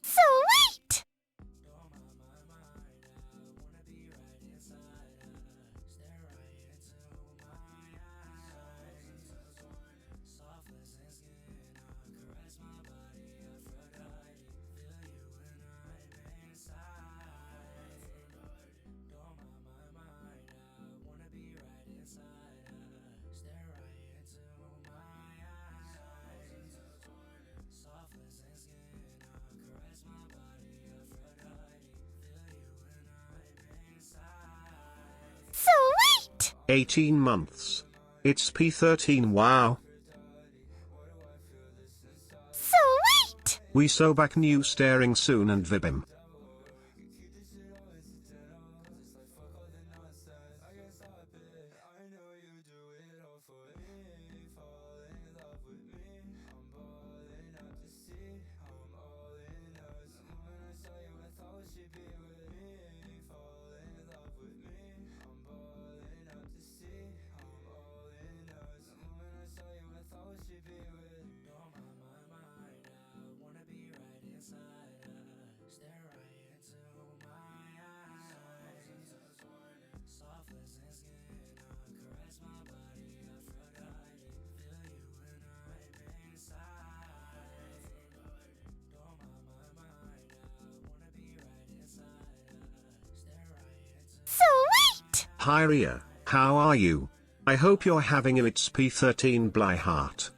Sweet! Sweet! 18 months. It's P13, wow. Sweet! We so back new staring soon and vibim. Sweet! Hi Ria, how are you? I hope you're having a it's P13 Bly heart.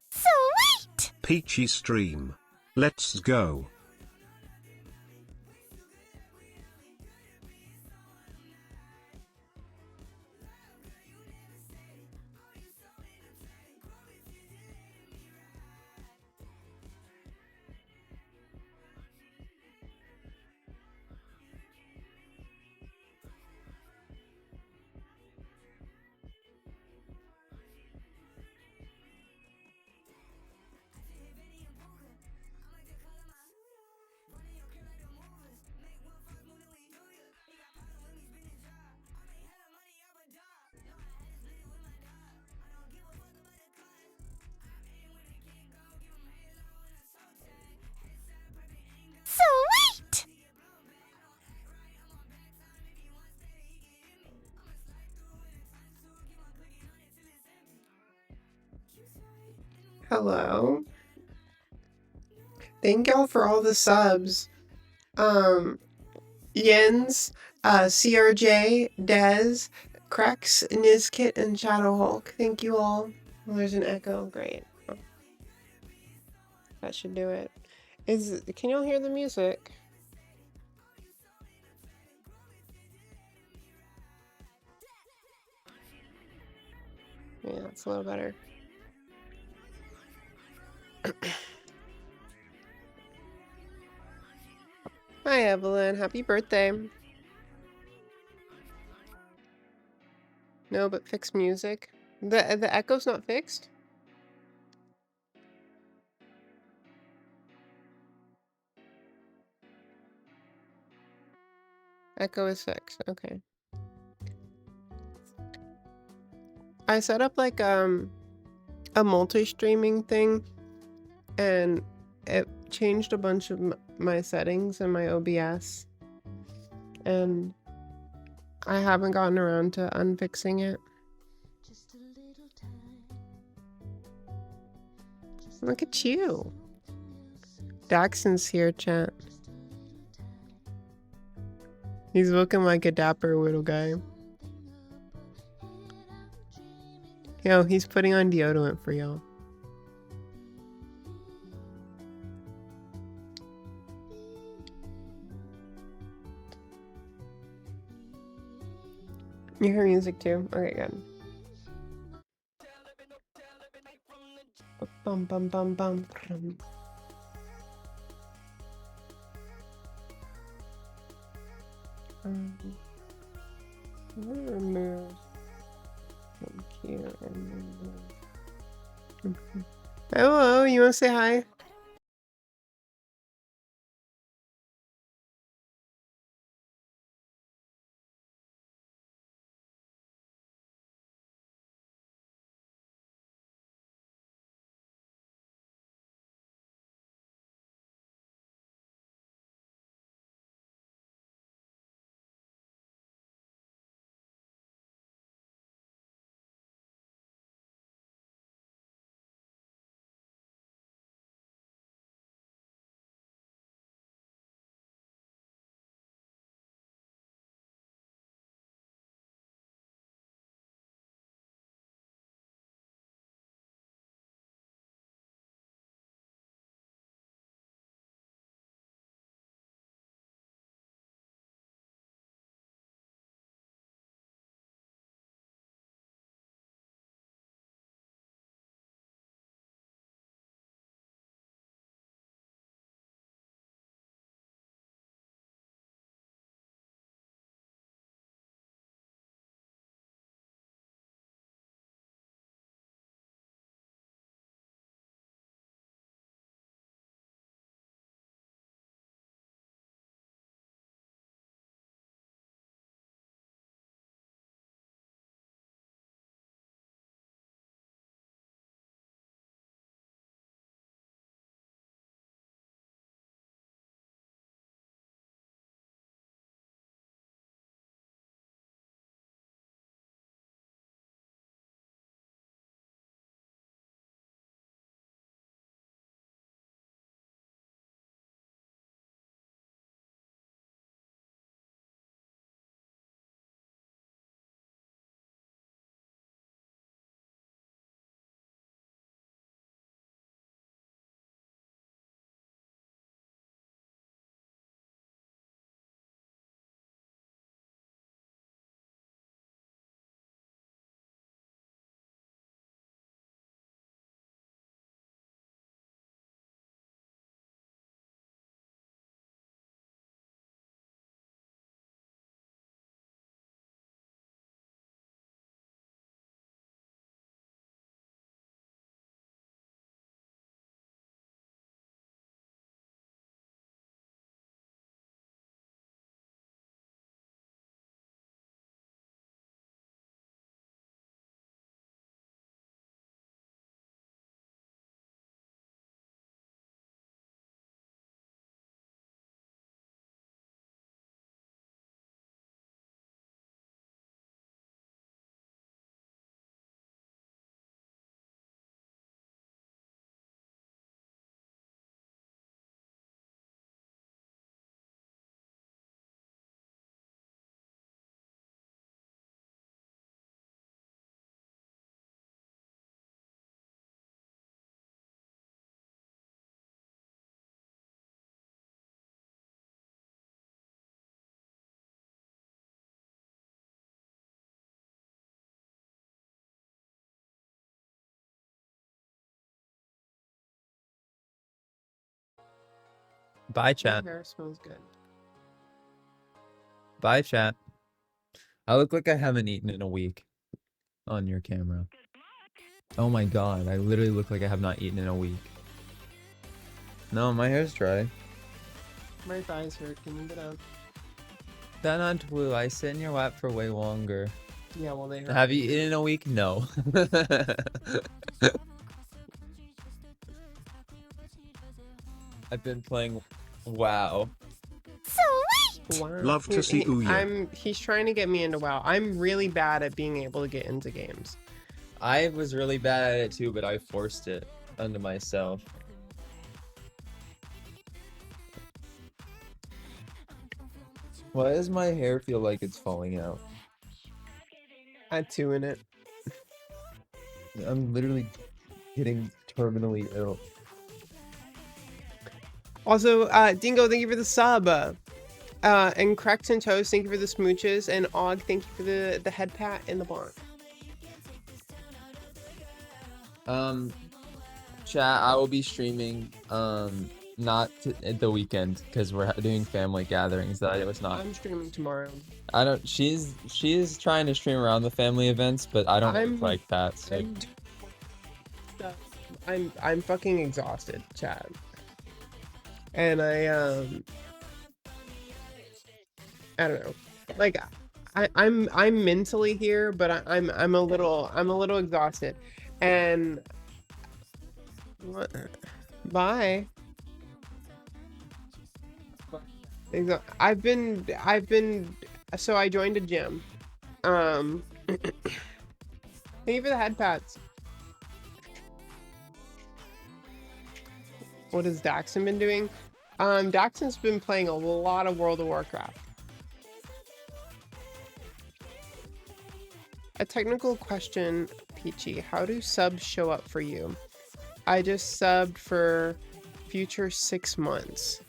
Sweet! Peachy stream. Let's go. Sweet! Hello. Thank y'all for all the subs. Jens, CRJ, Dez, Crex, Nizkit, and Shadowhulk. Thank you all. Well, there's an echo. Great. That should do it. Can y'all hear the music? Yeah, it's a little better. Hi, Evelyn. Happy birthday. No, but fix music. The echo's not fixed? Echo is fixed. Okay. I set up like a multi-streaming thing, and it changed a bunch of my settings in my OBS, and I haven't gotten around to unfixing it. Look at you. Daxon's here, chat. He's looking like a dapper little guy. Yo, he's putting on deodorant for y'all. You hear music too? Okay, good. Bum bum bum bum. Remove from here and then hello, you wanna say hi? Bye, chat. Your hair smells good. Bye, chat. I look like I haven't eaten in a week on your camera. Oh my god, I literally look like I have not eaten in a week. No, my hair's dry. My thighs hurt. Can you get up? That not true. I sit in your lap for way longer. Yeah, well, they hurt. Have you eaten in a week? No. I've been playing WoW. So wait! Wow. Love to see Ouya. He's trying to get me into WoW. I'm really bad at being able to get into games. I was really bad at it too, but I forced it onto myself. Why does my hair feel like it's falling out? I had two in it. I'm literally getting terminally ill. Also, Dingo, thank you for the sub. And Cracked and Toast, thank you for the smooches. And Og, thank you for the head pat and the bonk. Chat, I will be streaming, not at the weekend, because we're doing family gatherings that I was not. I'm streaming tomorrow. I don't, she is trying to stream around the family events, but I don't look like that, so. I'm fucking exhausted, chat. And I don't know. Like, I'm mentally here, but I'm a little exhausted. And what? Bye. I've been so I joined a gym. Thank you for the head pats. What has Daxon been doing? Daxon's been playing a lot of World of Warcraft. A technical question, Peachy. How do subs show up for you? I just subbed for future 6 months.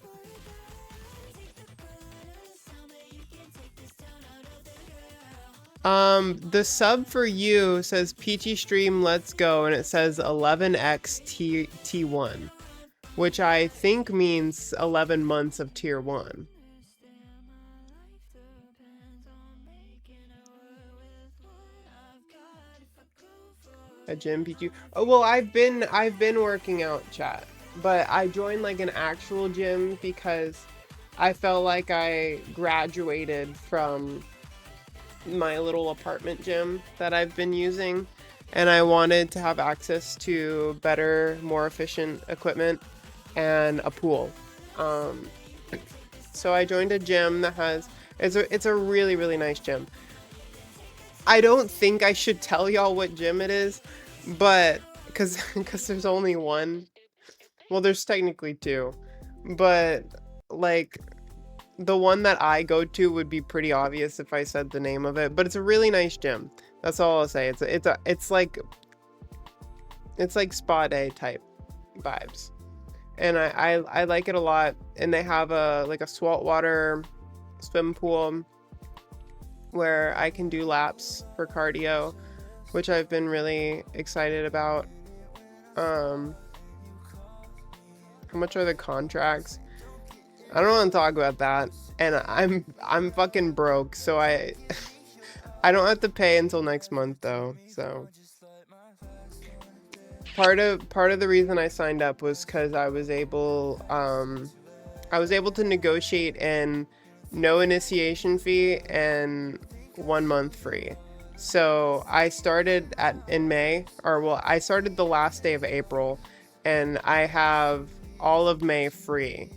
The sub for you says Peachy stream, let's go, and it says 11x T1, which I think means 11 months of tier 1. A gym, Peachy. Oh well, I've been working out, chat, but I joined like an actual gym because I felt like I graduated from my little apartment gym that I've been using, and I wanted to have access to better, more efficient equipment and a pool. So I joined a gym that has it's a really, really nice gym. I don't think I should tell y'all what gym it is, but because there's only one. Well, there's technically two, but like the one that I go to would be pretty obvious if I said the name of it. But it's a really nice gym. That's all I'll say. It's like spa day type vibes, and I like it a lot. And they have a saltwater swim pool where I can do laps for cardio, which I've been really excited about. How much are the contracts? I don't want to talk about that, and I'm fucking broke, so I don't have to pay until next month though. So part of the reason I signed up was because I was able to negotiate an no initiation fee and 1 month free. So I started in May, I started the last day of April, and I have all of May free.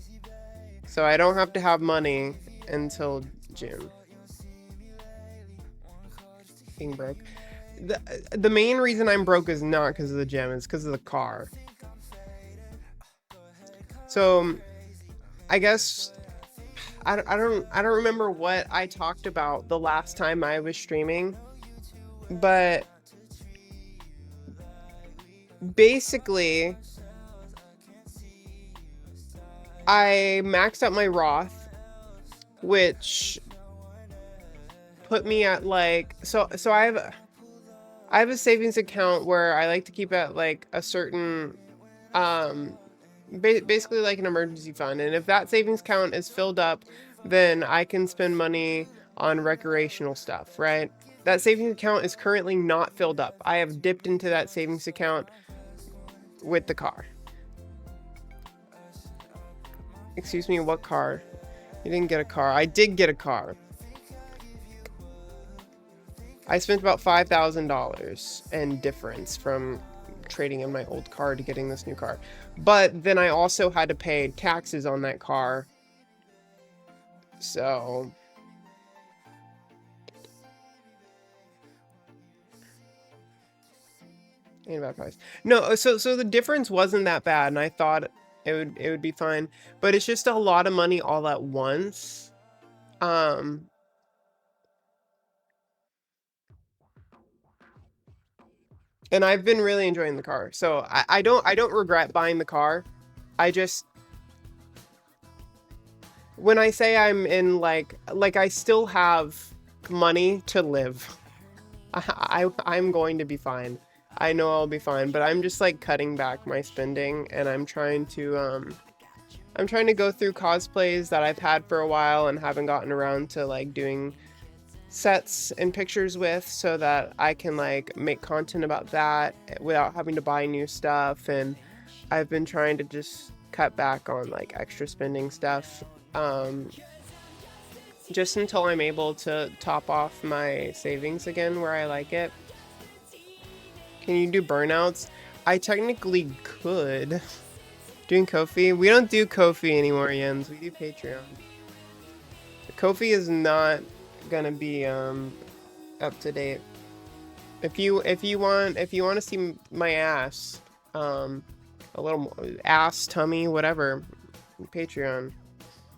So I don't have to have money until June. Being broke. The main reason I'm broke is not because of the gym, it's because of the car. So I guess I don't remember what I talked about the last time I was streaming, but basically I maxed out my Roth, which put me at like so I have a savings account where I like to keep at like a certain basically like an emergency fund, and if that savings account is filled up, then I can spend money on recreational stuff, right? That savings account is currently not filled up. I have dipped into that savings account with the car. Excuse me, what car? You didn't get a car. I did get a car. I spent about $5,000 in difference from trading in my old car to getting this new car. But then I also had to pay taxes on that car. So ain't a bad price. No, so the difference wasn't that bad, and I thought it would be fine. But it's just a lot of money all at once. And I've been really enjoying the car. So I don't regret buying the car. I just, when I say I'm in like I still have money to live. I'm going to be fine. I know I'll be fine, but I'm just like cutting back my spending, and I'm trying to go through cosplays that I've had for a while and haven't gotten around to like doing sets and pictures with, so that I can like make content about that without having to buy new stuff. And I've been trying to just cut back on like extra spending stuff, just until I'm able to top off my savings again where I like it. Can you do burnouts? I technically could. Doing Ko-fi? We don't do Ko-fi anymore, Jens. We do Patreon. Ko-fi is not gonna be up to date. If you want to see my ass, a little ass, tummy, whatever, Patreon.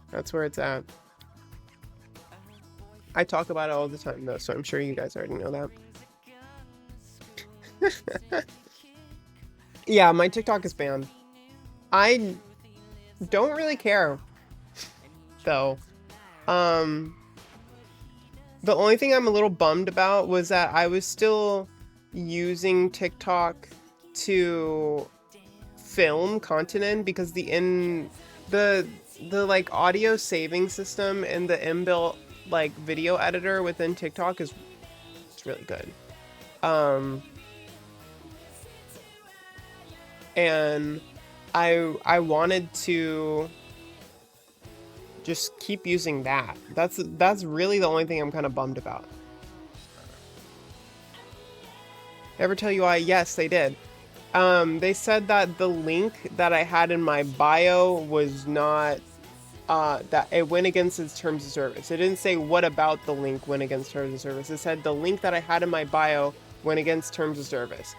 That's where it's at. I talk about it all the time though, so I'm sure you guys already know that. Yeah, my TikTok is banned. I don't really care though. The only thing I'm a little bummed about was that I was still using TikTok to film content in, because the like audio saving system and the inbuilt like video editor within TikTok it's really good. And I wanted to just keep using that. That's really the only thing I'm kind of bummed about. Ever tell you why? Yes, they did. They said that the link that I had in my bio was not, that it went against its terms of service. It didn't say what about the link went against terms of service. It said the link that I had in my bio went against terms of service.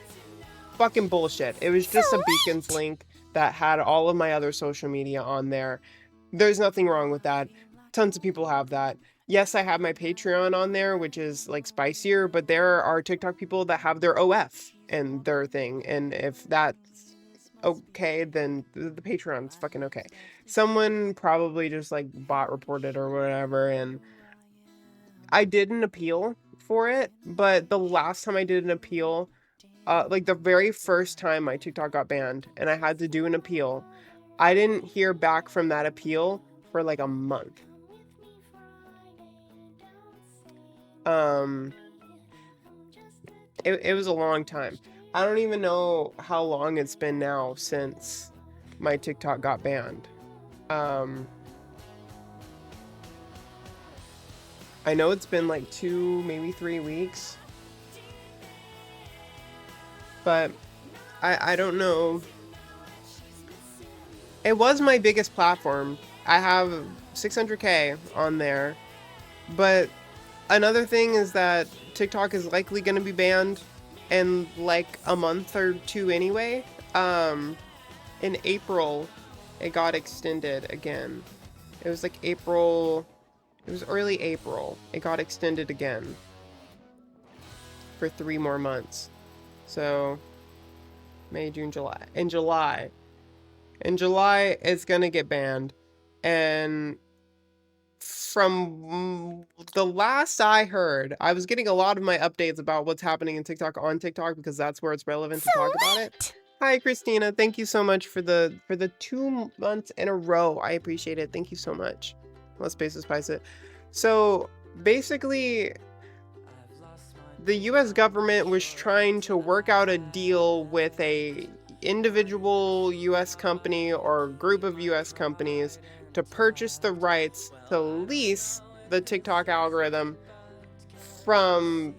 Fucking bullshit. It was just a Beacons link that had all of my other social media on there. There's nothing wrong with that. Tons of people have that. Yes, I have my Patreon on there, which is like spicier, but there are TikTok people that have their OF and their thing. And if that's okay, then the Patreon's fucking okay. Someone probably just like bot reported or whatever, and I did an appeal for it, but the last time I did an appeal, like the very first time my TikTok got banned and I had to do an appeal, I didn't hear back from that appeal for like a month. It was a long time. I don't even know how long it's been now since my TikTok got banned. I know it's been like 2, maybe 3 weeks. But I don't know. It was my biggest platform. I have 600K on there. But another thing is that TikTok is likely going to be banned in like a month or two anyway. In April, it got extended again. It was like April. It was early April. It got extended again for 3 more months. So May, June, July. In July, it's gonna get banned. And from the last I heard, I was getting a lot of my updates about what's happening in TikTok on TikTok, because that's where it's relevant to talk about it. Hi, Christina. Thank you so much for the 2 months in a row. I appreciate it. Thank you so much. Let's spice it. So basically, the US government was trying to work out a deal with a individual US company or group of US companies to purchase the rights to lease the TikTok algorithm from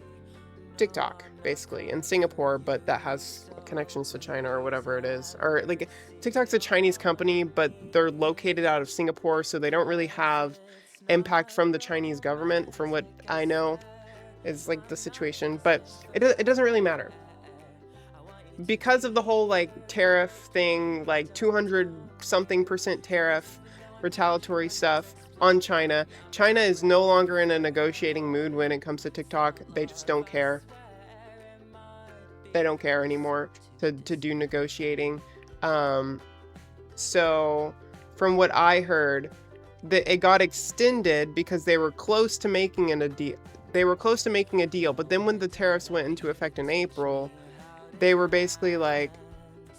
TikTok, basically, in Singapore, but that has connections to China or whatever it is. Or like TikTok's a Chinese company, but they're located out of Singapore, so they don't really have impact from the Chinese government, from what I know is like the situation. But it doesn't really matter. Because of the whole like tariff thing, like 200 something percent tariff, retaliatory stuff on China. China is no longer in a negotiating mood when it comes to TikTok. They just don't care. They don't care anymore to do negotiating. So from what I heard, it got extended because they were close to making a deal. They were close to making a deal, but then when the tariffs went into effect in April, they were basically like,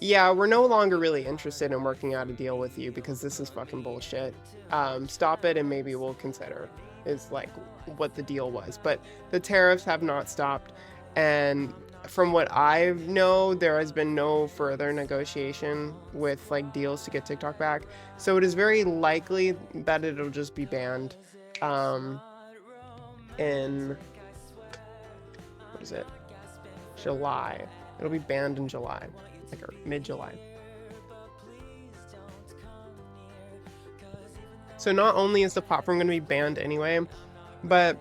yeah, we're no longer really interested in working out a deal with you because this is fucking bullshit. Stop it and maybe we'll consider, is like what the deal was. But the tariffs have not stopped. And from what I know, there has been no further negotiation with like deals to get TikTok back. So it is very likely that it'll just be banned in, what is it? July. It'll be banned in July, like mid-July. So not only is the platform going to be banned anyway, but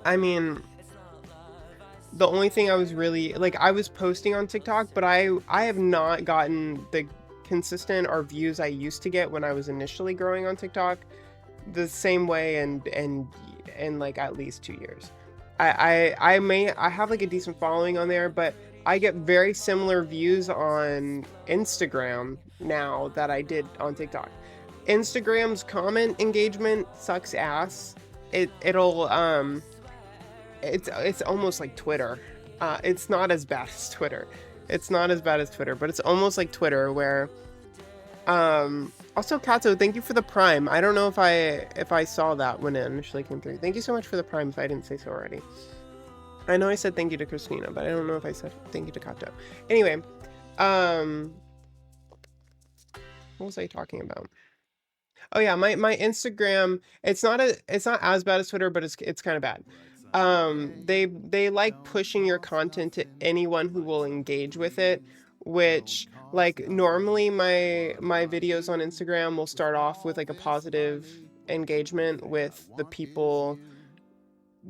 I mean, the only thing I was really like, I was posting on TikTok, but I have not gotten the consistent or views I used to get when I was initially growing on TikTok the same way in like at least 2 years. I have like a decent following on there, but I get very similar views on Instagram now that I did on TikTok. Instagram's comment engagement sucks ass. It's almost like Twitter. It's not as bad as Twitter. It's not as bad as Twitter, but it's almost like Twitter where also Kato, thank you for the Prime. I don't know if I saw that when it initially came through. Thank you so much for the Prime if I didn't say so already. I know I said thank you to Christina, but I don't know if I said thank you to Kato. Anyway, what was I talking about? Oh yeah, my Instagram, it's not as bad as Twitter, but it's kind of bad. They like pushing your content to anyone who will engage with it, which like normally my videos on Instagram will start off with like a positive engagement with the people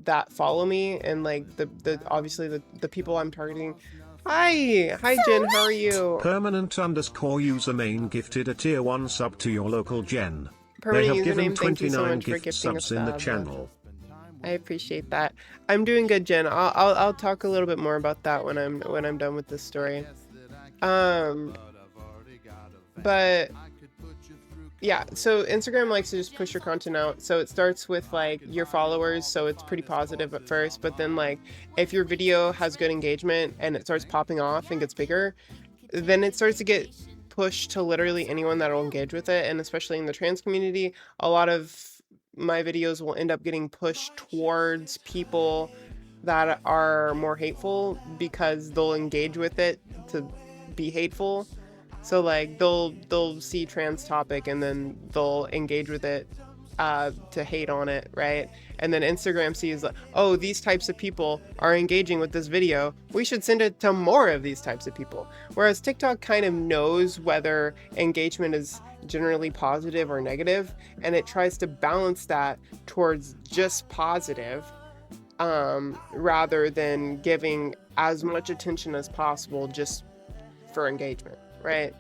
that follow me and like the obviously the people I'm targeting. Hi Jen, how are you? Permanent _ username gifted a tier 1 sub to your local Jen. Permanent They have given username, thank you so 29 much for gift gifting a subs in the sub. channel. I appreciate that. I'm doing good, Jen. I'll talk a little bit more about that when I'm done with this story. But yeah, so Instagram likes to just push your content out. So it starts with like your followers, so it's pretty positive at first, but then like if your video has good engagement and it starts popping off and gets bigger, then it starts to get pushed to literally anyone that will engage with it. And especially in the trans community, a lot of my videos will end up getting pushed towards people that are more hateful because they'll engage with it to be hateful. So like they'll see trans topic and then they'll engage with it to hate on it, right? And then Instagram sees like, oh, these types of people are engaging with this video, we should send it to more of these types of people. Whereas TikTok kind of knows whether engagement is generally positive or negative, and it tries to balance that towards just positive, rather than giving as much attention as possible just for engagement, right?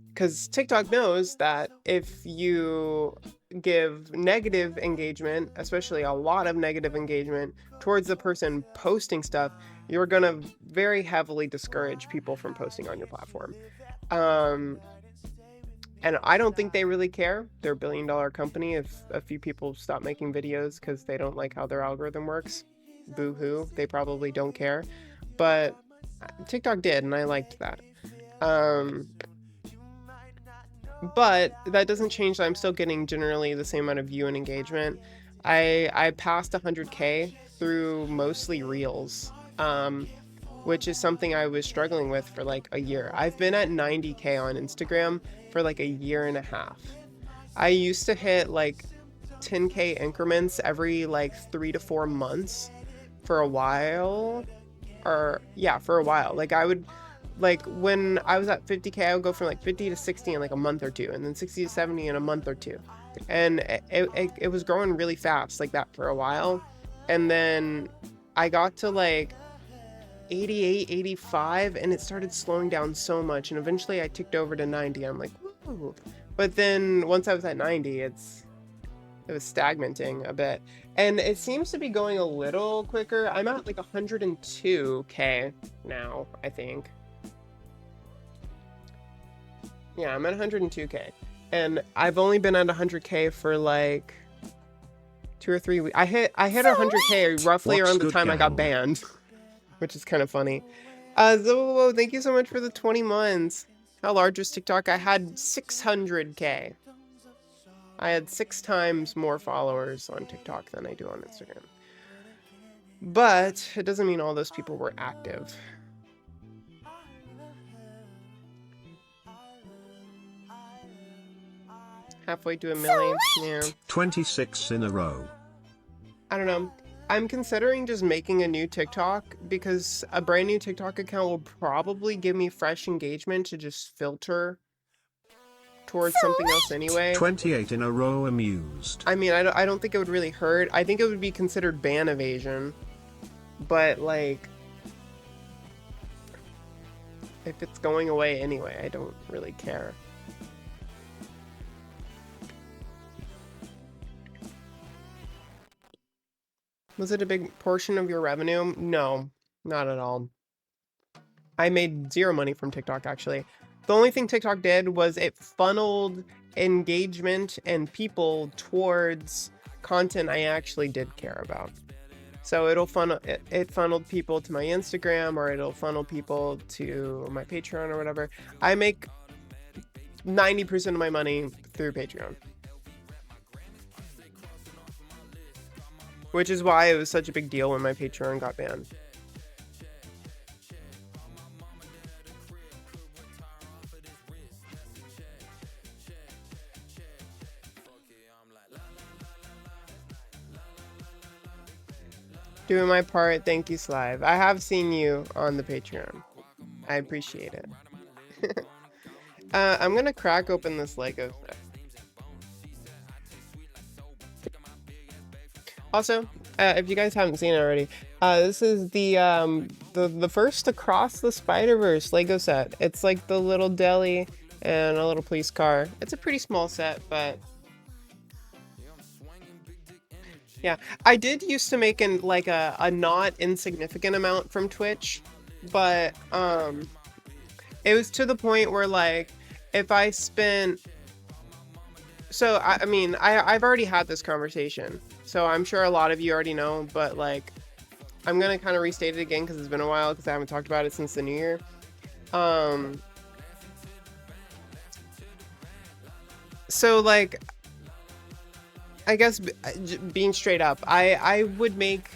Because TikTok knows that if you give negative engagement, especially a lot of negative engagement towards the person posting stuff, you're going to very heavily discourage people from posting on your platform. And I don't think they really care. They're a billion-dollar company. If a few people stop making videos because they don't like how their algorithm works, boo-hoo, they probably don't care. But TikTok did, and I liked that. But that doesn't change that I'm still getting generally the same amount of view and engagement. I passed 100K through mostly reels, which is something I was struggling with for like a year. I've been at 90K on Instagram for like a year and a half. I used to hit like 10K increments every like 3 to 4 months for a while. Or yeah, for a while. Like I would, like when I was at 50K, I would go from like 50 to 60 in like a month or two, and then 60 to 70 in a month or two. And it was growing really fast like that for a while. And then I got to like 88, 85, and it started slowing down so much. And eventually I ticked over to 90. I'm like, woo. But then once I was at 90, it was stagnating a bit. And it seems to be going a little quicker. I'm at like 102K now, I think. Yeah, I'm at 102K. And I've only been at 100K for like 2 or 3 weeks. I hit 100K roughly What's around the good, time I got gang? banned, which is kind of funny. Zobo, thank you so much for the 20 months. How large was TikTok? I had 600K. I had 6 times more followers on TikTok than I do on Instagram. But it doesn't mean all those people were active. Halfway to a million. Yeah. 26 in a row. I don't know. I'm considering just making a new TikTok because a brand new TikTok account will probably give me fresh engagement to just filter towards something else anyway. 28 in a row amused. I mean, I don't think it would really hurt. I think it would be considered ban evasion. But like, if it's going away anyway, I don't really care. Was it a big portion of your revenue? No, not at all. I made 0 money from TikTok, actually. The only thing TikTok did was it funneled engagement and people towards content I actually did care about. So it'll funnel, it funneled people to my Instagram, or it'll funnel people to my Patreon or whatever. I make 90% of my money through Patreon. Which is why it was such a big deal when my Patreon got banned. Doing my part, thank you, Slive. I have seen you on the Patreon. I appreciate it. I'm gonna crack open this Lego set. Also, if you guys haven't seen it already, this is the first Across the Spider-Verse Lego set. It's like the little deli and a little police car. It's a pretty small set, but yeah, I did used to make like a not insignificant amount from Twitch, but it was to the point where like if I spent, so I mean I've already had this conversation, so I'm sure a lot of you already know, but like I'm gonna kind of restate it again because it's been a while because I haven't talked about it since the new year. So like, I guess being straight up, I would make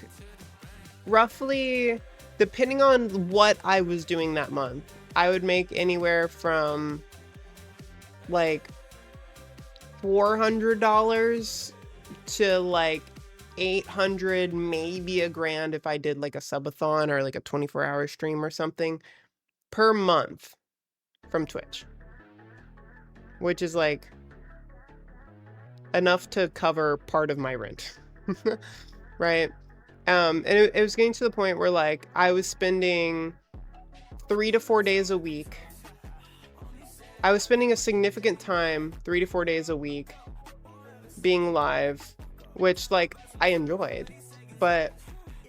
roughly, depending on what I was doing that month, I would make anywhere from like $400 to like 800, maybe $1,000 if I did like a subathon or like a 24-hour stream or something per month from Twitch, which is like enough to cover part of my rent. Right? And it was getting to the point where like I was spending 3 to 4 days a week. I was spending a significant time 3 to 4 days a week being live, which like I enjoyed, but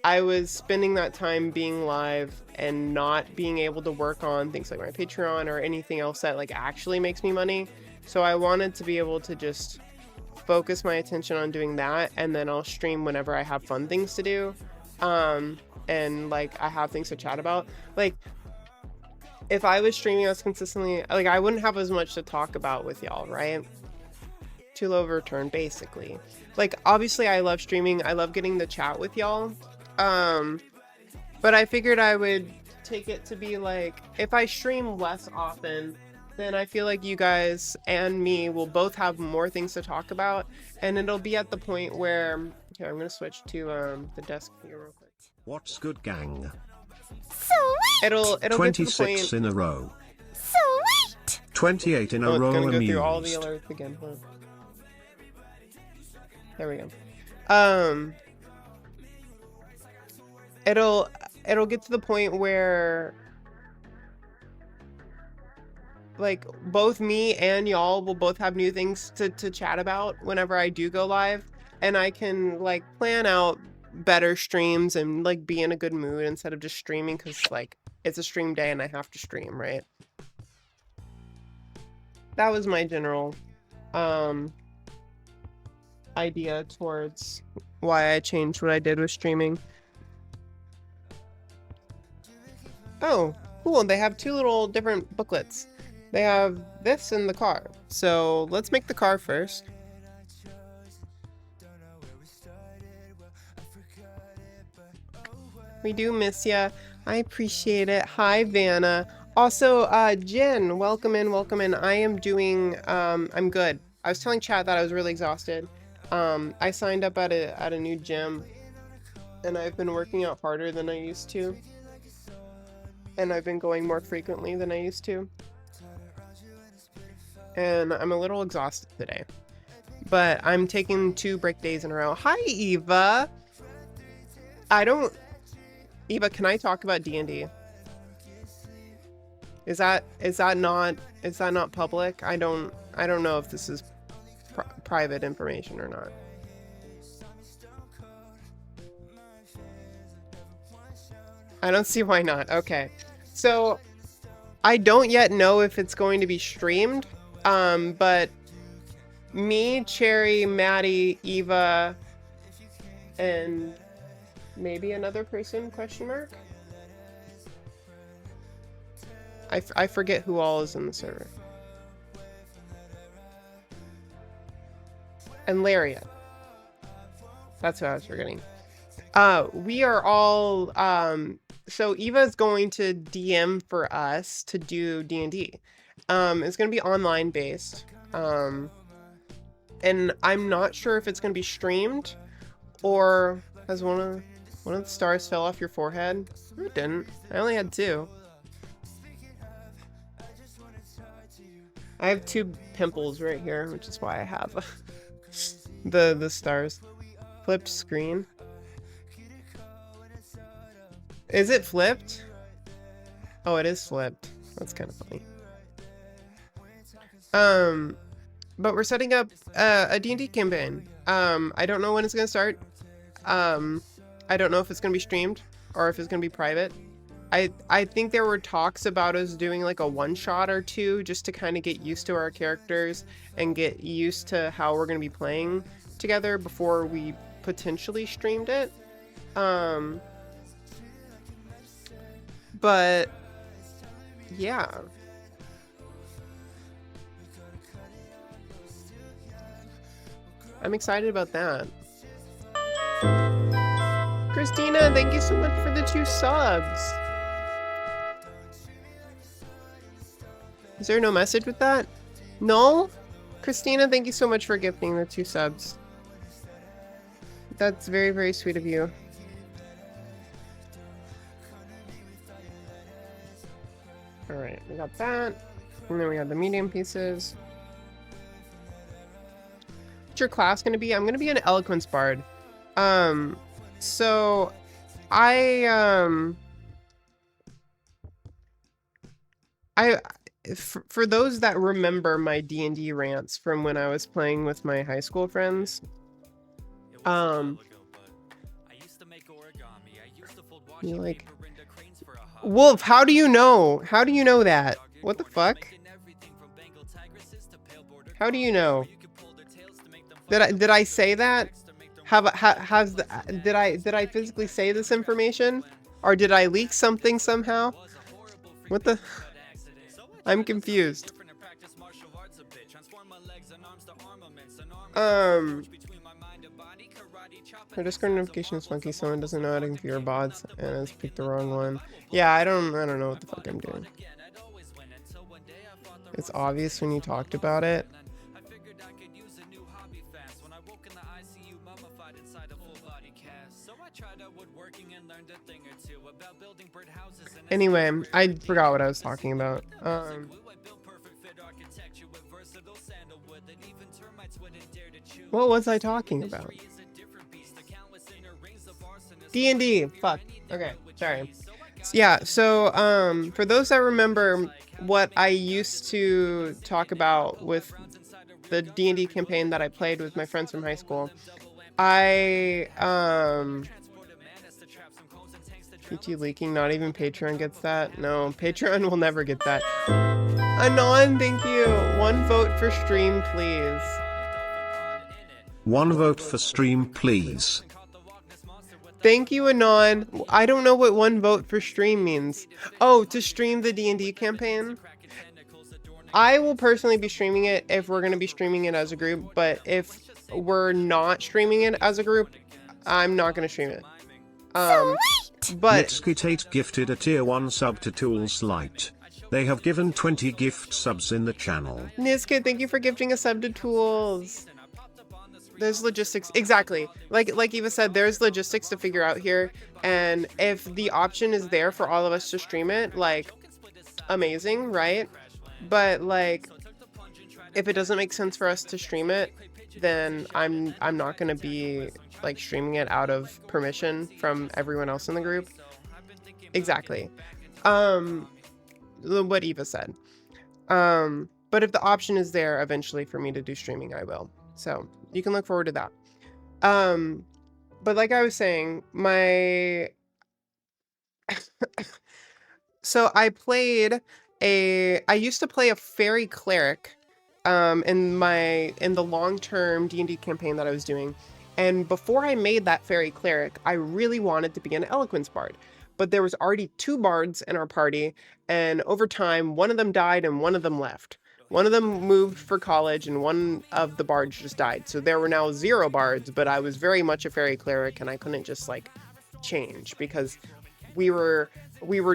I was spending that time being live and not being able to work on things like my Patreon or anything else that like actually makes me money. So I wanted to be able to just focus my attention on doing that, and then I'll stream whenever I have fun things to do, and like I have things to chat about. Like if I was streaming as consistently, like I wouldn't have as much to talk about with y'all, right? too low of a return, basically. Like, obviously I love streaming. I love getting the chat with y'all. But I figured I would take it to be like, if I stream less often, then I feel like you guys and me will both have more things to talk about, and it'll be at the point where, here, I'm gonna switch to the desk here real quick. What's good, gang? Sweet! It'll get to the 26 point. in a row. Sweet! 28 in Oh, a it's row gonna go amused. through all the alerts again. Huh? There we go. It'll get to the point where, like, both me and y'all will both have new things to chat about whenever I do go live, and I can, like, plan out better streams and, like, be in a good mood instead of just streaming because, like, it's a stream day and I have to stream, right? That was my general idea towards why I changed what I did with streaming. Oh, cool. They have two little different booklets. They have this in the car. So let's make the car first. We do miss ya. I appreciate it. Hi, Vanna. Also, Jen, welcome in, welcome in. I am doing, I'm good. I was telling chat that I was really exhausted. I signed up at a new gym, and I've been working out harder than I used to. And I've been going more frequently than I used to. And I'm a little exhausted today. But I'm taking 2 break days in a row. Hi, Eva! Eva, can I talk about D&D? Is that not public? I don't know if this is private information or not. I don't see why not. Okay. So I don't yet know if it's going to be streamed. But me, Cherry, Maddie, Eva, and maybe another person, question mark? I forget who all is in the server. And Lariat. That's who I was forgetting. We are all, so Eva's going to DM for us to do D&D. It's going to be online based. And I'm not sure if it's going to be streamed or has one of the stars fell off your forehead. No, it didn't. I only had 2. I have 2 pimples right here, which is why I have the stars. Flipped screen. Is it flipped? Oh, it is flipped. That's kind of funny. But we're setting up a D&D campaign. I don't know when it's gonna start. I don't know if it's gonna be streamed or if it's gonna be private. I think there were talks about us doing like a one-shot or 2 just to kind of get used to our characters and get used to how we're gonna be playing together before we potentially streamed it. But yeah. I'm excited about that. Christina, thank you so much for the 2 subs. Is there no message with that? No? Christina, thank you so much for gifting the 2 subs. That's very, very sweet of you. Alright, we got that. And then we have the medium pieces. What's your class gonna be? I'm gonna be an eloquence bard. So for those that remember my D&D rants from when I was playing with my high school friends, you're like, Wolf, how do you know? How do you know that? What the fuck? How do you know? Did I say that? Did I physically say this information? Or did I leak something somehow? What the? I'm confused. Her Discord notification is funky. Someone doesn't know how to configure bots and has picked the wrong one. Yeah, I don't know what the fuck I'm doing. It's obvious when you talked about it. Anyway, I forgot what I was talking about. What was I talking about? D&D. Fuck. Okay, sorry. Yeah, so for those that remember what I used to talk about with the D&D campaign that I played with my friends from high school, Peachy leaking, not even Patreon gets that. No, Patreon will never get that. Anon, thank you. 1 vote for stream, please. 1 vote for stream, please. Thank you, Anon. I don't know what 1 vote for stream means. Oh, to stream the D&D campaign? I will personally be streaming it if we're going to be streaming it as a group, but if we're not streaming it as a group, I'm not going to stream it. But Nitsky Tate gifted a tier 1 sub to Tools Light. They have given 20 gift subs in the channel. Niska, thank you for gifting a sub to Tools. There's logistics, exactly. Like Eva said, there's logistics to figure out here, and if the option is there for all of us to stream it, like, amazing, right? But like, if it doesn't make sense for us to stream it, then I'm not gonna be like streaming it out of permission from everyone else in the group. Exactly. What Eva said. But if the option is there eventually for me to do streaming, I will. So you can look forward to that. But like I was saying, so I used to play a fairy cleric in the long-term D&D campaign that I was doing. And before I made that fairy cleric, I really wanted to be an eloquence bard. But there was already 2 bards in our party, and over time, one of them died and one of them left. One of them moved for college and one of the bards just died. So there were now 0 bards, but I was very much a fairy cleric and I couldn't just like change because we were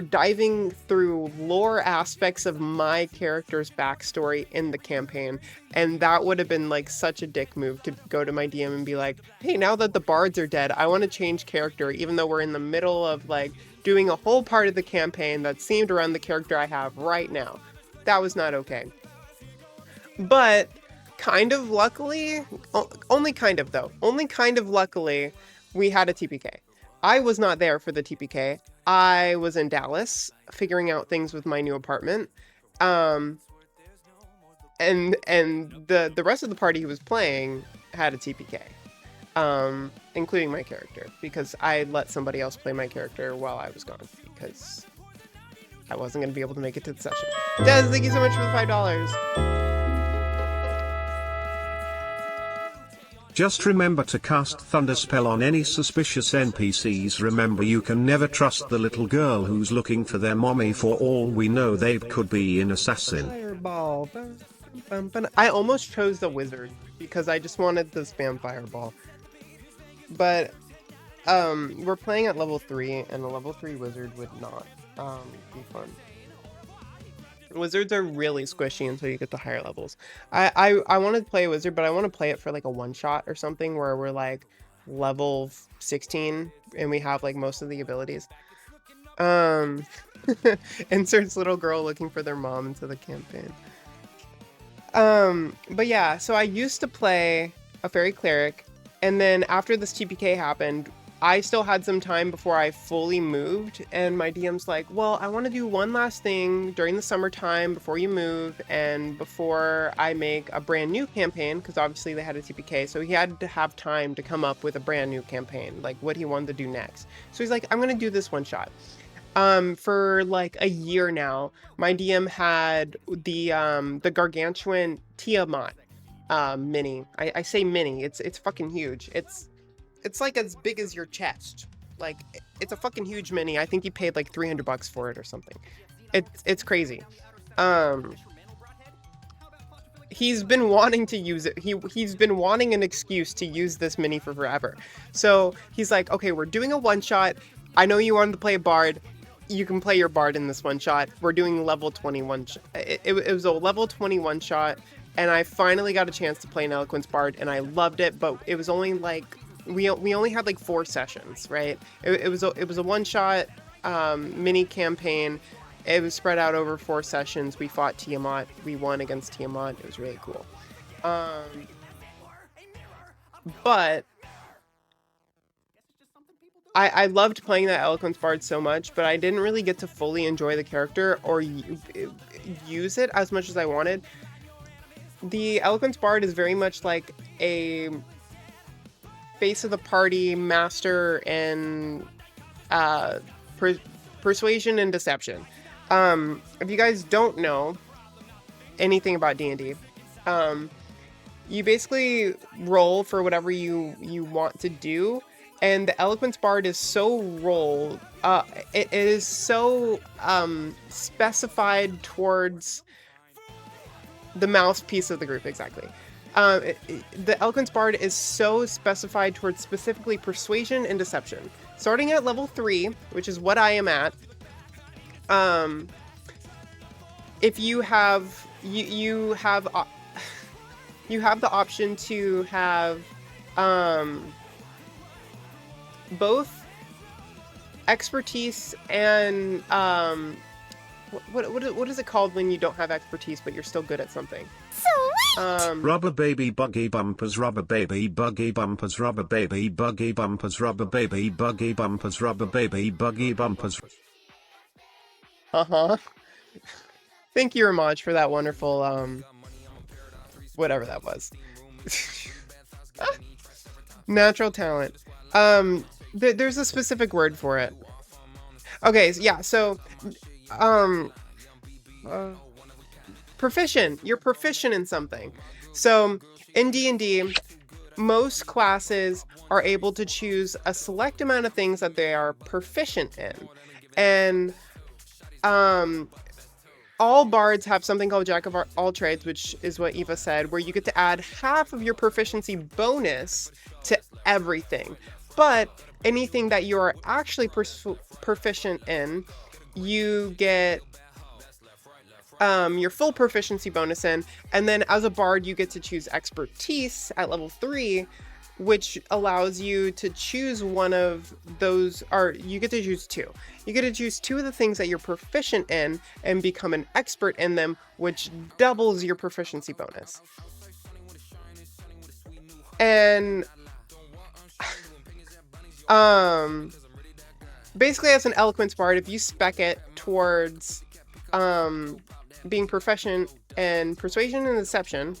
diving through lore aspects of my character's backstory in the campaign, and that would have been like such a dick move to go to my DM and be like, hey, now that the bards are dead, I want to change character, even though we're in the middle of like doing a whole part of the campaign that seemed around the character I have right now. That was not okay. But kind of luckily, only kind of luckily, we had a TPK. I was not there for the TPK. I was in Dallas figuring out things with my new apartment. And the rest of the party who was playing had a TPK. Including my character, because I let somebody else play my character while I was gone, because I wasn't going to be able to make it to the session. Des, thank you so much for the $5. Just remember to cast Thunder Spell on any suspicious NPCs. Remember, you can never trust the little girl who's looking for their mommy. For all we know, they could be an assassin. Fireball. I almost chose the wizard because I just wanted to spam fireball. But we're playing at level 3, and a level 3 wizard would not be fun. Wizards are really squishy until you get to higher levels. I want to play a wizard, but I want to play it for like a one-shot or something where we're like level 16 and we have like most of the abilities. Inserts little girl looking for their mom into the campaign. But yeah, so I used to play a fairy cleric, and then after this TPK happened, I still had some time before I fully moved, and my DM's like, well, I want to do one last thing during the summertime before you move and before I make a brand new campaign, because obviously they had a TPK, so he had to have time to come up with a brand new campaign, like what he wanted to do next. So he's like, I'm going to do this one shot. For like a year now, my DM had the gargantuan Tiamat mini. I say mini, it's fucking huge. It's like as big as your chest. Like, it's a fucking huge mini. I think he paid like $300 for it or something. It's crazy. he's been wanting to use it. He's been wanting an excuse to use this mini for forever. So he's like, okay, we're doing a one shot. I know you wanted to play a bard. You can play your bard in this one shot. We're doing level 21. It was a level 21 shot, and I finally got a chance to play an Eloquence bard, and I loved it. But it was only like we only had like 4 sessions, right? It was a one shot mini campaign. It was spread out over 4 sessions. We fought Tiamat. We won against Tiamat. It was really cool. But I loved playing that Eloquence Bard so much, but I didn't really get to fully enjoy the character or use it as much as I wanted. The Eloquence Bard is very much like a face of the party master in persuasion and deception. If you guys don't know anything about D&D, you basically roll for whatever you want to do, and the Eloquence Bard is so rolled, it is so specified towards the mouthpiece of the group, exactly. The Eloquence Bard is so specified towards specifically persuasion and deception. Starting at level 3, which is what I am at, if you have you have the option to have both expertise and what is it called when you don't have expertise but you're still good at something? Rubber baby buggy bumpers, rubber baby buggy bumpers, rubber baby buggy bumpers, rubber baby buggy bumpers, rubber baby buggy bumpers. Thank you, Ramaj, for that wonderful whatever that was. Natural talent. There's a specific word for it. Okay, yeah, so proficient. You're proficient in something. So in D&D, most classes are able to choose a select amount of things that they are proficient in. And all bards have something called Jack of all Trades, which is what Eva said, where you get to add half of your proficiency bonus to everything. But anything that you are actually proficient in, you get your full proficiency bonus in. And then as a bard, you get to choose expertise at level 3, which allows you to choose one of those, or you get to choose 2. You get to choose 2 of the things that you're proficient in and become an expert in them, which doubles your proficiency bonus. And basically as an Eloquence Bard, if you spec it towards being proficient in persuasion and deception,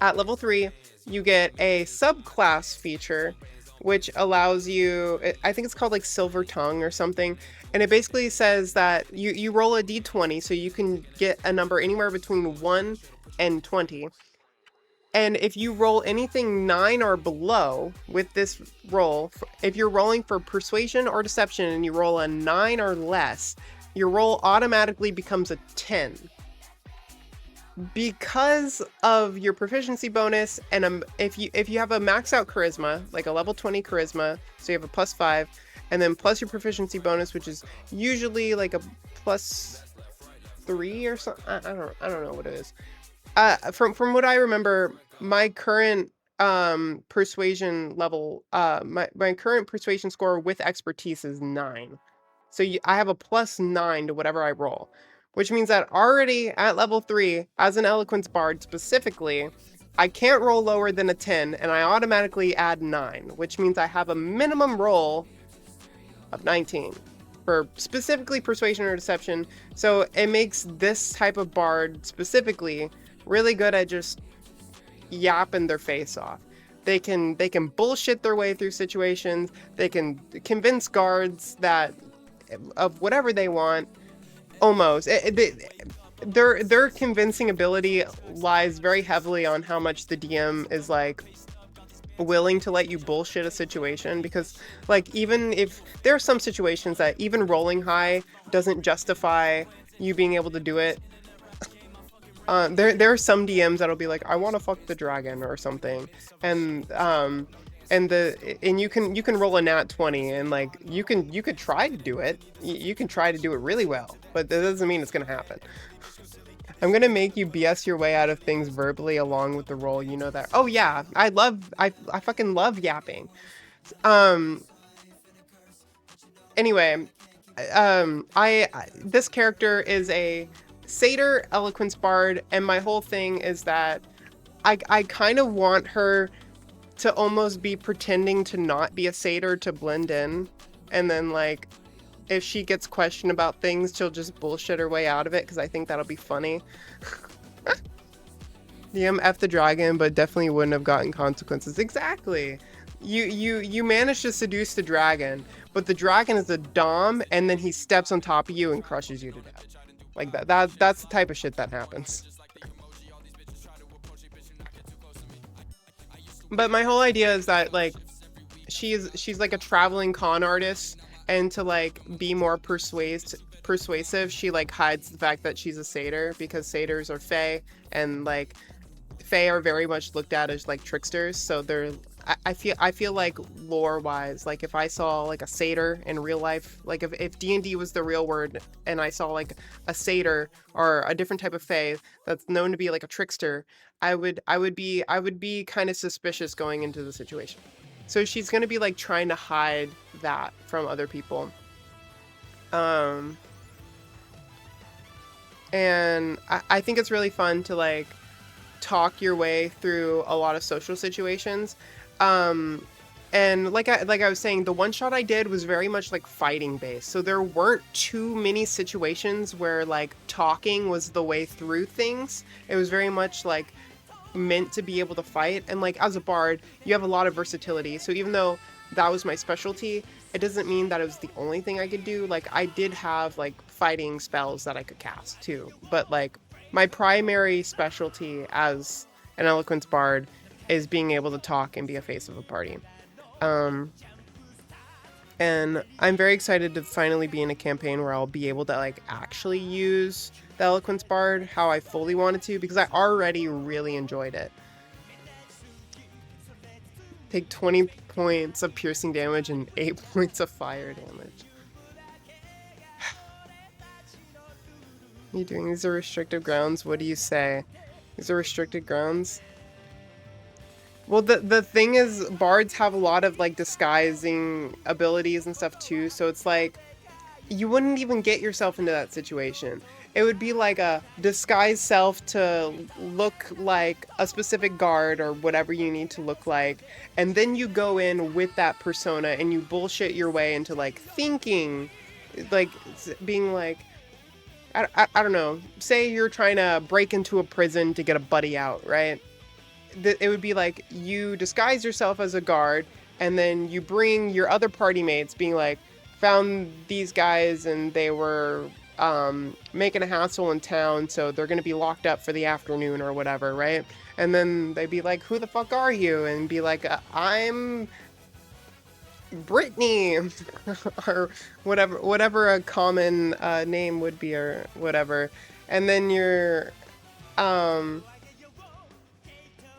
at level 3, you get a subclass feature, which allows you, I think it's called like Silver Tongue or something. And it basically says that you roll a d20, so you can get a number anywhere between 1 and 20. And if you roll anything 9 or below with this roll, if you're rolling for persuasion or deception and you roll a 9 or less, your roll automatically becomes a 10. Because of your proficiency bonus, and if you have a max out charisma, like a level 20 charisma, so you have a +5, and then plus your proficiency bonus, which is usually like a +3 or something. I don't know what it is. From what I remember, my current persuasion level, my current persuasion score with expertise is 9. So I have a +9 to whatever I roll. Which means that already at level 3, as an Eloquence Bard specifically, I can't roll lower than a 10, and I automatically add 9, which means I have a minimum roll of 19 for specifically persuasion or deception. So it makes this type of Bard specifically really good at just yapping their face off. They can bullshit their way through situations. They can convince guards that of whatever they want. Almost. Their convincing ability lies very heavily on how much the DM is like willing to let you bullshit a situation, because like even if there are some situations that even rolling high doesn't justify you being able to do it, There are some DMs that'll be like, I want to fuck the dragon or something, and you can roll a nat 20, and like you could try to do it. You can try to do it really well, but that doesn't mean it's gonna happen. I'm gonna make you BS your way out of things verbally along with the roll. You know that. Oh yeah, I fucking love yapping. Anyway, this character is a satyr eloquence bard, and my whole thing is that I kind of want her to almost be pretending to not be a satyr to blend in, and then like if she gets questioned about things, she'll just bullshit her way out of it, because I think that'll be funny. DM F the dragon, but definitely wouldn't have gotten consequences. Exactly. You managed to seduce the dragon, but the dragon is a dom, and then he steps on top of you and crushes you to death. Like that's the type of shit that happens. But my whole idea is that like she's like a traveling con artist, and to like be more persuasive, she like hides the fact that she's a satyr, because satyrs are fae, and like fae are very much looked at as like tricksters. So they're I feel like lore wise, like if I saw like a satyr in real life, like if D&D was the real word, and I saw like a satyr or a different type of fae that's known to be like a trickster, I would be kind of suspicious going into the situation. So she's gonna be like trying to hide that from other people. And I think it's really fun to like talk your way through a lot of social situations. And like I was saying, the one shot I did was very much like fighting based. So there weren't too many situations where like talking was the way through things. It was very much like meant to be able to fight. And like as a bard, you have a lot of versatility. So even though that was my specialty, it doesn't mean that it was the only thing I could do. Like I did have like fighting spells that I could cast too. But like my primary specialty as an eloquence bard is being able to talk and be a face of a party. And I'm very excited to finally be in a campaign where I'll be able to like actually use the eloquence bard how I fully wanted to, because I already really enjoyed it. Take 20 points of piercing damage and 8 points of fire damage. You doing these are restricted grounds? What do you say? These are restricted grounds? Well, the thing is, bards have a lot of like disguising abilities and stuff too, so it's like you wouldn't even get yourself into that situation. It would be like a disguise self to look like a specific guard or whatever you need to look like, and then you go in with that persona and you bullshit your way into like thinking, like being like, I don't know, say you're trying to break into a prison to get a buddy out, right? It would be like you disguise yourself as a guard, and then you bring your other party mates being like, found these guys and they were making a hassle in town, so they're going to be locked up for the afternoon or whatever, right? And then they'd be like, who the fuck are you? And be like, I'm Brittany or whatever a common name would be or whatever. And then you're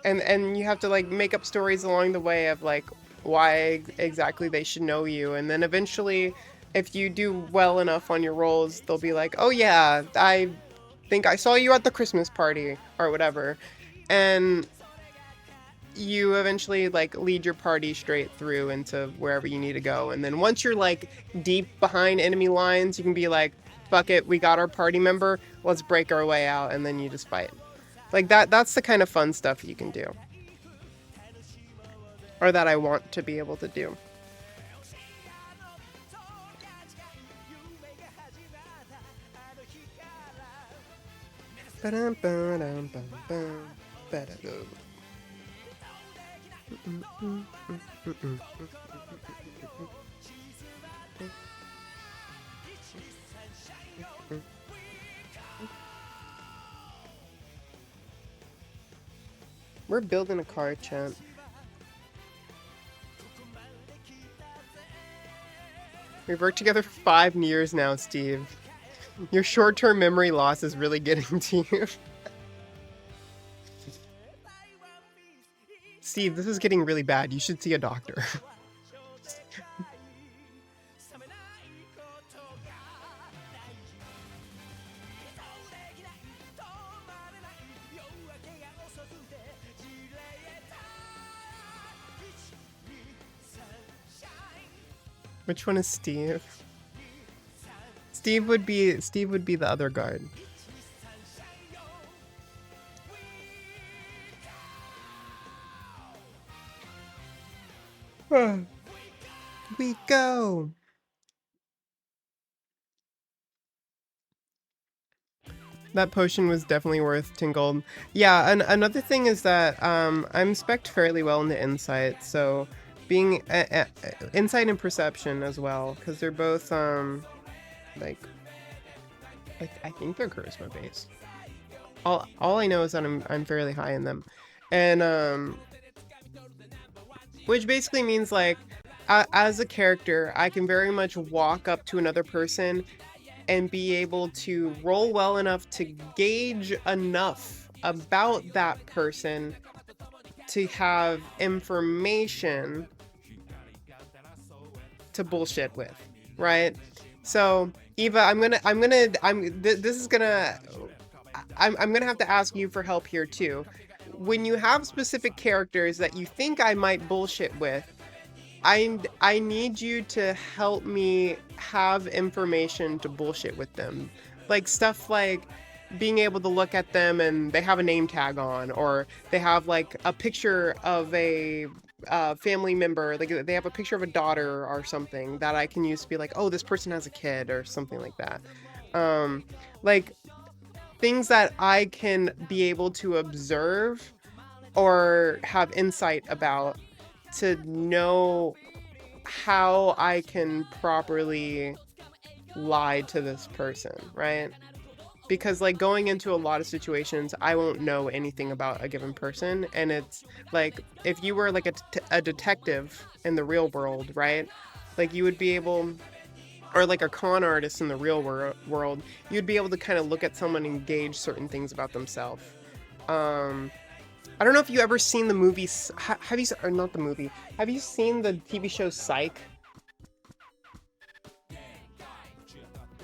and you have to like make up stories along the way of like why exactly they should know you, and then eventually if you do well enough on your rolls, they'll be like, oh yeah, I think I saw you at the Christmas party or whatever, and you eventually like lead your party straight through into wherever you need to go. And then once you're like deep behind enemy lines, you can be like, fuck it, we got our party member, let's break our way out, and then you just fight. Like that's the kind of fun stuff you can do. Or that I want to be able to do. We're building a car, champ. We've worked together for 5 years now, Steve. Your short-term memory loss is really getting to you. Steve, this is getting really bad. You should see a doctor. Which one is Steve? Steve would be the other guard. We go. That potion was definitely worth 10 gold. Yeah, and another thing is that I'm spec'd fairly well into insight, so being insight and perception as well, because they're both like I think they're charisma based. All I know is that I'm fairly high in them, and which basically means like as a character, I can very much walk up to another person and be able to roll well enough to gauge enough about that person to have information to bullshit with, right? So Eva, I'm gonna have to ask you for help here too. When you have specific characters that you think I might bullshit with, I need you to help me have information to bullshit with them. Like stuff like being able to look at them and they have a name tag on, or they have like a picture of a family member, like they have a picture of a daughter or something that I can use to be like, oh, this person has a kid or something like that. Like things that I can be able to observe or have insight about to know how I can properly lie to this person, right? Because like going into a lot of situations, I won't know anything about a given person, and it's like if you were like a detective in the real world, right? Like you would be able, or like a con artist in the real world, you'd be able to kind of look at someone and gauge certain things about themselves. I don't know if you ever seen the movie. Have you, or not the movie? Have you seen the TV show Psych?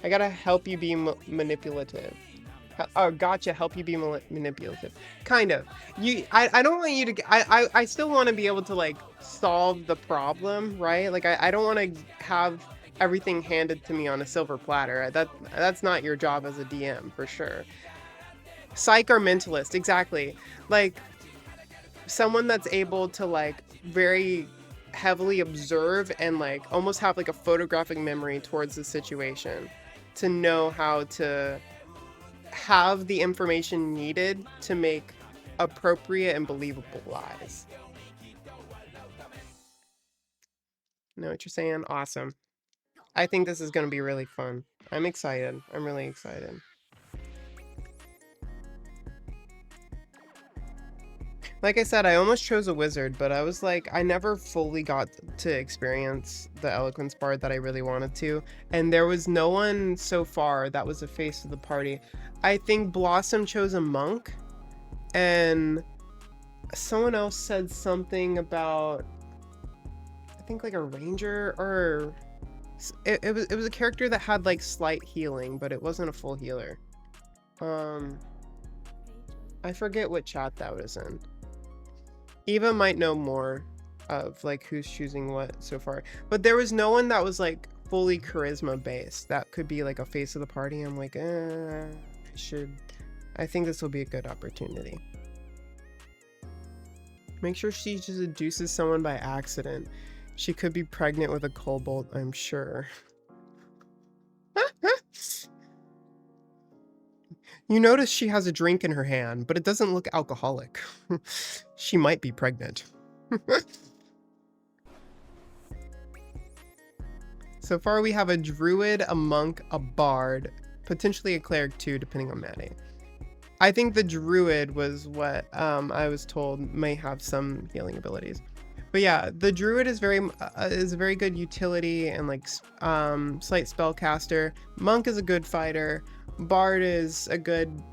I gotta help you be manipulative. Oh, gotcha. Help you be manipulative. Kind of. I don't want you to. I still want to be able to like solve the problem, right? Like I don't want to have everything handed to me on a silver platter. That's not your job as a DM for sure. Psych or mentalist, exactly. Like someone that's able to like very heavily observe and like almost have like a photographic memory towards the situation to know how to have the information needed to make appropriate and believable lies. Know what you're saying? Awesome. I think this is going to be really fun. I'm excited. I'm really excited. Like I said, I almost chose a wizard, but I was like, I never fully got to experience the eloquence part that I really wanted to. And there was no one so far that was the face of the party. I think Blossom chose a monk, and someone else said something about, I think like a ranger, or it was a character that had like slight healing, but it wasn't a full healer. I forget what chat that was in. Eva might know more of like who's choosing what so far, but there was no one that was like fully charisma based that could be like a face of the party. I'm like, I think this will be a good opportunity. Make sure she just seduces someone by accident. She could be pregnant with a kobold, I'm sure. You notice she has a drink in her hand, but it doesn't look alcoholic. She might be pregnant. So far we have a druid, a monk, a bard, potentially a cleric too, depending on Maddie. I think the druid was what I was told may have some healing abilities. But yeah, the druid is a very good utility and like slight spellcaster. Monk is a good fighter. Bard is a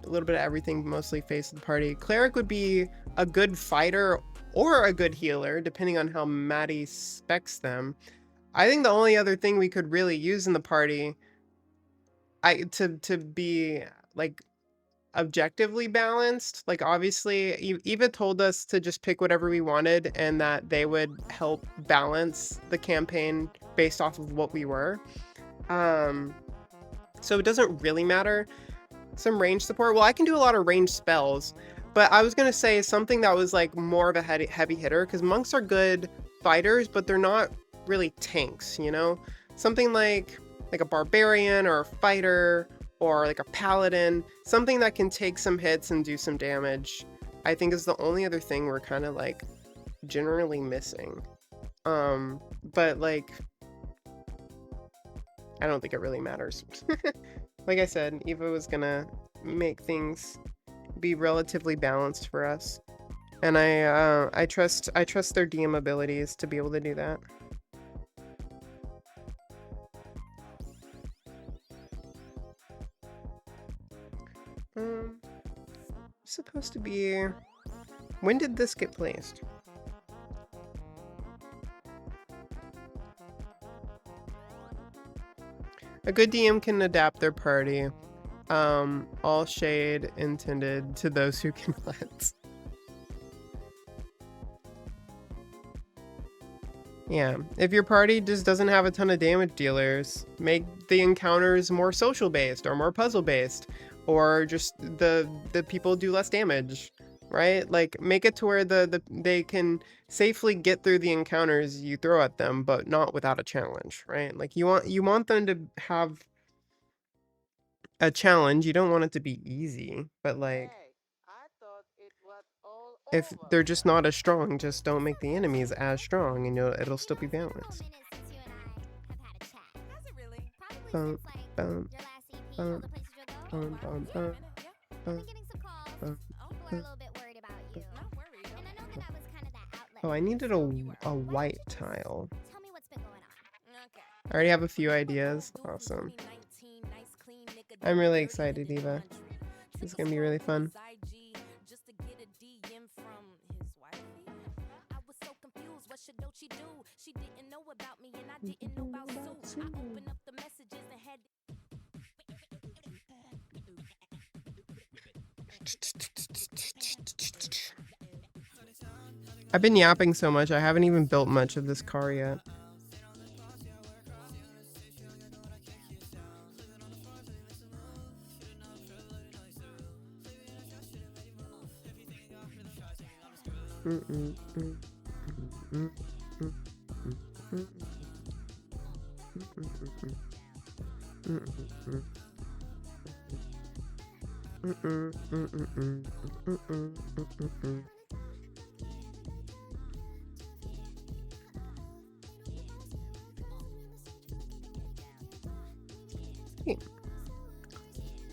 little bit of everything, mostly face of the party. Cleric would be a good fighter or a good healer, depending on how Maddie specs them. I think the only other thing we could really use in the party, to be like objectively balanced, like obviously Eva told us to just pick whatever we wanted and that they would help balance the campaign based off of what we were. So it doesn't really matter. Some range support. Well, I can do a lot of range spells, but I was gonna say something that was like more of a heavy hitter, because monks are good fighters, but they're not really tanks, you know? Something like a barbarian or a fighter or like a paladin, something that can take some hits and do some damage, I think is the only other thing we're kind of like generally missing. But like, I don't think it really matters. Like I said, Eva was gonna make things be relatively balanced for us, and I trust their DM abilities to be able to do that. Supposed to be. When did this get placed? A good DM can adapt their party. All shade intended to those who can let. Yeah, if your party just doesn't have a ton of damage dealers, make the encounters more social based or more puzzle based, or just the people do less damage, right? Like make it to where they can safely get through the encounters you throw at them, but not without a challenge, right? Like you want them to have a challenge. You don't want it to be easy, but like if they're just not as strong, just don't make the enemies as strong, and it'll still be balanced. Bum, bum, bum, bum, bum, bum, bum, bum, bum. Oh, I needed a white tile. I already have a few ideas. Awesome. I'm really excited, Eva. This is gonna be really fun. I've been yapping so much, I haven't even built much of this car yet.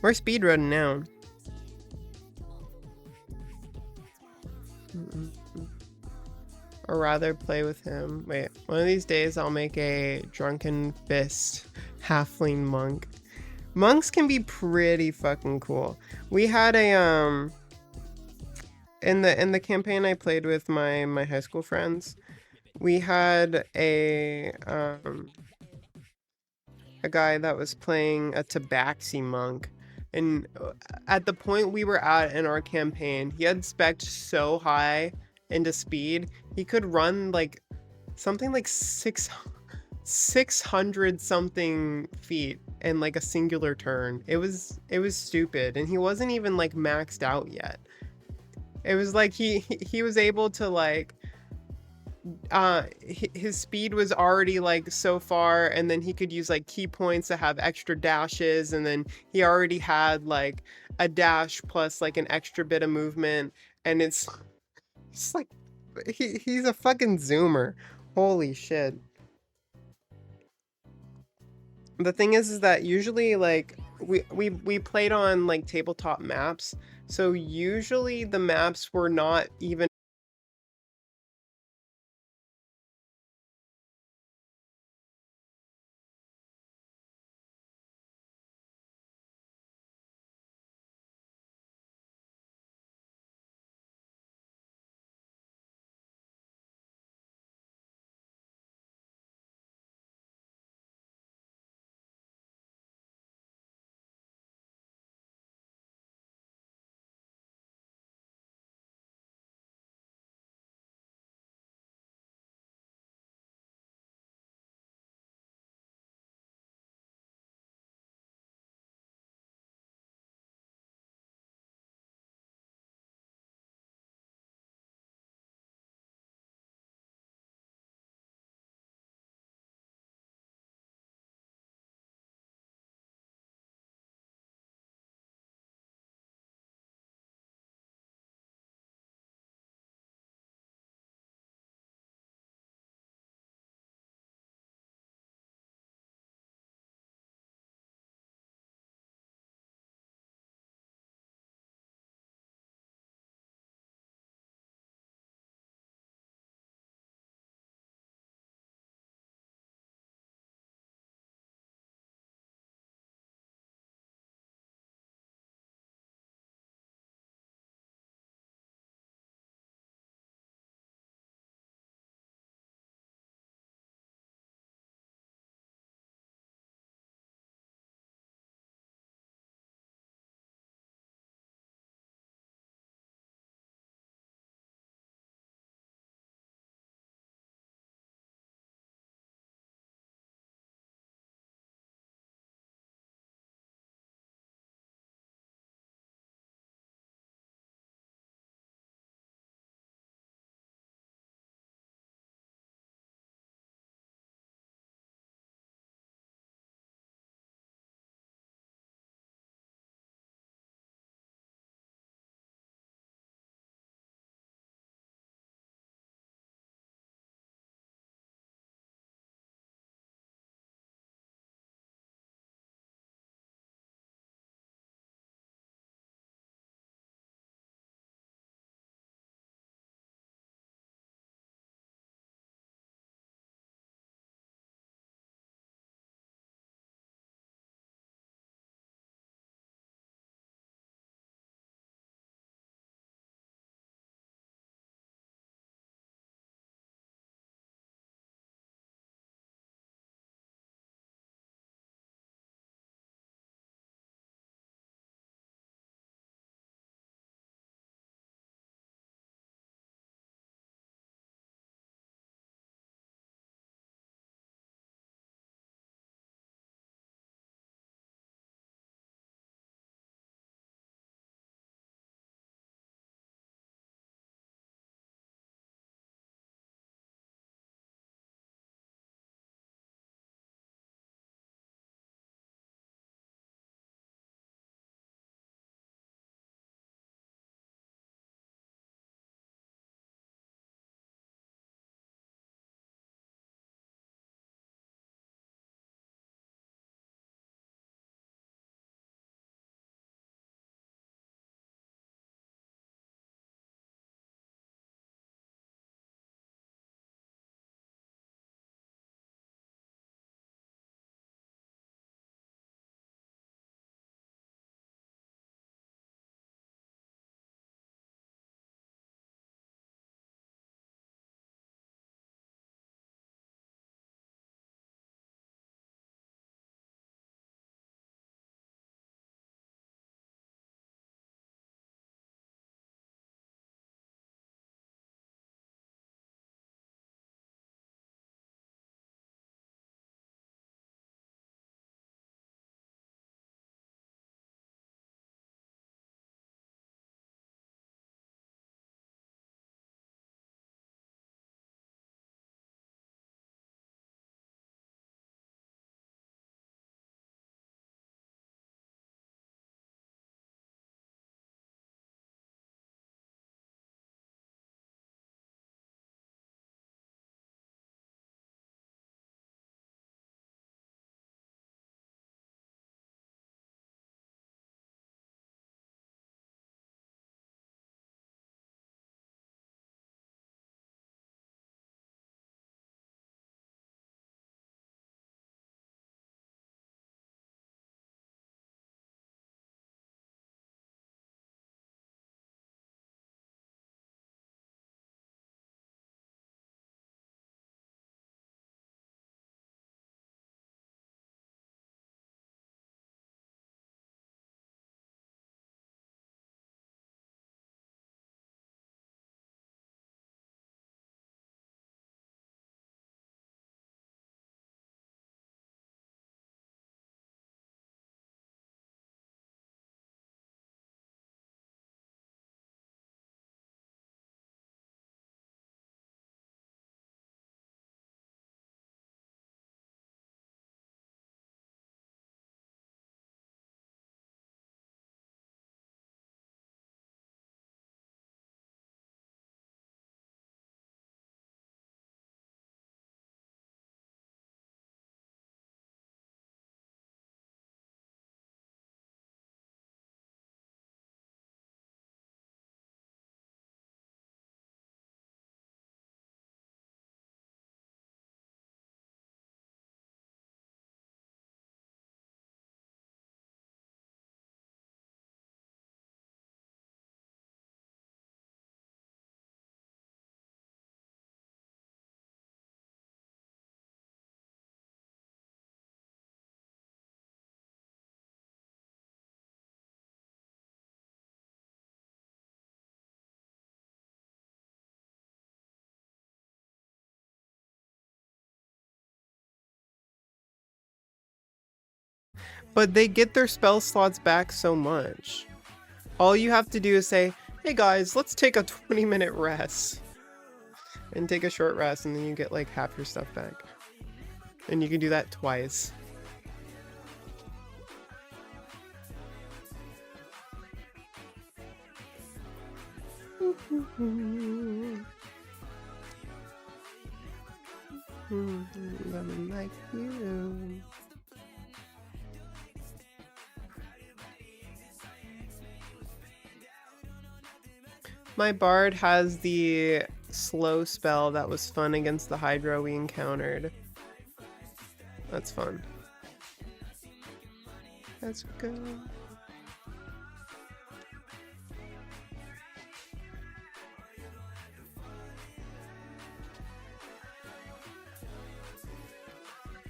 We're speedrunning now. Or rather, play with him. Wait, one of these days I'll make a drunken fist halfling monk. Monks can be pretty fucking cool. We had a in the campaign I played with my high school friends, we had a guy that was playing a tabaxi monk, and at the point we were at in our campaign, he had spec'd so high into speed, he could run like something like 600 something feet in like a singular turn. It was stupid, and he wasn't even like maxed out yet. It was like he was able to like his speed was already like so far, and then he could use like key points to have extra dashes, and then he already had like a dash plus like an extra bit of movement, and it's like he's a fucking zoomer. Holy shit. The thing is that usually like we played on like tabletop maps, so usually the maps were not even but they get their spell slots back so much. All you have to do is say, hey guys, let's take a 20-minute rest. And take a short rest, and then you get like half your stuff back. And you can do that twice. Loving like you. My bard has the slow spell that was fun against the Hydra we encountered. That's fun. Let's go.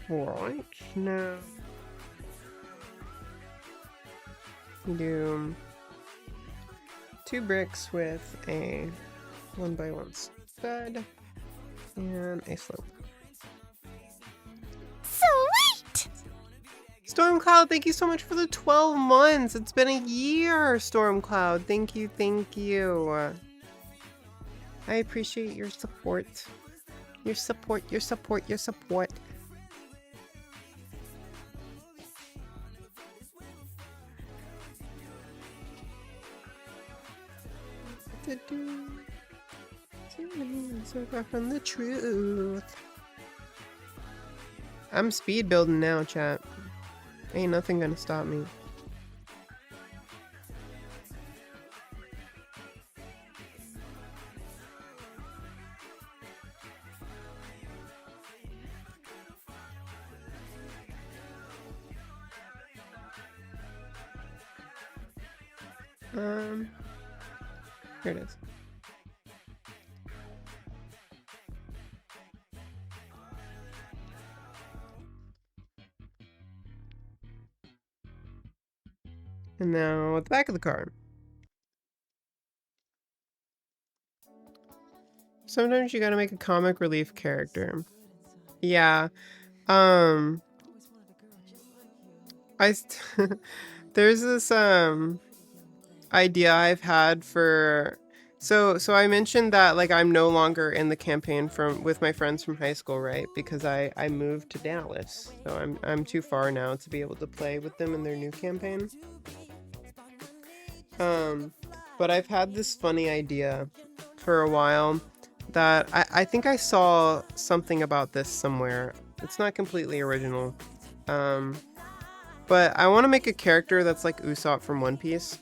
Right now, do 2 bricks with a 1x1 stud and a slope. Sweet! Stormcloud, thank you so much for the 12 months. It's been a year, Stormcloud. Thank you, thank you. I appreciate your support. Your support, your support, your support. So far from the truth. I'm speed building now, chat. Ain't nothing gonna stop me. Here it is. And now at the back of the card. Sometimes you gotta make a comic relief character. Yeah. There's this idea I've had for so I mentioned that like I'm no longer in the campaign with my friends from high school, right? Because I moved to Dallas. So I'm too far now to be able to play with them in their new campaign. But I've had this funny idea for a while that I think I saw something about this somewhere. It's not completely original. But I want to make a character that's like Usopp from One Piece.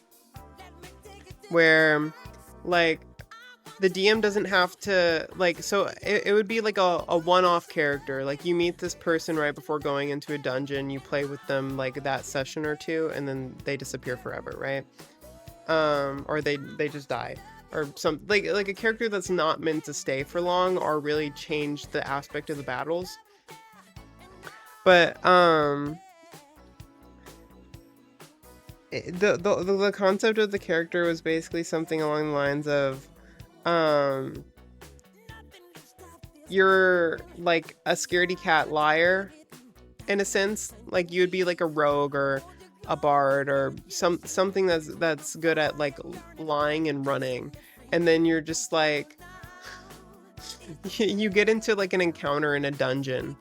Where, like, the DM doesn't have to, like, so it would be like a one-off character. Like, you meet this person right before going into a dungeon, you play with them, like, that session or two, and then they disappear forever, right? Or they just die. Or some, like a character that's not meant to stay for long or really change the aspect of the battles. But, the concept of the character was basically something along the lines of, you're like a scaredy cat liar, in a sense. Like you would be like a rogue or a bard or something that's good at like lying and running, and then you're just like you get into like an encounter in a dungeon,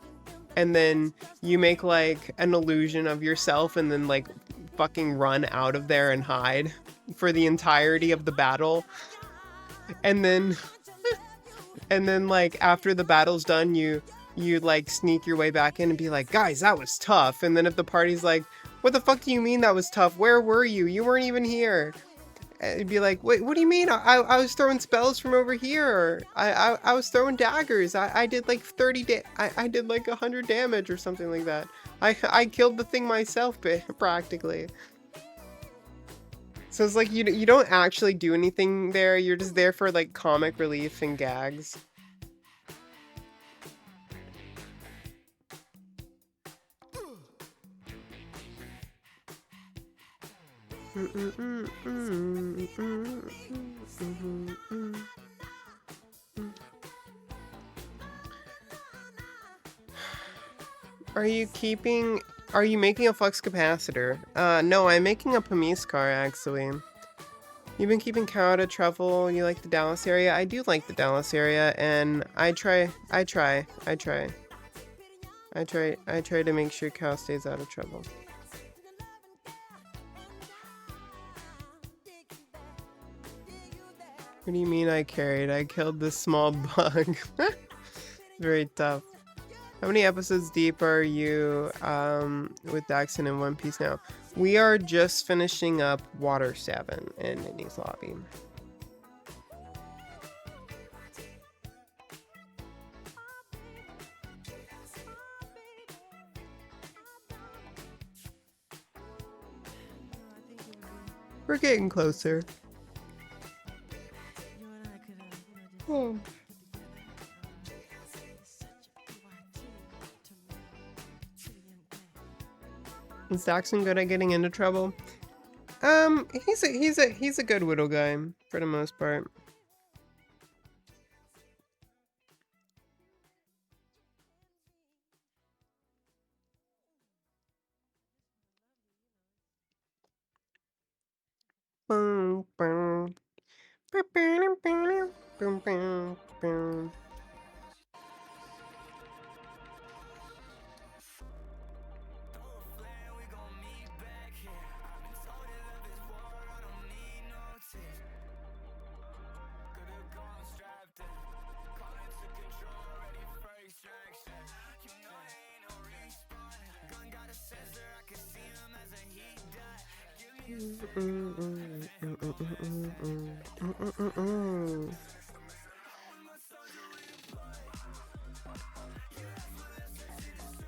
and then you make like an illusion of yourself and then like fucking run out of there and hide for the entirety of the battle. And then like after the battle's done, you like sneak your way back in and be like, guys, that was tough. And then if the party's like, what the fuck do you mean that was tough? Where were you? You weren't even here. It'd be like, wait, what do you mean? I was throwing spells from over here. I was throwing daggers. I did like 30 I did like 100 damage or something like that. I killed the thing myself, practically. So it's like you don't actually do anything there. You're just there for like comic relief and gags. Are you keeping Are you making a flux capacitor? No, I'm making a Pamise car, actually. You've been keeping count out of trouble. You like the Dallas area? I do like the Dallas area, and I try to make sure Cal stays out of trouble. What do you mean I carried? I killed this small bug. Very tough. How many episodes deep are you with Daxon in One Piece now? We are just finishing up Water 7 in Minnie's lobby. We're getting closer. Oh. Is Daxon good at getting into trouble? He's a good whittle guy for the most part. Boom, boom. Boom, boom, boom, boom.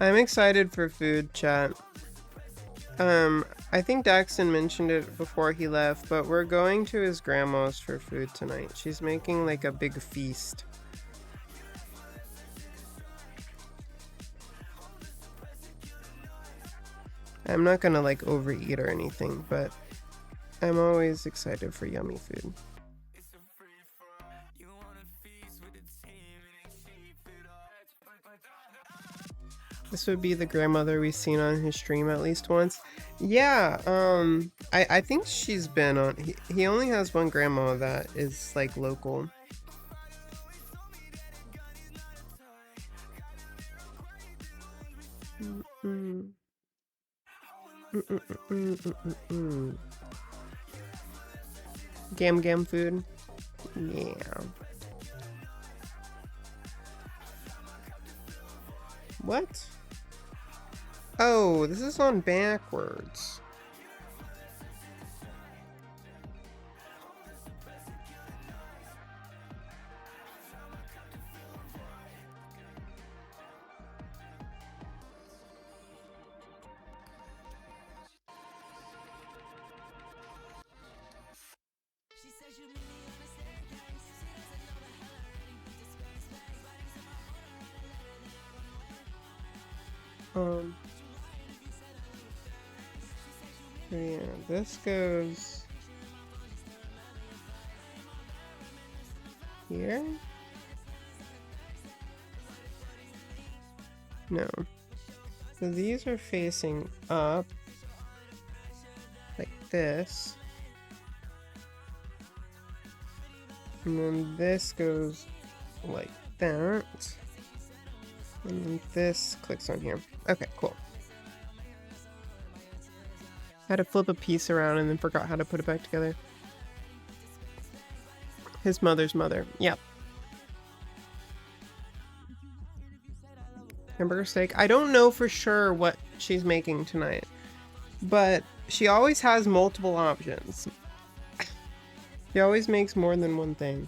I'm excited for food, chat. I think Daxon mentioned it before he left, but we're going to his grandma's for food tonight. She's making like a big feast. I'm not gonna like overeat or anything, but I'm always excited for yummy food. This would be the grandmother we've seen on his stream at least once. Yeah, I think she's been on. He only has one grandma that is like local. Gam gam food. Yeah. What? Oh, this is on backwards. Yeah, this goes here? No. So these are facing up like this. And then this goes like that. And then this clicks on here. Okay, cool. Had to flip a piece around and then forgot how to put it back together. His mother's mother. Yep. Hamburger steak. I don't know for sure what she's making tonight, but she always has multiple options. She always makes more than one thing.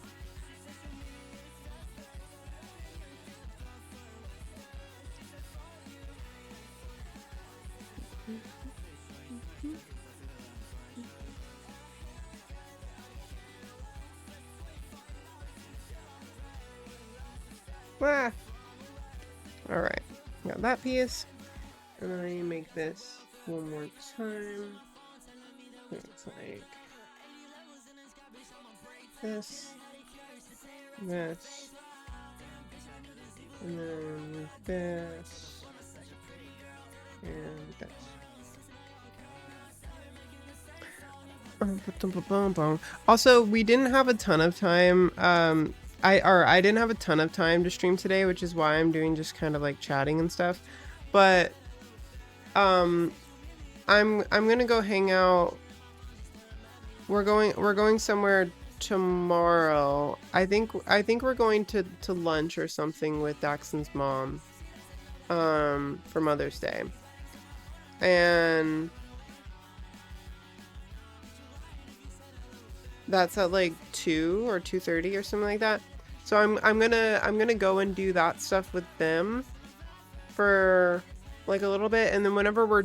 Ah. Alright, got that piece. And then I make this one more time. It's like this, and then this, and Also, we didn't have a ton of time. I didn't have a ton of time to stream today, which is why I'm doing just kind of like chatting and stuff. But I'm gonna go hang out. We're going somewhere tomorrow. I think we're going to lunch or something with Daxon's mom. For Mother's Day. And that's at like 2 or 2:30 or something like that. So I'm gonna go and do that stuff with them for like a little bit, and then whenever we're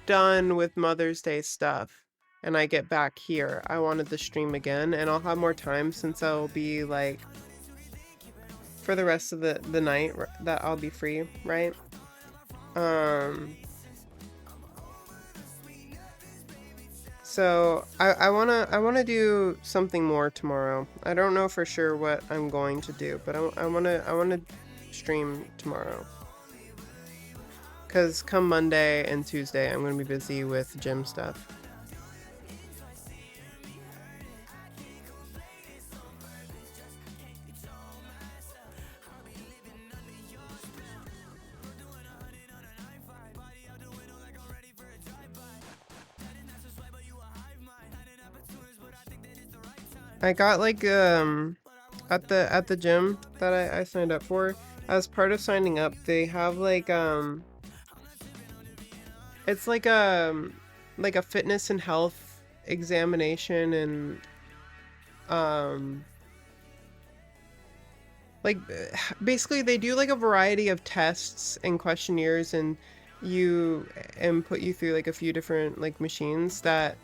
done with Mother's Day stuff and I get back here, I wanted to stream again, and I'll have more time since I'll be like for the rest of the night that I'll be free, right? So I wanna do something more tomorrow. I don't know for sure what I'm going to do, but I wanna stream tomorrow. Cause come Monday and Tuesday I'm gonna be busy with gym stuff. I got like at the gym that I signed up for, as part of signing up, they have like it's like a fitness and health examination, and like basically they do like a variety of tests and questionnaires, and put you through like a few different like machines that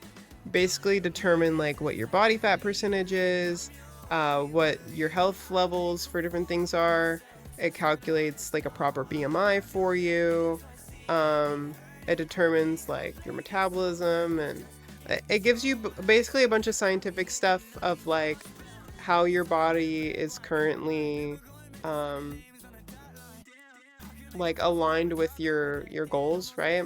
basically determine like what your body fat percentage is, what your health levels for different things are. It calculates like a proper BMI for you. It determines like your metabolism, and it gives you basically a bunch of scientific stuff of like how your body is currently like aligned with your goals, right?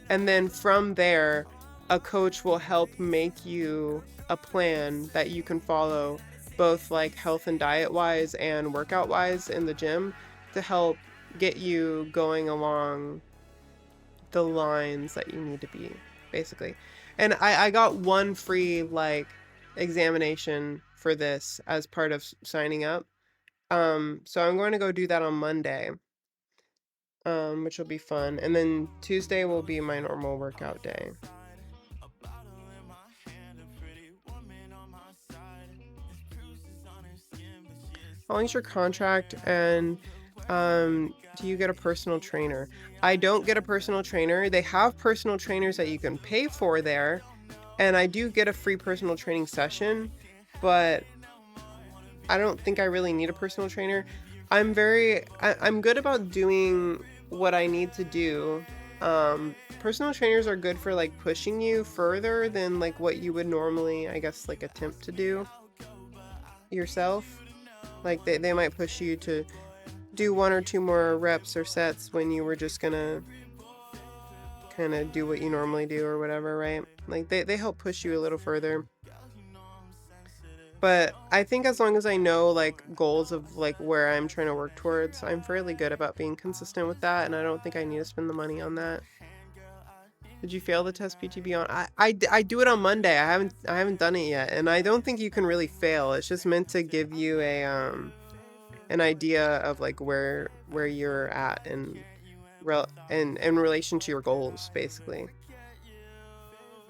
And then from there, a coach will help make you a plan that you can follow, both like health and diet wise and workout wise in the gym, to help get you going along the lines that you need to be, basically. And I got one free like examination for this as part of signing up. So I'm going to go do that on Monday, which will be fun. And then Tuesday will be my normal workout day. How long's your contract, and do you get a personal trainer? I don't get a personal trainer. They have personal trainers that you can pay for there, and I do get a free personal training session, but I don't think I really need a personal trainer. I'm good about doing what I need to do. Personal trainers are good for like pushing you further than like what you would normally, I guess, like attempt to do yourself. Like they might push you to do 1 or 2 more reps or sets when you were just gonna kind of do what you normally do or whatever, right? Like they help push you a little further. But I think as long as I know like goals of like where I'm trying to work towards, I'm fairly good about being consistent with that, and I don't think I need to spend the money on that. Did you fail the test, Peachybunnn? I do it on Monday. I haven't done it yet, and I don't think you can really fail. It's just meant to give you a an idea of like where you're at in relation to your goals, basically.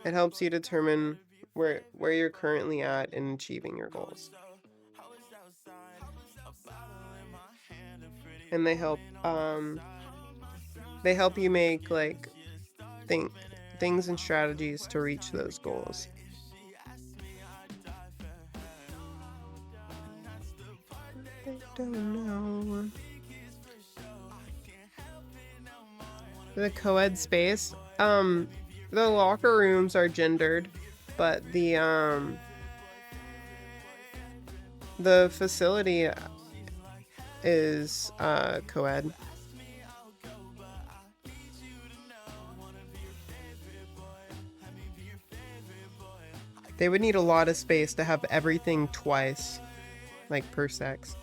It helps you determine where you're currently at in achieving your goals. And they help you make like things and strategies to reach those goals. I don't know. The co-ed space. The locker rooms are gendered, but the facility is co-ed. They would need a lot of space to have everything twice, like per sex.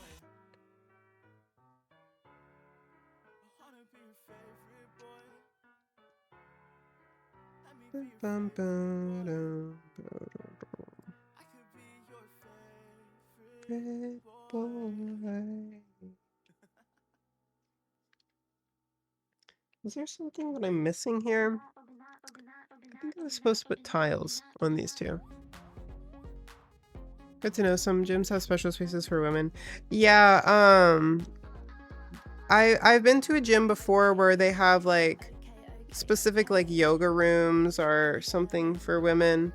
Is there something that I'm missing here? I think I was supposed to put tiles on these two. Good to know some gyms have special spaces for women. Yeah, I've been to a gym before where they have like specific like yoga rooms or something for women.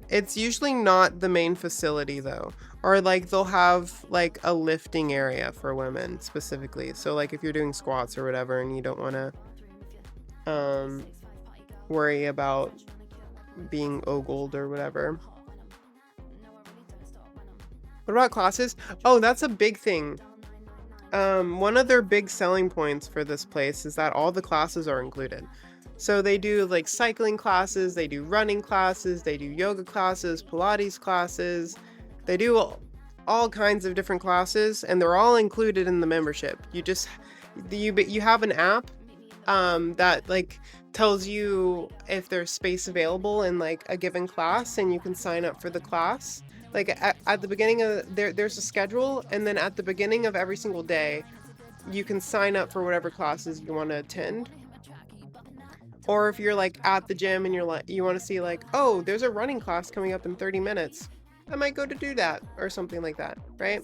It's usually not the main facility though. Or like they'll have like a lifting area for women specifically. So like if you're doing squats or whatever and you don't want to worry about being ogled or whatever. What about classes? Oh, that's a big thing. One of their big selling points for this place is that all the classes are included. So they do like cycling classes, they do running classes, they do yoga classes, Pilates classes. They do all kinds of different classes, and they're all included in the membership. You have an app that like tells you if there's space available in like a given class, and you can sign up for the class. Like at the beginning of there's a schedule, and then at the beginning of every single day, you can sign up for whatever classes you want to attend. Or if you're like at the gym and you want to see like, oh, there's a running class coming up in 30 minutes. I might go to do that or something like that, right?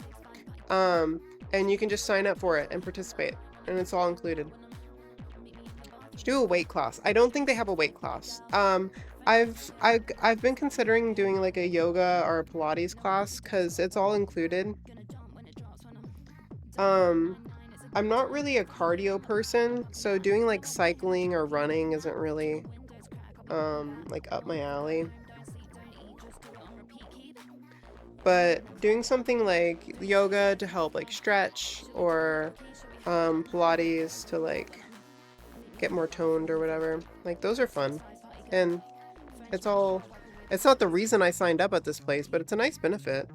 And you can just sign up for it and participate, and it's all included. Should do a weight class. I don't think they have a weight class. I've been considering doing like a yoga or a Pilates class because it's all included. I'm not really a cardio person, so doing like cycling or running isn't really like up my alley. But doing something like yoga to help like stretch, or Pilates to like get more toned or whatever, like those are fun. And it's not the reason I signed up at this place, but it's a nice benefit.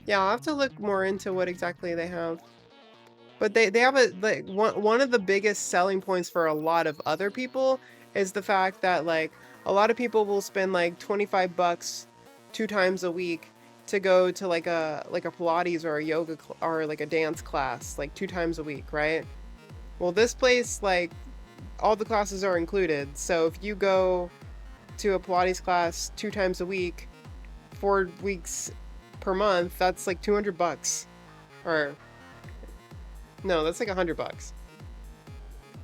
Yeah, I'll have to look more into what exactly they have. But they have a like one of the biggest selling points for a lot of other people is the fact that like a lot of people will spend like $25 2 times a week to go to like a Pilates or a yoga or like a dance class like 2 times a week, right? Well, this place, like all the classes are included. So if you go to a Pilates class 2 times a week, 4 weeks per month, that's like $200. Or no, that's like $100.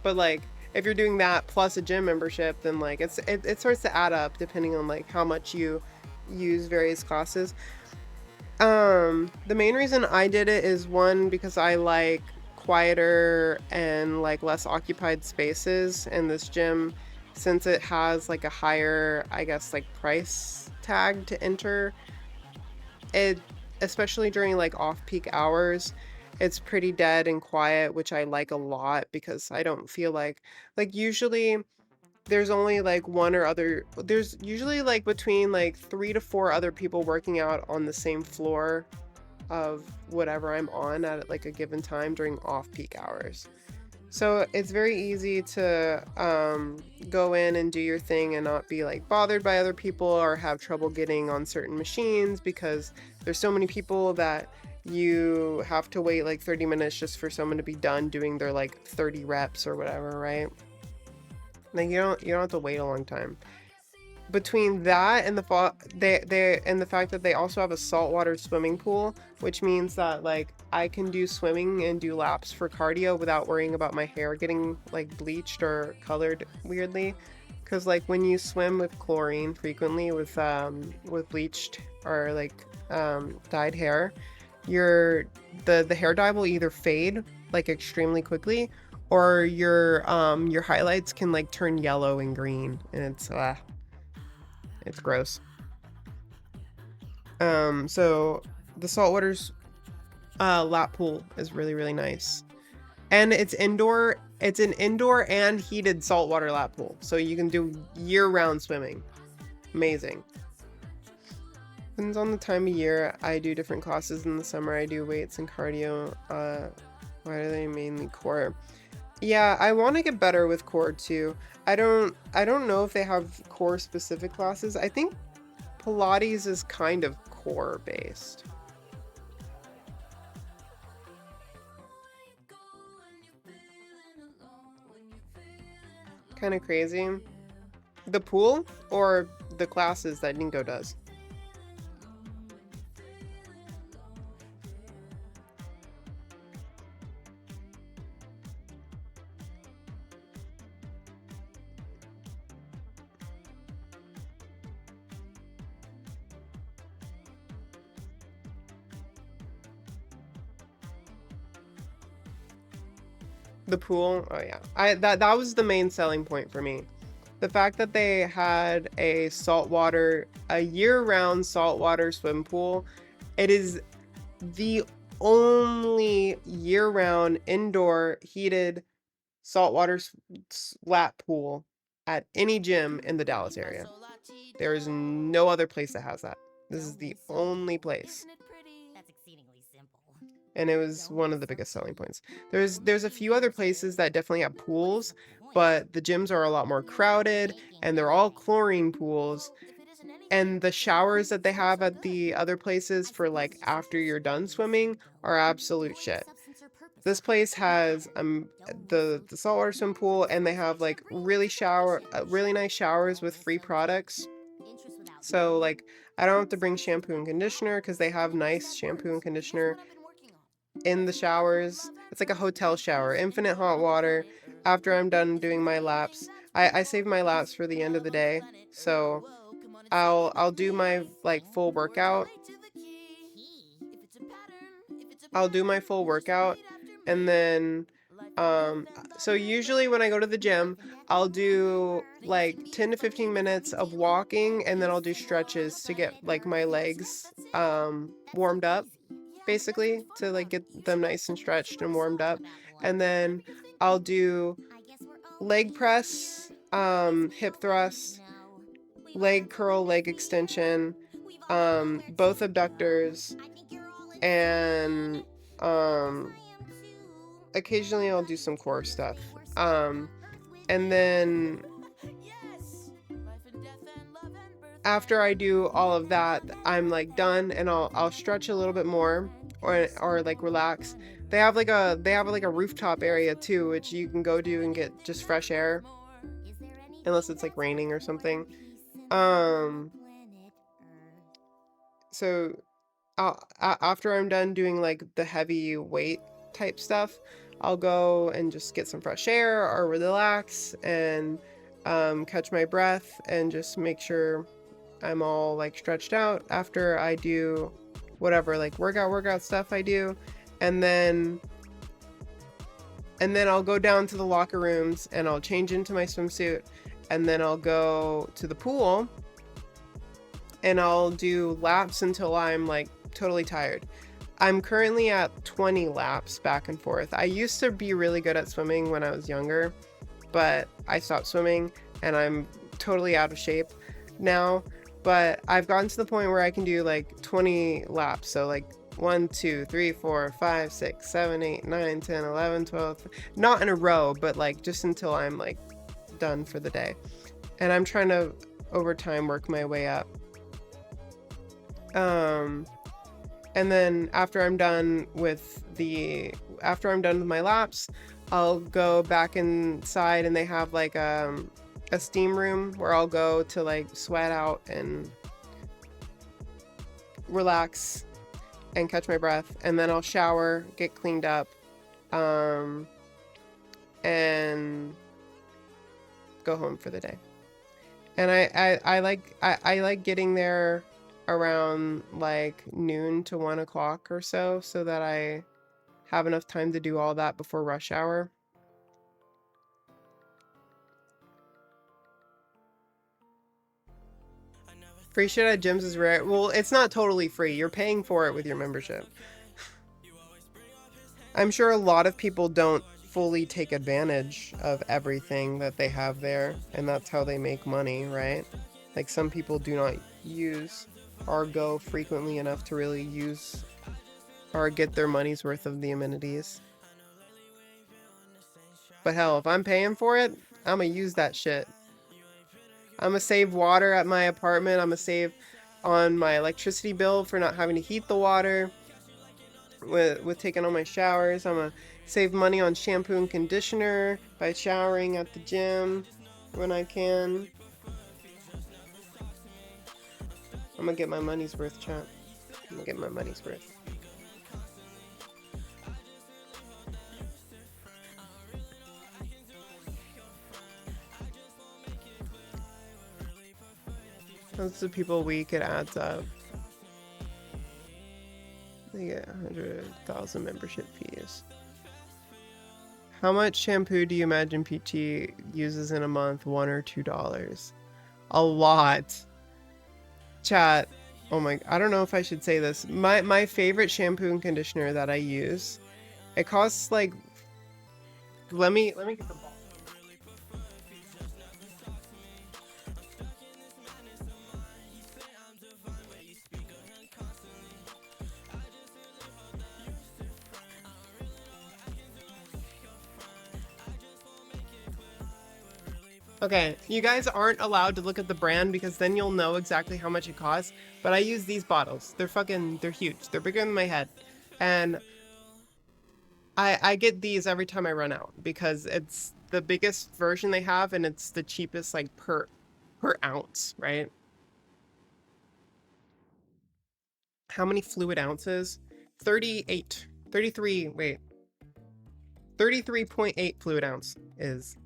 But like if you're doing that plus a gym membership, then like it starts to add up depending on like how much you use various classes. The main reason I did it is one, because I like quieter and like less occupied spaces, and this gym, since it has like a higher, I guess, like price tag to enter, it, especially during like off-peak hours, it's pretty dead and quiet, which I like a lot because I don't feel like usually there's only like there's usually like between like 3 to 4 other people working out on the same floor of whatever I'm on at like a given time during off-peak hours. So it's very easy to go in and do your thing and not be like bothered by other people or have trouble getting on certain machines, because there's so many people that you have to wait like 30 minutes just for someone to be done doing their like 30 reps or whatever, right? Like you don't have to wait a long time. Between that and the fact that they also have a saltwater swimming pool, which means that like I can do swimming and do laps for cardio without worrying about my hair getting like bleached or colored weirdly. Because like when you swim with chlorine frequently with bleached or like dyed hair, the hair dye will either fade like extremely quickly, or your highlights can like turn yellow and green, and it's gross. So the saltwater's lap pool is really, really nice. And it's indoor. It's an indoor and heated saltwater lap pool. So you can do year-round swimming. Amazing. Depends on the time of year. I do different classes in the summer. I do weights and cardio. Why are they mainly core? Yeah, I want to get better with core too. I don't know if they have core specific classes. I think Pilates is kind of core based. Kind of crazy. The pool or the classes that Nico does? The pool, oh yeah. That was the main selling point for me. The fact that they had a year-round saltwater swim pool. It is the only year-round indoor heated saltwater lap pool at any gym in the Dallas area. There is no other place that has that. This is the only place. And it was one of the biggest selling points. There's a few other places that definitely have pools, but the gyms are a lot more crowded and they're all chlorine pools. And the showers that they have at the other places for like after you're done swimming are absolute shit. This place has the saltwater swim pool, and they have like really nice showers with free products. So like I don't have to bring shampoo and conditioner because they have nice shampoo and conditioner in the showers. It's like a hotel shower, infinite hot water. After I'm done doing my laps, I save my laps for the end of the day, so I'll do my like full workout. I'll do my full workout, and then so usually when I go to the gym, I'll do like 10 to 15 minutes of walking, and then I'll do stretches to get like my legs warmed up, basically, to like get them nice and stretched and warmed up. And then I'll do leg press, hip thrust, leg curl, leg extension, both abductors, and occasionally I'll do some core stuff. And then after I do all of that, I'm like done, and I'll stretch a little bit more or like relax. They have like a rooftop area too, which you can go to and get just fresh air, unless it's like raining or something. So after I'm done doing like the heavy weight type stuff, I'll go and just get some fresh air or relax and catch my breath and just make sure I'm all like stretched out after I do whatever like workout stuff I do. And then I'll go down to the locker rooms and I'll change into my swimsuit, and then I'll go to the pool and I'll do laps until I'm like totally tired. I'm currently at 20 laps back and forth. I used to be really good at swimming when I was younger, but I stopped swimming and I'm totally out of shape now. But I've gotten to the point where I can do like 20 laps. So like 1, 2, 3, 4, 5, 6, 7, 8, 9, 10, 11, 12, not in a row, but like just until I'm like done for the day. And I'm trying to over time work my way up. And then after I'm done with my laps, I'll go back inside, and they have like a steam room where I'll go to like sweat out and relax and catch my breath, and then I'll shower, get cleaned up, and go home for the day. And I like getting there around like noon to 1 o'clock or so that I have enough time to do all that before rush hour. Free shit at gyms is rare. Well, it's not totally free. You're paying for it with your membership. I'm sure a lot of people don't fully take advantage of everything that they have there, and that's how they make money, right? Like some people do not use or go frequently enough to really use or get their money's worth of the amenities. But hell, if I'm paying for it, I'm gonna use that shit. I'm gonna save water at my apartment. I'm gonna save on my electricity bill for not having to heat the water with taking all my showers. I'm gonna save money on shampoo and conditioner by showering at the gym when I can. I'm gonna get my money's worth, chat. I'm gonna get my money's worth. That's the people week, it adds up. They get 100,000 membership fees. How much shampoo do you imagine Peachy uses in a month? $1 or $2? A lot. Chat. Oh my, I don't know if I should say this. My favorite shampoo and conditioner that I use, it costs like, let me get the ball. Okay, you guys aren't allowed to look at the brand because then you'll know exactly how much it costs. But I use these bottles. They're huge. They're bigger than my head. And I get these every time I run out because it's the biggest version they have and it's the cheapest like per ounce, right? How many fluid ounces? 38. 33, wait. 33.8 fluid ounce is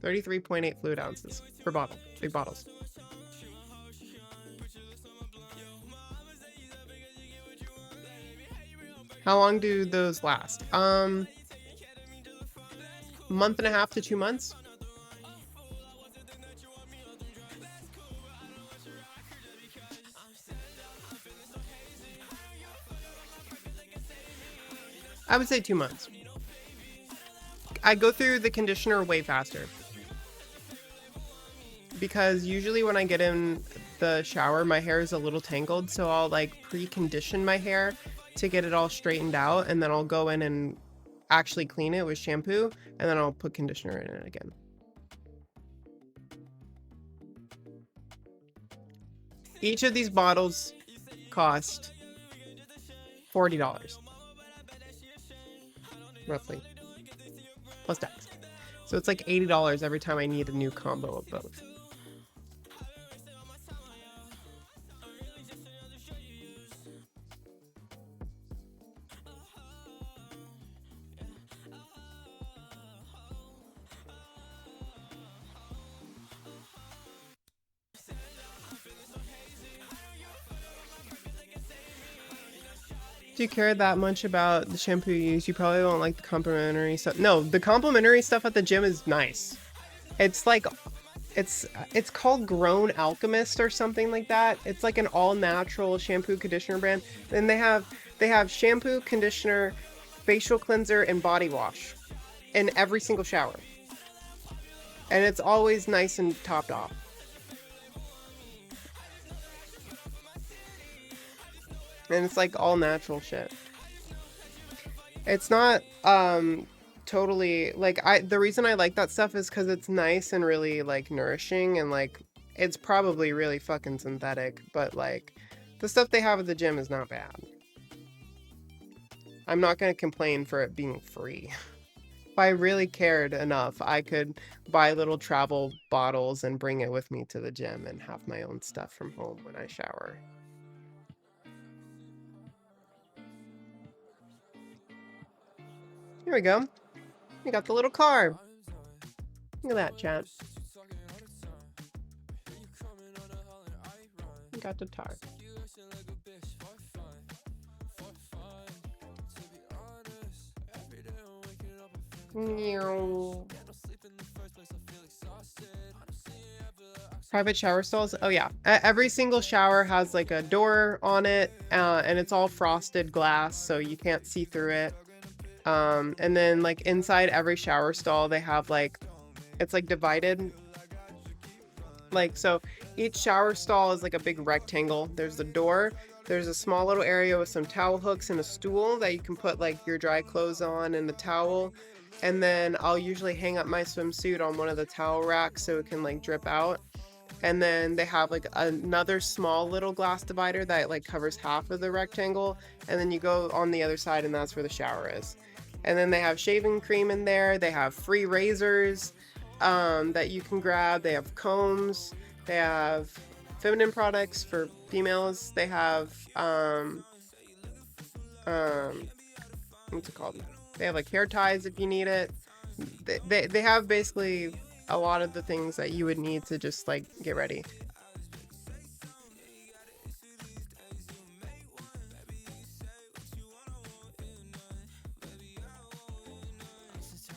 33.8 fluid ounces per bottle. Big bottles. How long do those last? Month and a half to 2 months. I would say 2 months. I go through the conditioner way faster. Because usually when I get in the shower, my hair is a little tangled, so I'll like pre-condition my hair to get it all straightened out, and then I'll go in and actually clean it with shampoo, and then I'll put conditioner in it again. Each of these bottles cost $40, roughly, plus tax. So it's like $80 every time I need a new combo of both. If you care that much about the shampoo you use, you probably won't like the complimentary stuff. No, the complimentary stuff at the gym is nice. It's like, it's called Grown Alchemist or something like that. It's like an all-natural shampoo conditioner brand. And they have shampoo, conditioner, facial cleanser, and body wash in every single shower. And it's always nice and topped off. And it's like all natural shit. It's not totally like the reason I like that stuff is because it's nice and really like nourishing, and like it's probably really fucking synthetic, but like the stuff they have at the gym is not bad. I'm not gonna complain for it being free. If I really cared enough, I could buy little travel bottles and bring it with me to the gym and have my own stuff from home when I shower. Here we go. We got the little car. Look at that, chat. We got the tar. Private shower stalls? Oh yeah. Every single shower has like a door on it, and it's all frosted glass, so you can't see through it. And then like inside every shower stall, they have like, it's like divided. Like, so each shower stall is like a big rectangle. There's the door. There's a small little area with some towel hooks and a stool that you can put like your dry clothes on and the towel. And then I'll usually hang up my swimsuit on one of the towel racks so it can like drip out. And then they have like another small little glass divider that like covers half of the rectangle. And then you go on the other side and that's where the shower is. And then they have shaving cream in there. They have free razors that you can grab. They have combs. They have feminine products for females. They have what's it called? They have like hair ties if you need it. They have basically a lot of the things that you would need to just like get ready.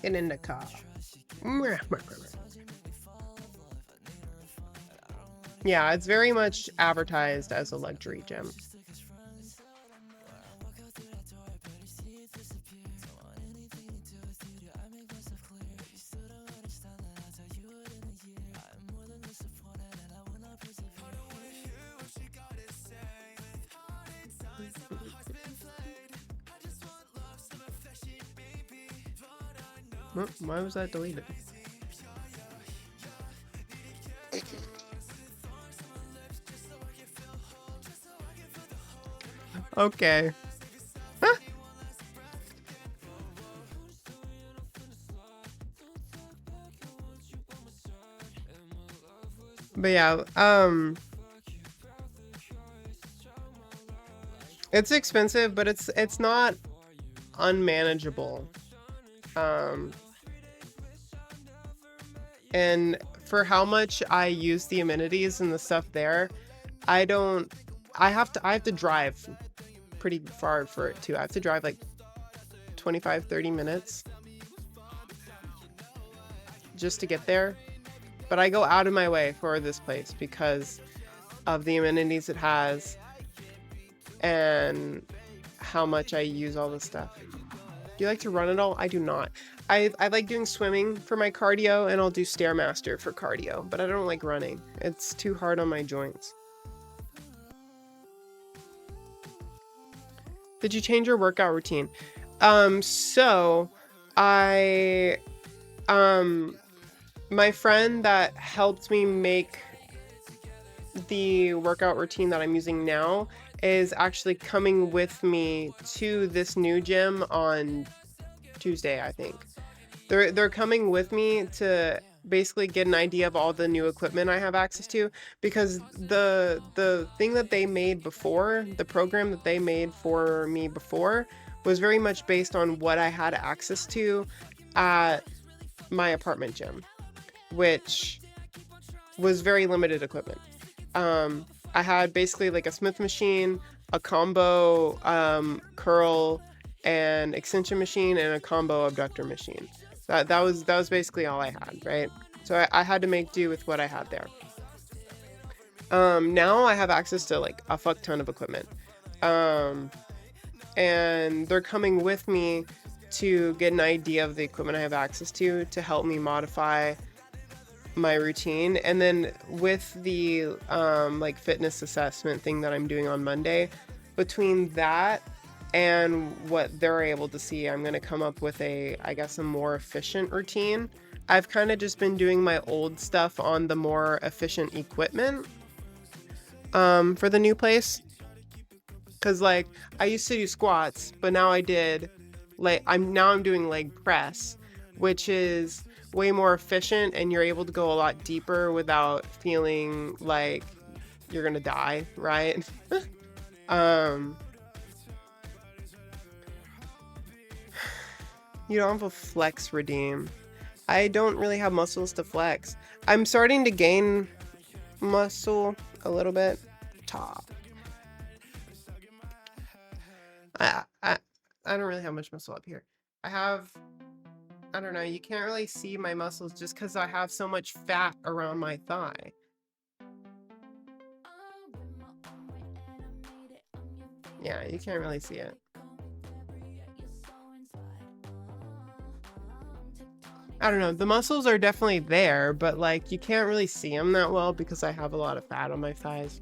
Get in the car. Yeah, it's very much advertised as a luxury gym. Why was that deleted? Okay. Huh? But yeah, it's expensive, but it's not unmanageable. And for how much I use the amenities and the stuff there, I have to drive pretty far for it too. I have to drive like 25-30 minutes just to get there. But I go out of my way for this place because of the amenities it has and how much I use all this stuff. Do you like to run at all? I do not. I like doing swimming for my cardio, and I'll do Stairmaster for cardio, but I don't like running. It's too hard on my joints. Did you change your workout routine? So my friend that helped me make the workout routine that I'm using now is actually coming with me to this new gym on Tuesday, I think. They're coming with me to basically get an idea of all the new equipment I have access to, because the thing that they made before, the program that they made for me before, was very much based on what I had access to at my apartment gym, which was very limited equipment. I had basically like a Smith machine, a combo curl and extension machine, and a combo abductor machine. That was basically all I had, right? So I had to make do with what I had there. Now I have access to like a fuck ton of equipment. And they're coming with me to get an idea of the equipment I have access to help me modify my routine. And then with the like fitness assessment thing that I'm doing on Monday, between that and what they're able to see, I'm going to come up with a more efficient routine. I've kind of just been doing my old stuff on the more efficient equipment for the new place. Cause like I used to do squats, but now I'm doing leg press, which is way more efficient, and you're able to go a lot deeper without feeling like you're gonna die, right? You don't have a flex redeem. I don't really have muscles to flex. I'm starting to gain muscle a little bit. Top. I don't really have much muscle up here. I don't know, you can't really see my muscles just because I have so much fat around my thigh. Yeah, you can't really see it. I don't know. The muscles are definitely there, but like you can't really see them that well because I have a lot of fat on my thighs.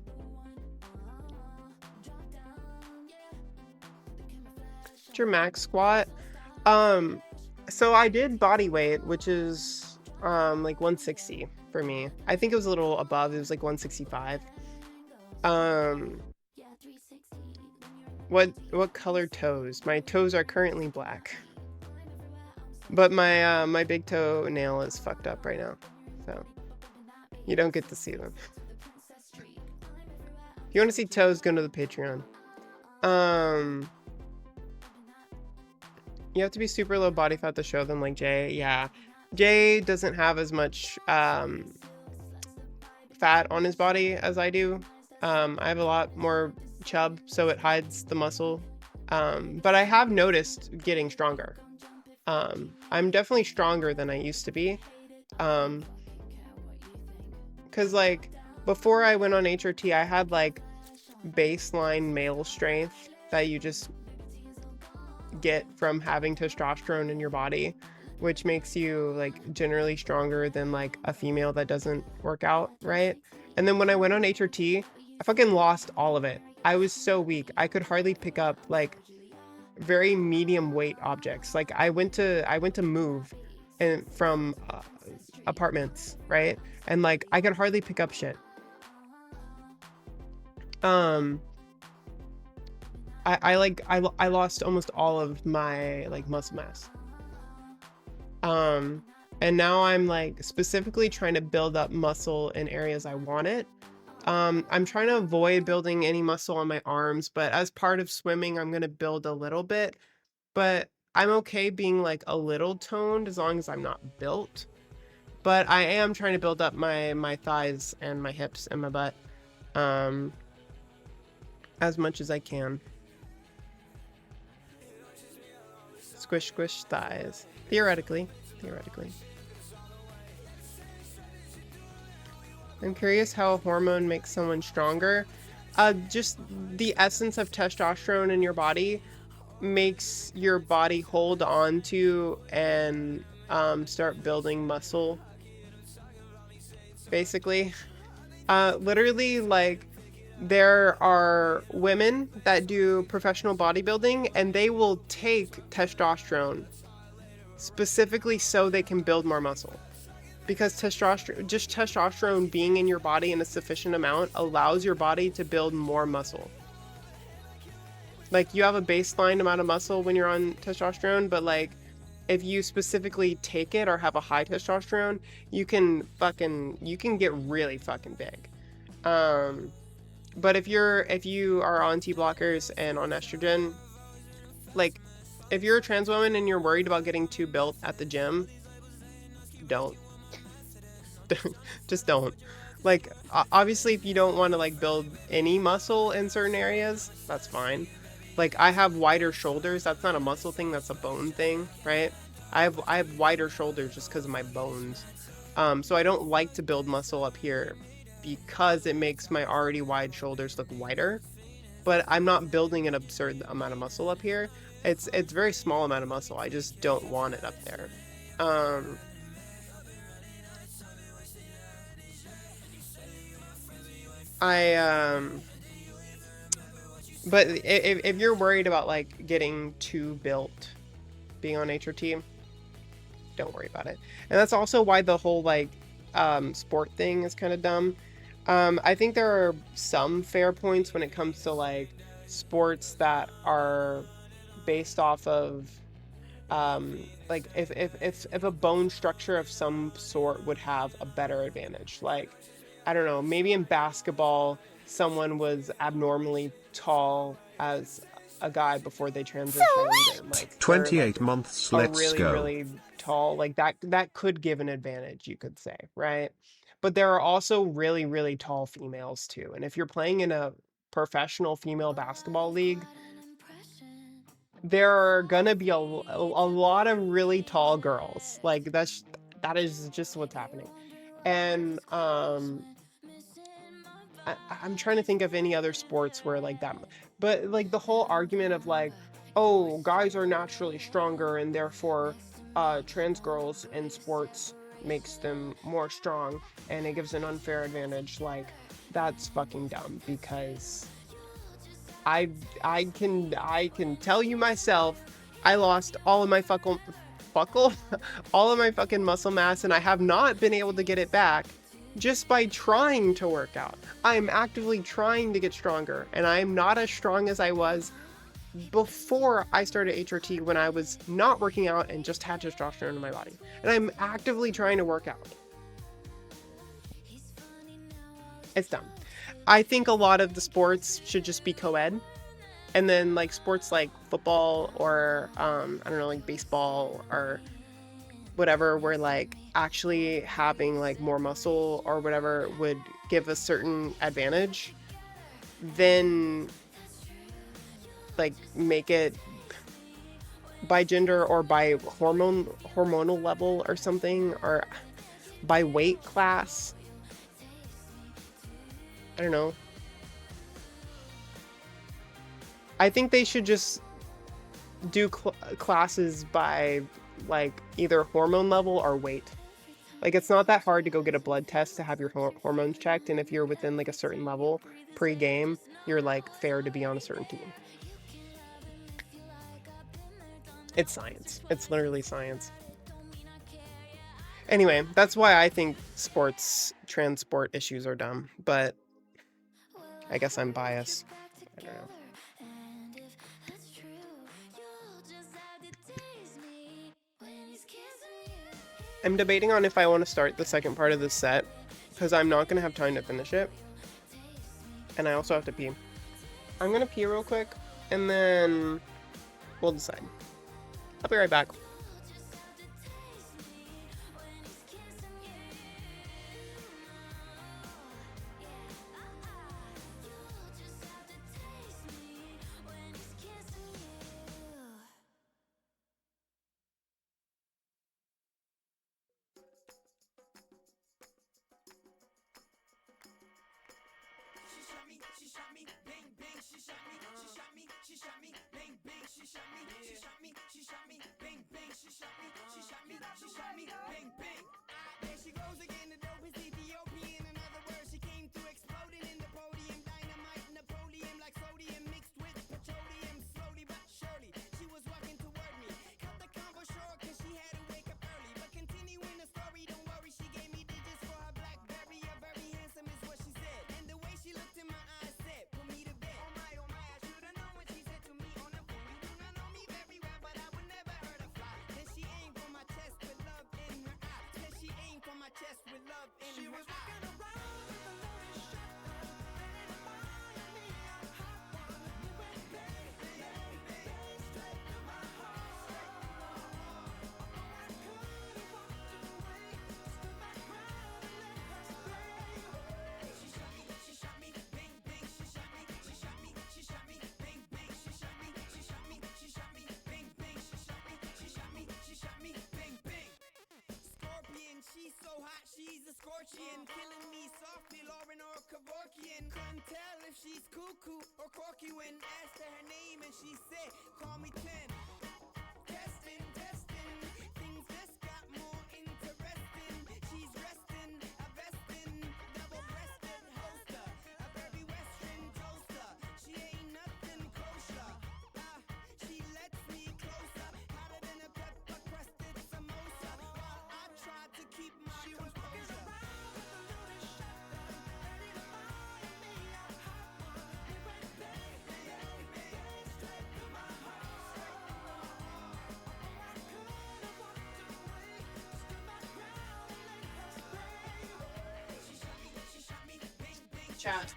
What's your max squat? So I did body weight, which is like 160 for me. I think it was a little above. It was like 165. What color toes? My toes are currently black. But my big toe nail is fucked up right now. So you don't get to see them. If you want to see toes, go to the Patreon. You have to be super low body fat to show them like Jay. Yeah. Jay doesn't have as much fat on his body as I do. I have a lot more chub, so it hides the muscle. But I have noticed getting stronger. I'm definitely stronger than I used to be. Cause like before I went on HRT, I had like baseline male strength that you just get from having testosterone in your body, which makes you like generally stronger than like a female that doesn't work out, right? And then when I went on HRT, I fucking lost all of it. I was so weak. I could hardly pick up like very medium weight objects. Like I went to move and from apartments, right? And like I could hardly pick up shit. I lost almost all of my like muscle mass. And now I'm like specifically trying to build up muscle in areas I want it. I'm trying to avoid building any muscle on my arms, but as part of swimming, I'm gonna build a little bit. But I'm okay being like a little toned as long as I'm not built. But I am trying to build up my thighs and my hips and my butt as much as I can. Squish, squish thighs. Theoretically. I'm curious how a hormone makes someone stronger. Just the essence of testosterone in your body makes your body hold on to and start building muscle. Basically. Literally, like, there are women that do professional bodybuilding and they will take testosterone specifically so they can build more muscle. Because testosterone being in your body in a sufficient amount allows your body to build more muscle. Like, you have a baseline amount of muscle when you're on testosterone, but like, if you specifically take it or have a high testosterone, you can get really fucking big. But if you are on T blockers and on estrogen, like, if you're a trans woman and you're worried about getting too built at the gym, don't. Just don't. Like, obviously, if you don't want to like build any muscle in certain areas, that's fine. Like, I have wider shoulders. That's not a muscle thing. That's a bone thing, right? I have wider shoulders just because of my bones. So I don't like to build muscle up here because it makes my already wide shoulders look wider. But I'm not building an absurd amount of muscle up here. It's very small amount of muscle. I just don't want it up there. But if you're worried about like getting too built being on HRT, don't worry about it. And that's also why the whole like sport thing is kind of dumb. I think there are some fair points when it comes to like sports that are based off of like if a bone structure of some sort would have a better advantage. Like, I don't know, maybe in basketball someone was abnormally tall as a guy before they transitioned and like 28 months, let's really, go. really tall, like that could give an advantage, you could say, right? But there are also really, really tall females too. And if you're playing in a professional female basketball league, there are gonna be a lot of really tall girls. Like that is just what's happening. And I'm trying to think of any other sports where like that, but like the whole argument of like, oh, guys are naturally stronger and therefore trans girls in sports makes them more strong, and it gives an unfair advantage. Like, that's fucking dumb, because I can tell you myself, I lost all of my all of my fucking muscle mass, and I have not been able to get it back just by trying to work out. I'm actively trying to get stronger, and I am not as strong as I was before I started HRT, when I was not working out and just had testosterone in my body. And I'm actively trying to work out. It's dumb. I think a lot of the sports should just be co-ed. And then like sports like football or I don't know, like baseball or whatever, where like actually having like more muscle or whatever would give a certain advantage, then like make it by gender or by hormonal level or something, or by weight class. I don't know. I think they should just do classes by like either hormone level or weight. Like, it's not that hard to go get a blood test to have your hormones checked, and if you're within like a certain level pre-game, you're like fair to be on a certain team. It's science. It's literally science. Anyway, that's why I think transport issues are dumb, but I guess I'm biased. I don't know. I'm debating on if I want to start the second part of this set, because I'm not going to have time to finish it. And I also have to pee. I'm going to pee real quick, and then we'll decide. I'll be right back. She's a scorpion, killing me softly, Lauren or Kevorkian. Couldn't tell if she's cuckoo or corky when asked her name, and she said, call me 10. Testing, testing, things just got more interesting. She's resting, a vesting, double-breasted hoster, a very western toaster. She ain't nothing kosher. She lets me closer, hotter than a pepper-crusted samosa. While I try to keep my composure. Chat.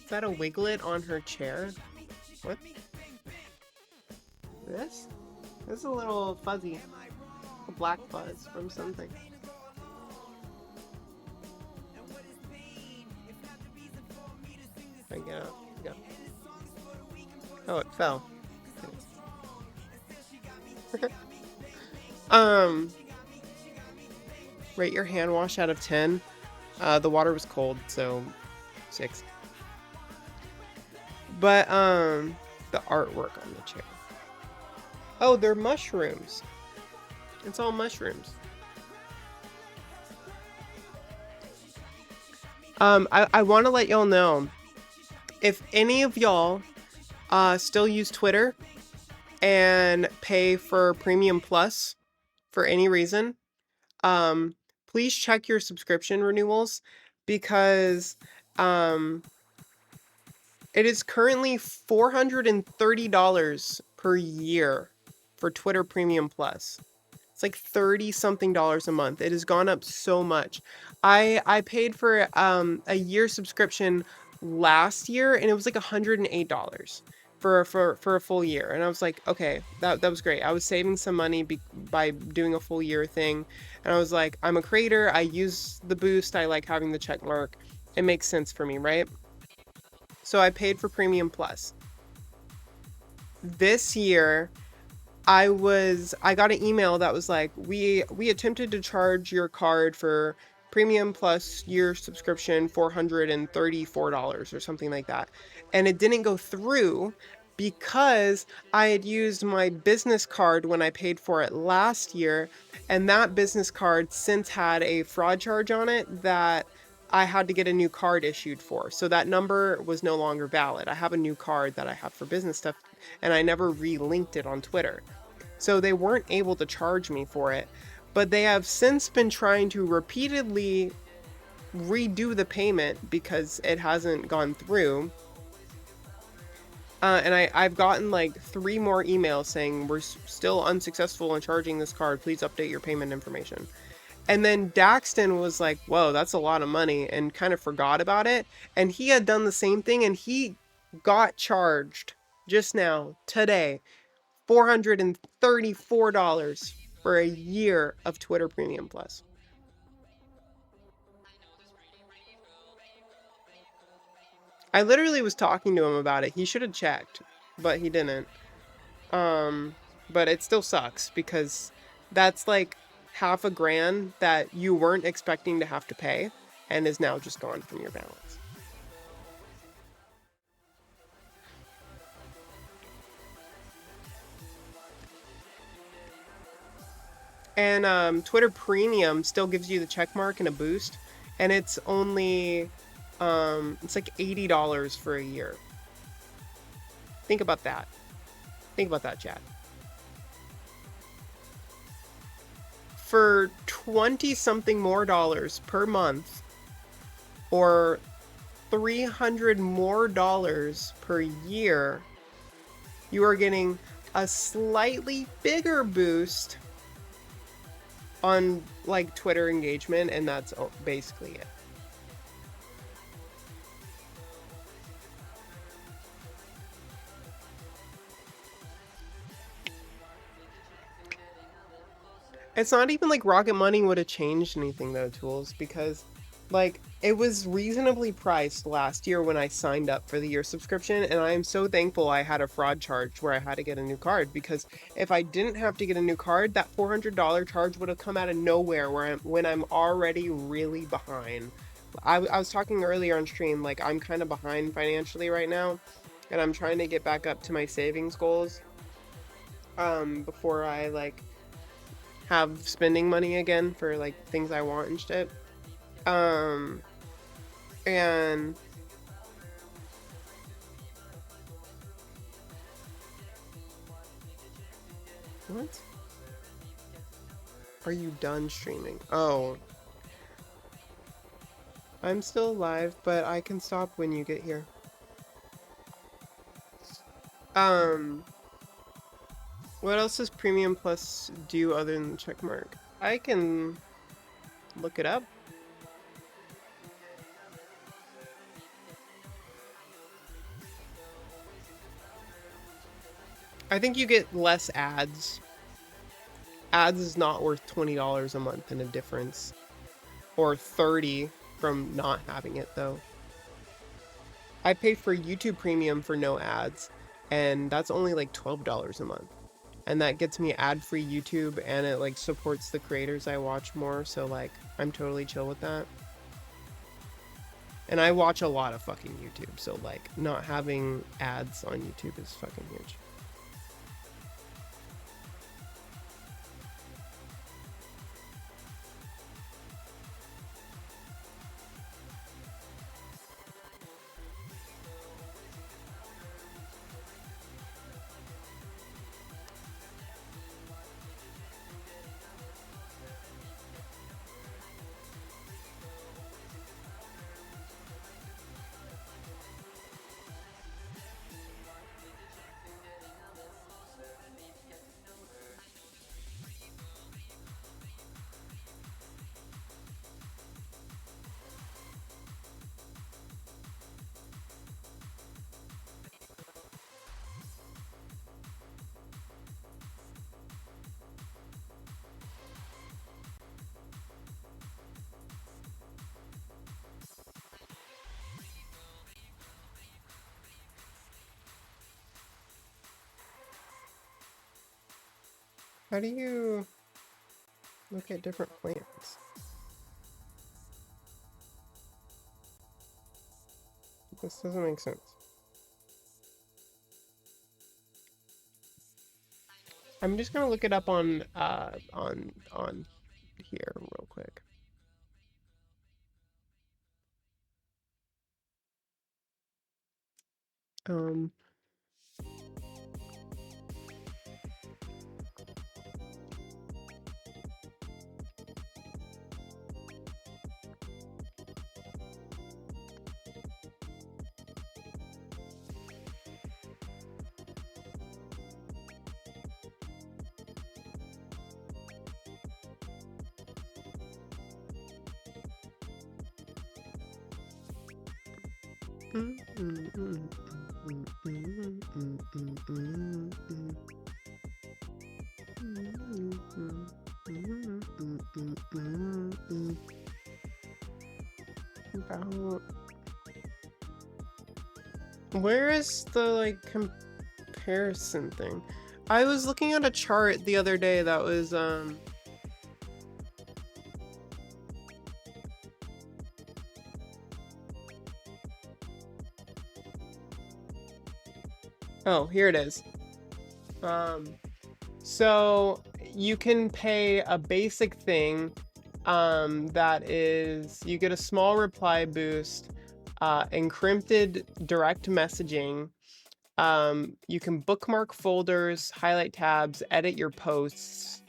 Is that a wiglet on her chair? What? This? This is a little fuzzy. A black fuzz from something. Bring it up. Go. Oh, it fell. Rate your hand wash out of 10. The water was cold, so 6. But the artwork on the chair. Oh, they're mushrooms. It's all mushrooms. I want to let y'all know, if any of y'all still use Twitter and pay for Premium Plus for any reason, please check your subscription renewals, because it is currently $430 per year for Twitter Premium Plus. It's like 30 something dollars a month. It has gone up so much. I paid for a year subscription last year, and it was like $108 for a full year. And I was like, okay, that was great. I was saving some money by doing a full year thing. And I was like, I'm a creator. I use the boost. I like having the check mark. It makes sense for me, right? So I paid for Premium Plus. This year, I got an email that was like, we attempted to charge your card for Premium Plus year subscription $434 or something like that. And it didn't go through because I had used my business card when I paid for it last year, and that business card since had a fraud charge on it that I had to get a new card issued for. So that number was no longer valid. I have a new card that I have for business stuff, and I never re-linked it on Twitter. So they weren't able to charge me for it, but they have since been trying to repeatedly redo the payment because it hasn't gone through. And I've gotten like 3 more emails saying we're still unsuccessful in charging this card. Please update your payment information. And then Daxton was like, whoa, that's a lot of money, and kind of forgot about it. And he had done the same thing, and he got charged just now, today, $434 for a year of Twitter Premium Plus. I literally was talking to him about it. He should have checked, but he didn't. But it still sucks because that's like half a grand that you weren't expecting to have to pay and is now just gone from your balance. And Twitter Premium still gives you the check mark and a boost, and it's only it's like $80 for a year. Think about that. Think about that, chat. For 20 something more dollars per month, or $300 more per year, you are getting a slightly bigger boost on like Twitter engagement, and that's basically it. It's not even like Rocket Money would have changed anything though, Tools, because like it was reasonably priced last year when I signed up for the year subscription, and I am so thankful I had a fraud charge where I had to get a new card, because if I didn't have to get a new card, that $400 charge would have come out of nowhere when I'm already really behind. I was talking earlier on stream, like I'm kind of behind financially right now, and I'm trying to get back up to my savings goals before I like have spending money again for like things I want and shit. And what? Are you done streaming? Oh. I'm still live, but I can stop when you get here. What else does Premium Plus do other than the check mark? I can look it up. I think you get less ads. Ads is not worth $20 a month in a difference. Or $30 from not having it though. I pay for YouTube Premium for no ads, and that's only like $12 a month. And that gets me ad-free YouTube, and it like supports the creators I watch more, so like I'm totally chill with that. And I watch a lot of fucking YouTube, so like not having ads on YouTube is fucking huge. How do you look at different plans? This doesn't make sense. I'm just gonna look it up on here real quick. Um. About where is the like comparison thing? I was looking at a chart the other day that was oh, here it is. So you can pay a basic thing that is you get a small reply boost, encrypted direct messaging. You can bookmark folders, highlight tabs, edit your posts,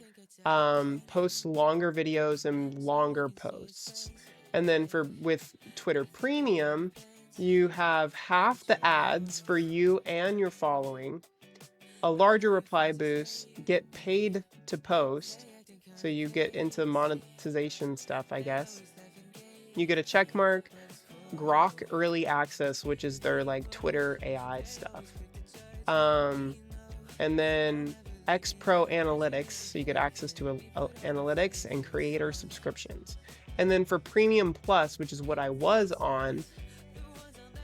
post longer videos and longer posts. And then with Twitter Premium, you have half the ads for you and your following, a larger reply boost, get paid to post, so you get into monetization stuff, I guess. You get a check mark, Grok early access, which is their like Twitter AI stuff. And then X Pro Analytics, so you get access to analytics and creator subscriptions. And then for Premium Plus, which is what I was on,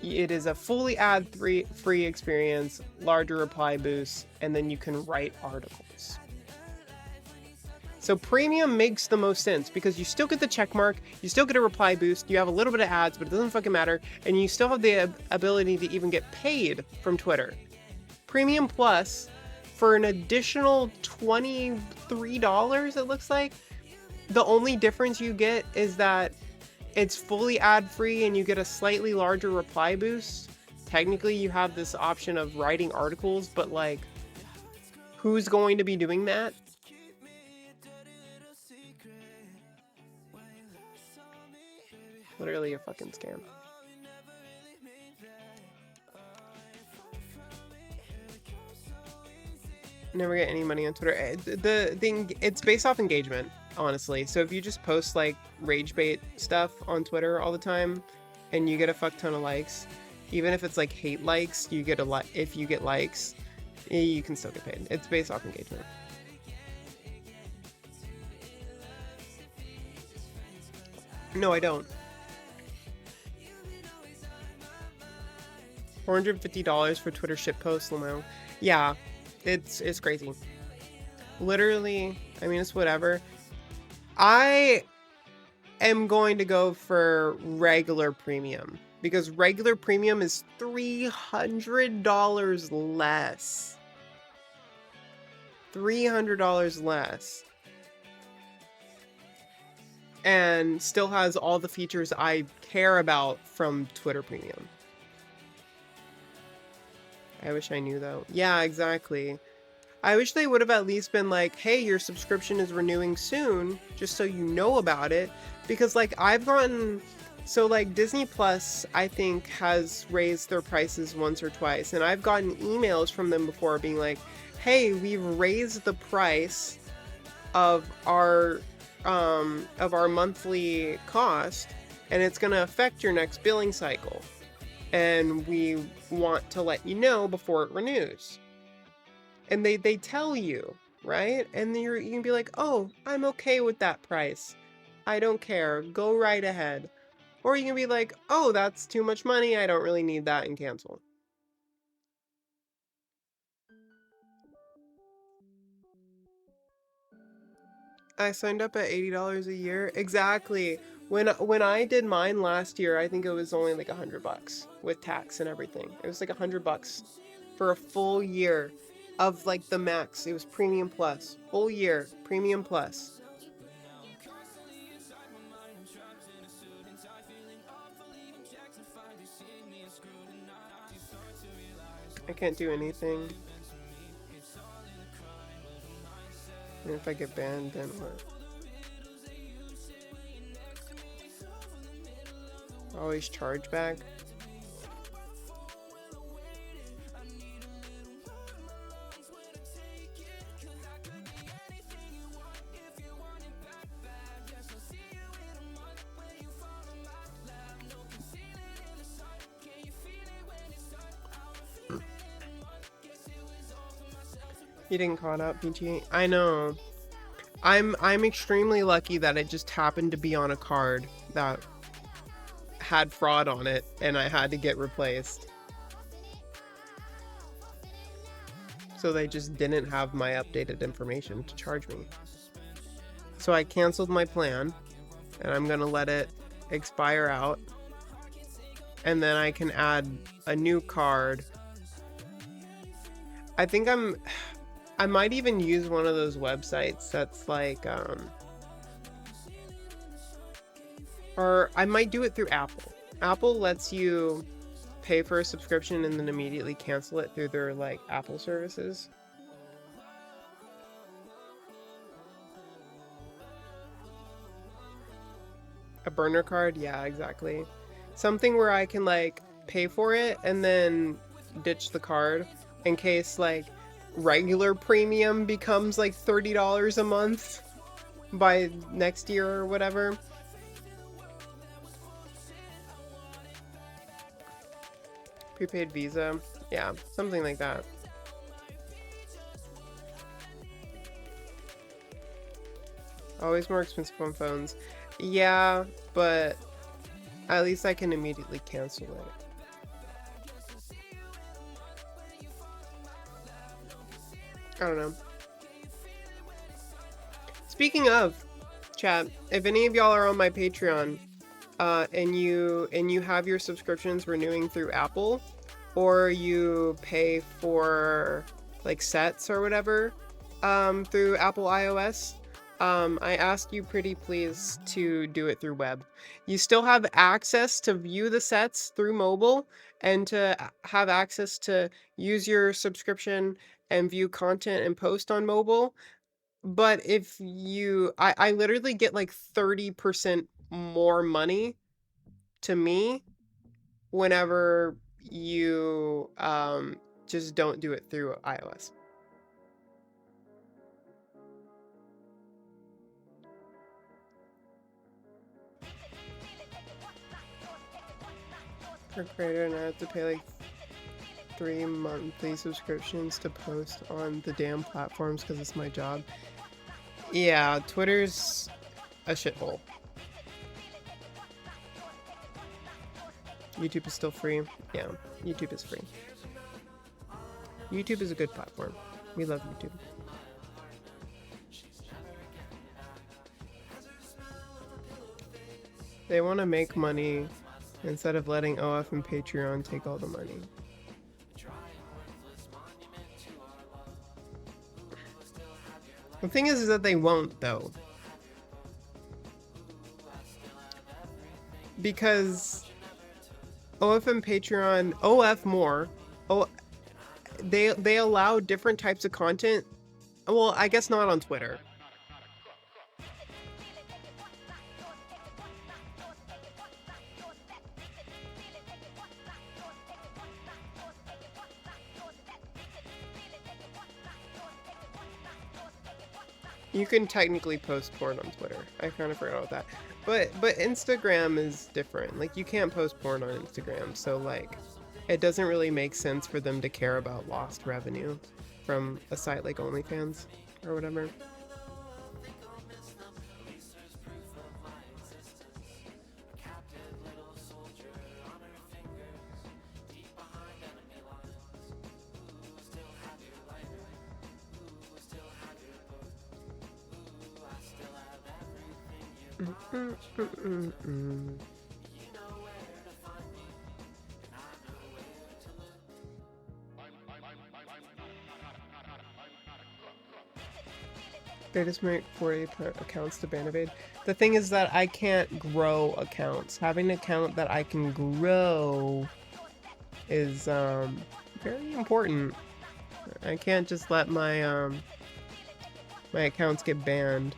it is a fully ad-free experience, larger reply boosts, and then you can write articles. So Premium makes the most sense because you still get the check mark, you still get a reply boost, you have a little bit of ads, but it doesn't fucking matter, and you still have the ability to even get paid from Twitter. Premium Plus, for an additional $23, it looks like, the only difference you get is that it's fully ad-free and you get a slightly larger reply boost. Technically, you have this option of writing articles, but like, who's going to be doing that? Literally a fucking scam. Never get any money on Twitter. The thing, it's based off engagement, honestly. So if you just post like rage bait stuff on Twitter all the time and you get a fuck ton of likes, even if it's like hate likes, you get if you get likes, you can still get paid. It's based off engagement. No, I don't. $450 for Twitter shitpost, Lamo. Yeah, it's crazy. Literally, I mean, it's whatever. I am going to go for regular premium because regular premium is $300 less. $300 less. And still has all the features I care about from Twitter Premium. I wish I knew though. Yeah, exactly. I wish they would have at least been like, hey, your subscription is renewing soon, just so you know about it. Because like I've gotten, so like Disney Plus, I think has raised their prices once or twice. And I've gotten emails from them before being like, hey, we've raised the price of our monthly cost and it's going to affect your next billing cycle. And we want to let you know before it renews. And they tell you, right? And then you can be like, oh, I'm okay with that price. I don't care. Go right ahead. Or you can be like, oh, that's too much money. I don't really need that, and cancel. I signed up at $80 a year. Exactly. When I did mine last year, I think it was only like $100 with tax and everything. It was like $100 for a full year of like the max. It was premium plus. Full year, premium plus. I can't do anything. And if I get banned, then what? Always charge back. You didn't call it out, Peachy. I know. I'm extremely lucky that it just happened to be on a card that had fraud on it and I had to get replaced. So they just didn't have my updated information to charge me. So I canceled my plan and I'm gonna let it expire out. And then I can add a new card. I think I might even use one of those websites that's like, or I might do it through Apple. Apple lets you pay for a subscription and then immediately cancel it through their like Apple services. A burner card? Yeah, exactly. Something where I can like pay for it and then ditch the card in case like regular premium becomes like $30 a month by next year or whatever. Prepaid Visa. Yeah, something like that. Always more expensive on phones. Yeah, but at least I can immediately cancel it. I don't know. Speaking of, chat, if any of y'all are on my Patreon, and you have your subscriptions renewing through Apple, or you pay for like sets or whatever, through Apple iOS, I ask you pretty please to do it through web. You still have access to view the sets through mobile and to have access to use your subscription and view content and post on mobile. But if I literally get like 30% more money to me whenever you just don't do it through iOS. For creator, and I have to pay like 3 monthly subscriptions to post on the damn platforms because it's my job. Yeah, Twitter's a shithole. YouTube is still free. Yeah, YouTube is free. YouTube is a good platform. We love YouTube. They want to make money instead of letting OF and Patreon take all the money. The thing is that they won't, though. Because OF and Patreon, OF more, they allow different types of content. Well, I guess not on Twitter. You can technically post porn on Twitter. I kind of forgot about that. But Instagram is different. Like, you can't post porn on Instagram. So, like, it doesn't really make sense for them to care about lost revenue from a site like OnlyFans or whatever. They just make 40 accounts to ban evade. The thing is that I can't grow accounts. Having an account that I can grow is very important. I can't just let my my accounts get banned.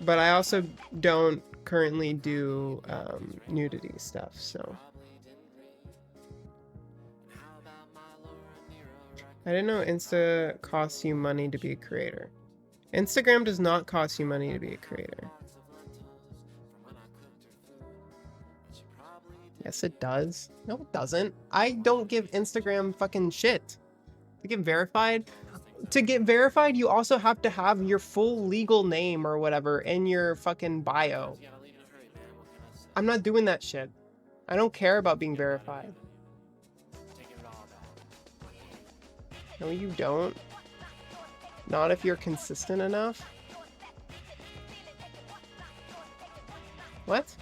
But I also don't currently do nudity stuff, so. I didn't know Insta costs you money to be a creator. Instagram does not cost you money to be a creator. Yes, it does. No, it doesn't. I don't give Instagram fucking shit. To get verified, you also have to have your full legal name or whatever in your fucking bio. I'm not doing that shit. I don't care about being verified. No, you don't. Not if you're consistent enough. What?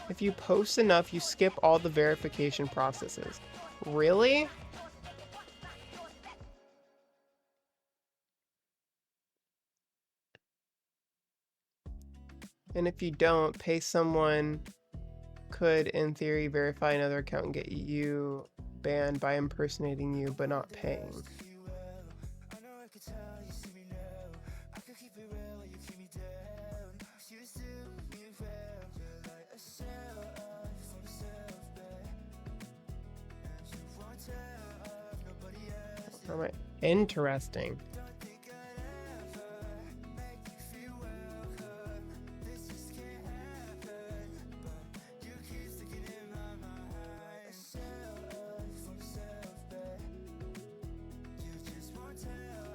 If you post enough, you skip all the verification processes. Really? And if you don't, pay someone could, in theory, verify another account and get you banned by impersonating you, but not paying. Alright, interesting.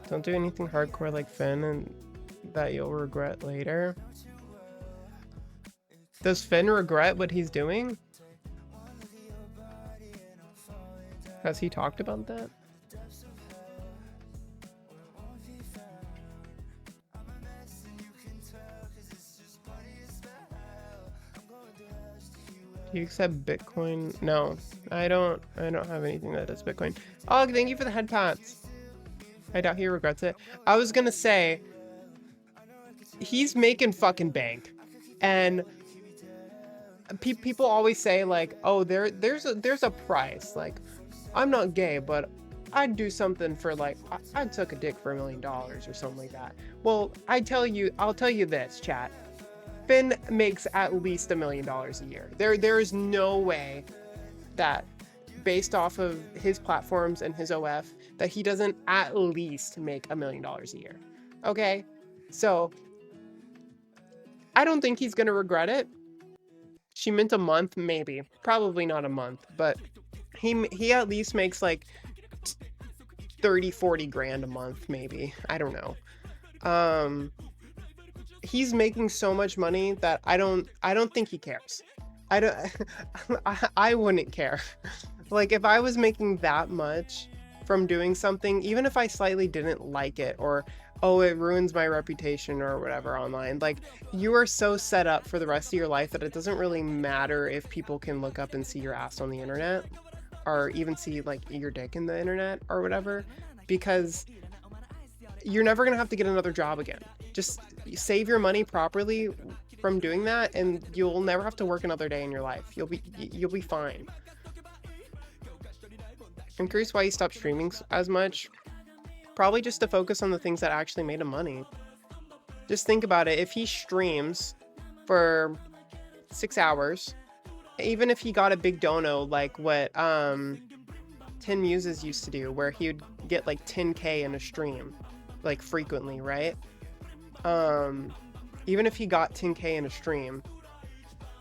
Don't do anything hardcore like Finn and that you'll regret later. Does Finn regret what he's doing? Has he talked about that? Do you accept Bitcoin? No, I don't have anything that does Bitcoin. Oh, thank you for the head pats. I doubt he regrets it. I was gonna say, he's making fucking bank, and people always say like, oh, there's a price. Like, I'm not gay, but I'd do something for like, I'd suck a dick for $1 million or something like that. Well, I'll tell you this, chat. Finn makes at least $1 million a year. There is no way that, based off of his platforms and his OF, that he doesn't at least make $1 million a year. Okay? So, I don't think he's gonna regret it. She meant a month, maybe. Probably not a month, but he at least makes like 30, 40 grand a month, maybe. I don't know. He's making so much money that I don't think he cares. I wouldn't care. Like, if I was making that much from doing something, even if I slightly didn't like it, or, oh, it ruins my reputation or whatever online, like, you are so set up for the rest of your life that it doesn't really matter if people can look up and see your ass on the internet, or even see, like, your dick in the internet or whatever, because you're never gonna have to get another job again. Just save your money properly from doing that, and you'll never have to work another day in your life. You'll be fine. I'm curious why he stopped streaming as much. Probably just to focus on the things that actually made him money. Just think about it. If he streams for 6 hours, even if he got a big dono like what 10 Muses used to do, where he would get like 10K in a stream, like frequently, right? Even if he got 10K in a stream,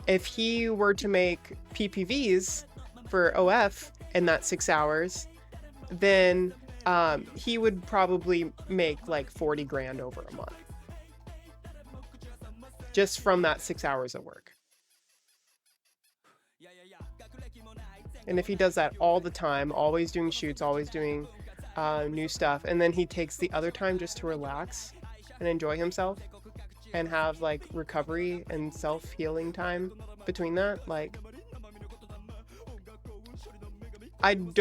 if he were to make PPVs for OF in that 6 hours, then he would probably make like 40 grand over a month. Just from that 6 hours of work. And if he does that all the time, always doing shoots, always doing new stuff, and then he takes the other time just to relax and enjoy himself and have like recovery and self-healing time between that. Like, I'm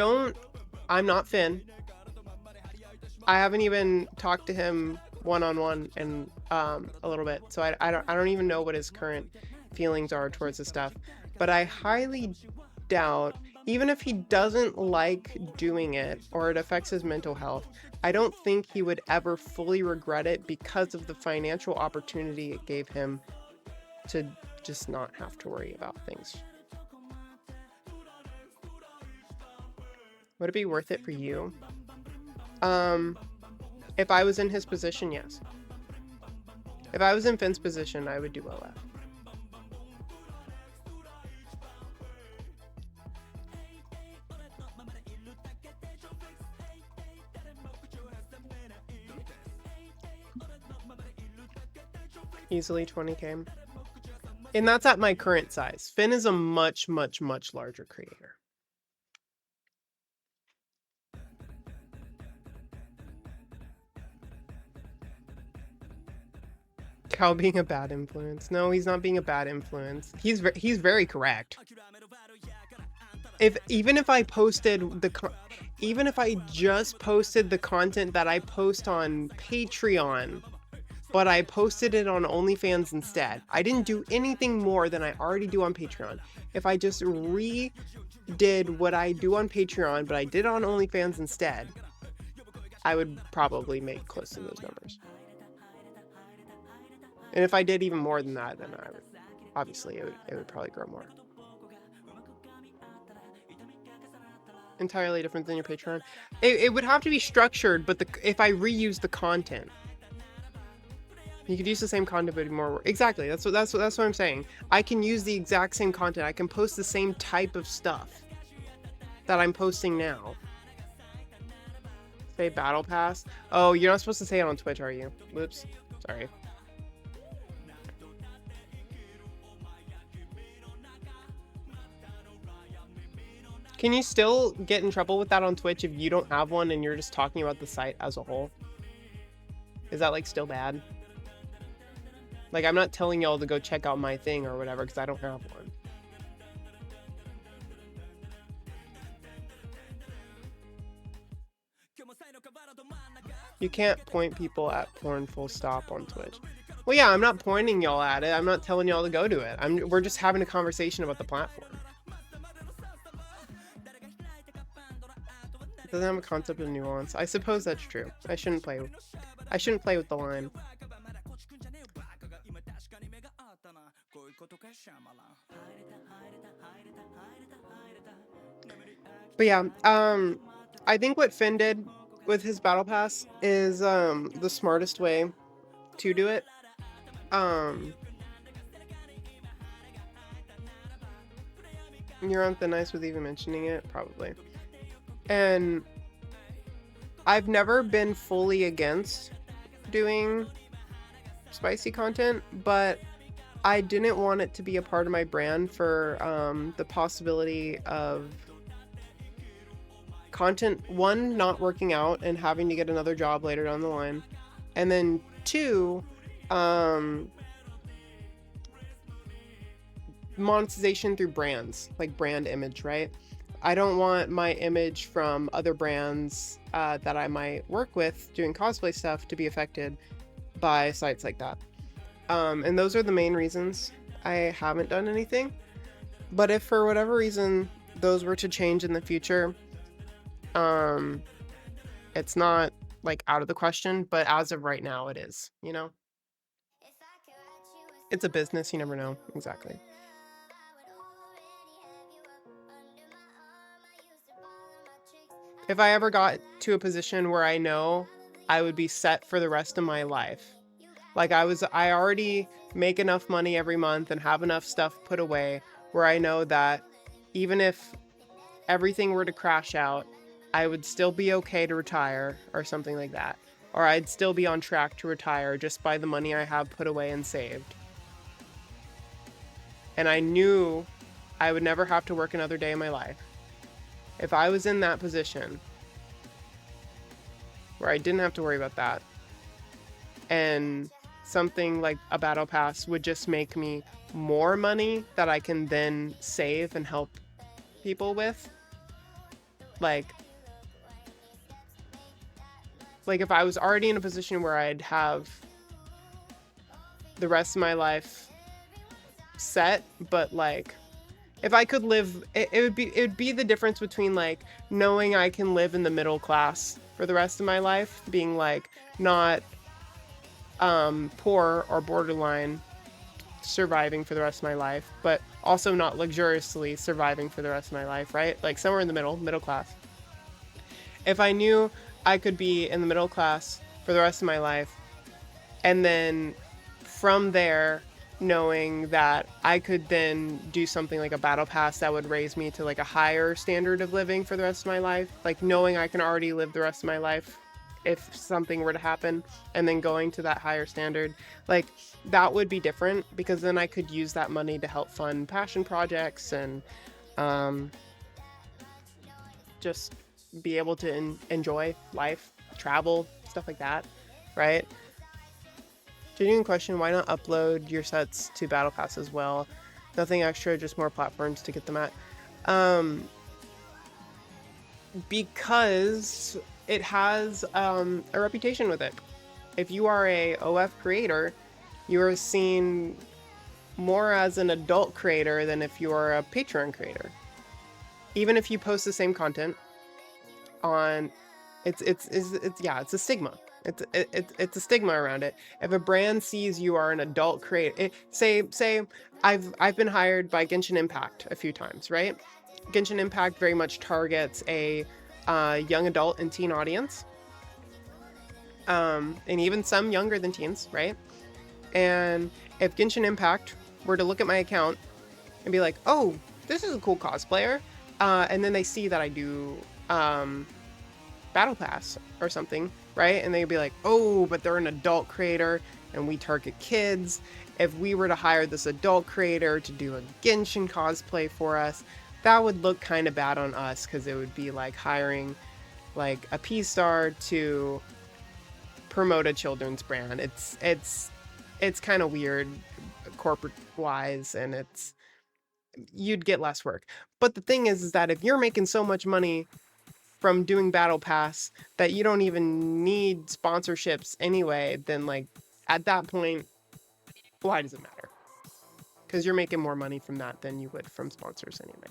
not Finn. I haven't even talked to him one-on-one in a little bit, so I don't even know what his current feelings are towards this stuff. But I highly doubt, even if he doesn't like doing it or it affects his mental health, I don't think he would ever fully regret it because of the financial opportunity it gave him to just not have to worry about things. Would it be worth it for you? If I was in his position, yes. If I was in Finn's position, I would do OF. Easily 20k. And that's at my current size. Finn is a much, much, much larger creator. Cal being a bad influence. No, he's not being a bad influence. He's very correct. Even if I just posted the content that I post on Patreon, but I posted it on OnlyFans instead. I didn't do anything more than I already do on Patreon. If I just redid what I do on Patreon, but I did it on OnlyFans instead, I would probably make close to those numbers. And if I did even more than that, then I would, obviously, it would probably grow more. Entirely different than your Patreon. It would have to be structured, but if I reuse the content, you could use the same content, but more. Exactly. That's what I'm saying. I can use the exact same content. I can post the same type of stuff that I'm posting now. Say Battle Pass. Oh, you're not supposed to say it on Twitch, are you? Whoops. Sorry. Can you still get in trouble with that on Twitch if you don't have one and you're just talking about the site as a whole? Is that like still bad? Like, I'm not telling y'all to go check out my thing or whatever because I don't have one. You can't point people at porn full stop on Twitch. Well, yeah, I'm not pointing y'all at it. I'm not telling y'all to go to it. We're just having a conversation about the platform. It doesn't have a concept of nuance. I suppose that's true. I shouldn't play with the line. But yeah, I think what Finn did with his battle pass is the smartest way to do it. You're on thin ice with even mentioning it, probably. And I've never been fully against doing spicy content, but I didn't want it to be a part of my brand for the possibility of content, one, not working out and having to get another job later down the line, and then two, monetization through brands, like brand image, right? I don't want my image from other brands that I might work with doing cosplay stuff to be affected by sites like that. And those are the main reasons I haven't done anything. But if for whatever reason those were to change in the future, it's not like out of the question, but as of right now it is, you know? It's a business, you never know. Exactly. If I ever got to a position where I know I would be set for the rest of my life, like I already make enough money every month and have enough stuff put away where I know that even if everything were to crash out, I would still be okay to retire or something like that. Or I'd still be on track to retire just by the money I have put away and saved. And I knew I would never have to work another day in my life. If I was in that position, where I didn't have to worry about that. And something like a battle pass would just make me more money that I can then save and help people with. Like if I was already in a position where I'd have the rest of my life set, but like if I could live, it would be the difference between like knowing I can live in the middle class for the rest of my life, being like not poor or borderline surviving for the rest of my life, but also not luxuriously surviving for the rest of my life, right? Like somewhere in the middle class. If I knew I could be in the middle class for the rest of my life, and then from there, knowing that I could then do something like a battle pass that would raise me to like a higher standard of living for the rest of my life, like knowing I can already live the rest of my life if something were to happen, and then going to that higher standard, like that would be different, because then I could use that money to help fund passion projects and just be able to enjoy life, travel, stuff like that, right? Genuine question, why not upload your sets to Battle Pass as well? Nothing extra, just more platforms to get them at. Because it has a reputation with it. If you are a OF creator, you are seen more as an adult creator than if you are a Patreon creator. Even if you post the same content on, it's a stigma. It's a stigma around it. If a brand sees you are an adult creator, say I've been hired by Genshin Impact a few times, right? Genshin Impact very much targets a young adult and teen audience, and even some younger than teens, right? And if Genshin Impact were to look at my account and be like, "Oh, this is a cool cosplayer," and then they see that I do Battle Pass or something, right? And they'd be like, "Oh, but they're an adult creator and we target kids. If we were to hire this adult creator to do a Genshin cosplay for us, that would look kind of bad on us, because it would be like hiring like a P-star to promote a children's brand. It's kind of weird corporate wise, and you'd get less work. But the thing is that if you're making so much money from doing Battle Pass that you don't even need sponsorships anyway, then like at that point, why does it matter? Because you're making more money from that than you would from sponsors anyway.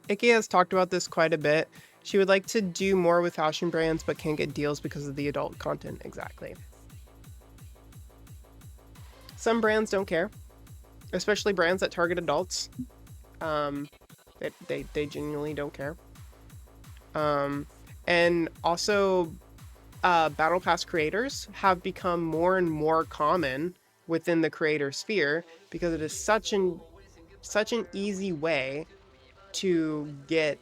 Ikea has talked about this quite a bit. She would like to do more with fashion brands, but can't get deals because of the adult content. Exactly. Some brands don't care, especially brands that target adults. They genuinely don't care. And also, Battle Pass creators have become more and more common within the creator sphere, because it is such an easy way to get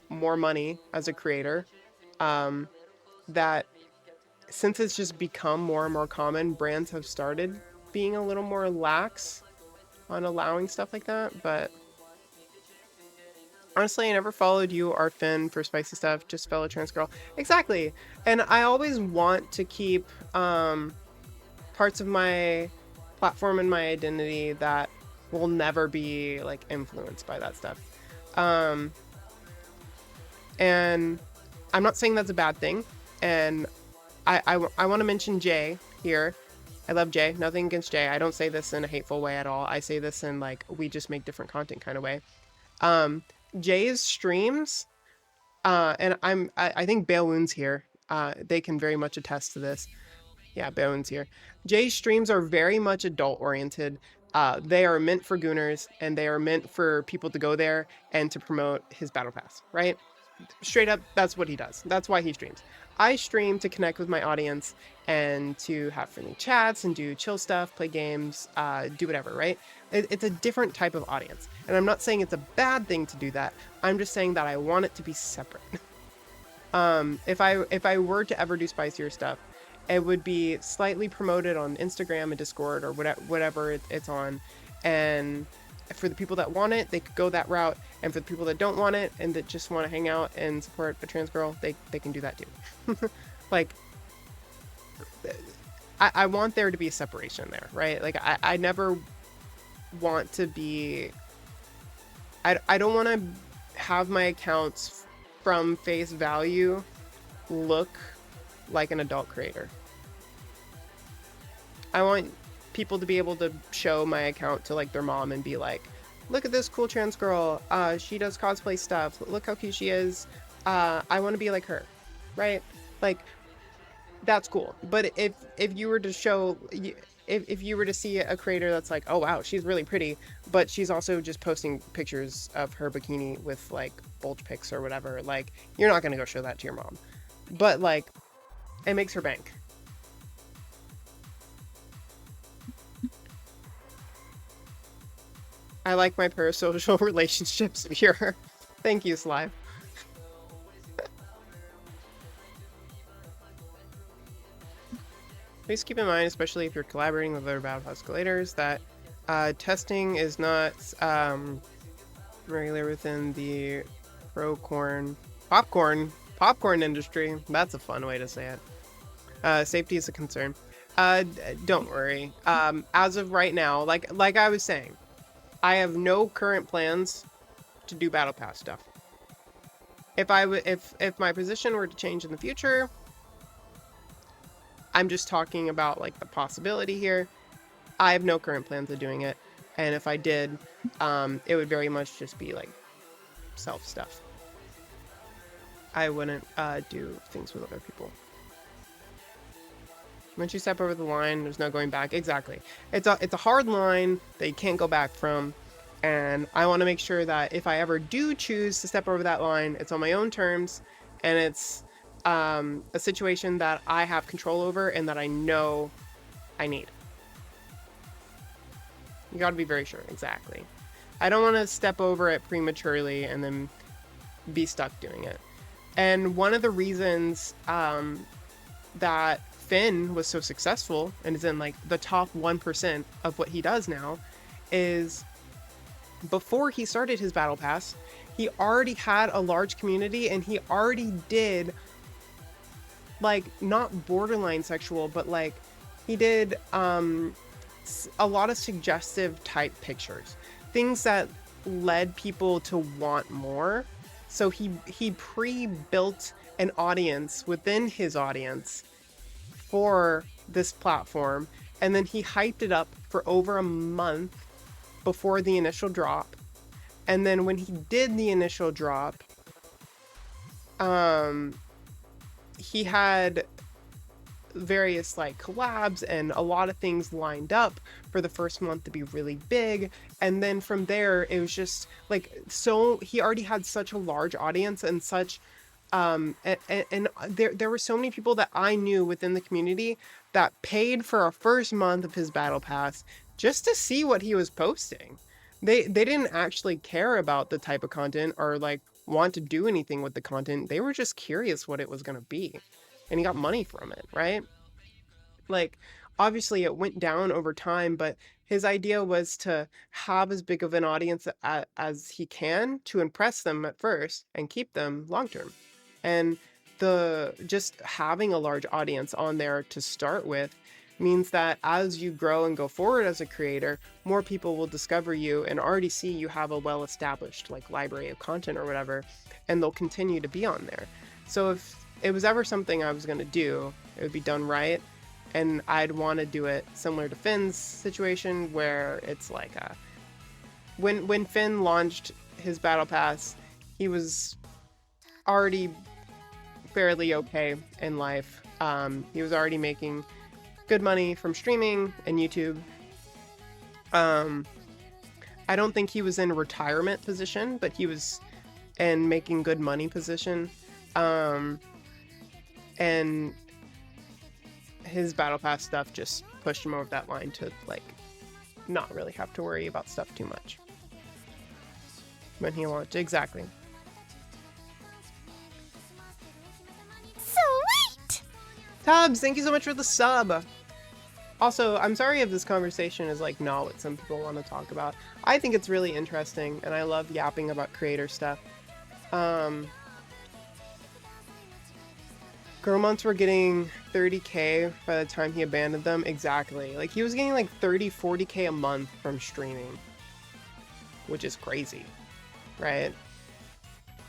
more money as a creator, that since it's just become more and more common, brands have started being a little more lax on allowing stuff like that. But honestly, I never followed you or Finn for spicy stuff, just fellow trans girl. Exactly. And I always want to keep parts of my platform and my identity that will never be like influenced by that stuff. And I'm not saying that's a bad thing. And I want to mention Jay here. I love Jay. Nothing against Jay. I don't say this in a hateful way at all. I say this in like, we just make different content kind of way. Jay's streams, and I think Bailwoon's here. They can very much attest to this. Yeah, Bailwoon's here. Jay's streams are very much adult oriented. They are meant for gooners, and they are meant for people to go there and to promote his battle pass, right? Straight up, that's what he does. That's why he streams. I stream to connect with my audience and to have friendly chats and do chill stuff, play games, do whatever, right? It's a different type of audience. And I'm not saying it's a bad thing to do that. I'm just saying that I want it to be separate. If I were to ever do spicier stuff, it would be slightly promoted on Instagram and Discord or whatever it's on. And for the people that want it, they could go that route, and for the people that don't want it and that just want to hang out and support a trans girl, they can do that too. Like, I want there to be a separation there, right? Like, I never want to be, I don't want to have my accounts from face value look like an adult creator. I want people to be able to show my account to like their mom and be like, look at this cool trans girl, she does cosplay stuff, look how cute she is, I want to be like her, right? Like, that's cool. But if you were to show, if you were to see a creator that's like, oh wow, she's really pretty, but she's also just posting pictures of her bikini with like bulge pics or whatever, like, you're not gonna go show that to your mom. But like, it makes her bank. I like my parasocial relationships mirror. Thank you, Sly. Please keep in mind, especially if you're collaborating with other battle escalators, that testing is not regular within the popcorn industry. That's a fun way to say it. Safety is a concern. Don't worry. As of right now, like I was saying, I have no current plans to do battle pass stuff. If my position were to change in the future, I'm just talking about like the possibility here. I have no current plans of doing it, and if I did, it would very much just be like self stuff. I wouldn't do things with other people. Once you step over the line, there's no going back. Exactly. It's a hard line that you can't go back from, and I want to make sure that if I ever do choose to step over that line, it's on my own terms, and it's a situation that I have control over and that I know I need. You gotta be very sure. Exactly. I don't want to step over it prematurely and then be stuck doing it. And one of the reasons that Finn was so successful and is in like the top 1% of what he does now is before he started his battle pass, he already had a large community and he already did like not borderline sexual, but like he did a lot of suggestive type pictures, things that led people to want more. So he pre-built an audience within his audience for this platform, and then he hyped it up for over a month before the initial drop. And then when he did the initial drop, he had various like collabs and a lot of things lined up for the first month to be really big, and then from there it was just like, so he already had such a large audience and such and there were so many people that I knew within the community that paid for a first month of his battle pass just to see what he was posting. They didn't actually care about the type of content or like want to do anything with the content. They were just curious what it was going to be, and he got money from it, right? Like, obviously it went down over time, but his idea was to have as big of an audience as he can to impress them at first and keep them long term. And just having a large audience on there to start with means that as you grow and go forward as a creator, more people will discover you and already see you have a well-established like library of content or whatever, and they'll continue to be on there. So if it was ever something I was going to do, it would be done right, and I'd want to do it similar to Finn's situation, where it's like when Finn launched his battle pass, he was already fairly okay in life. He was already making good money from streaming and YouTube. I don't think he was in a retirement position, but he was in making good money position. And his battle pass stuff just pushed him over that line to like not really have to worry about stuff too much when he launched. Exactly. Sweet! Tubbs, thank you so much for the sub. Also, I'm sorry if this conversation is like not what some people want to talk about. I think it's really interesting, and I love yapping about creator stuff. Girl months were getting 30K by the time he abandoned them. Exactly. Like, he was getting like 30, 40K a month from streaming, which is crazy, right?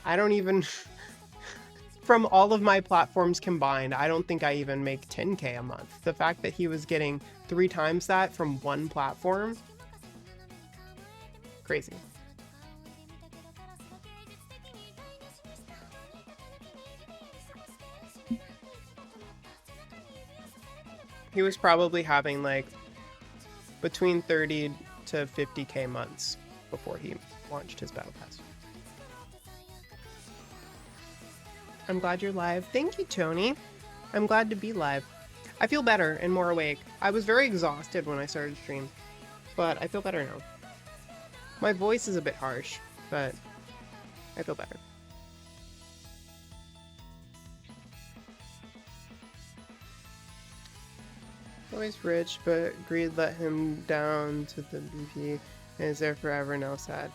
I don't even, from all of my platforms combined, I don't think I even make 10K a month. The fact that he was getting 3 times that from one platform, crazy. He was probably having like between 30 to 50K months before he launched his battle pass. I'm glad you're live. Thank you, Tony. I'm glad to be live. I feel better and more awake. I was very exhausted when I started stream, but I feel better now. My voice is a bit harsh, but I feel better. Always rich, but greed let him down to the BP and is there forever now sad.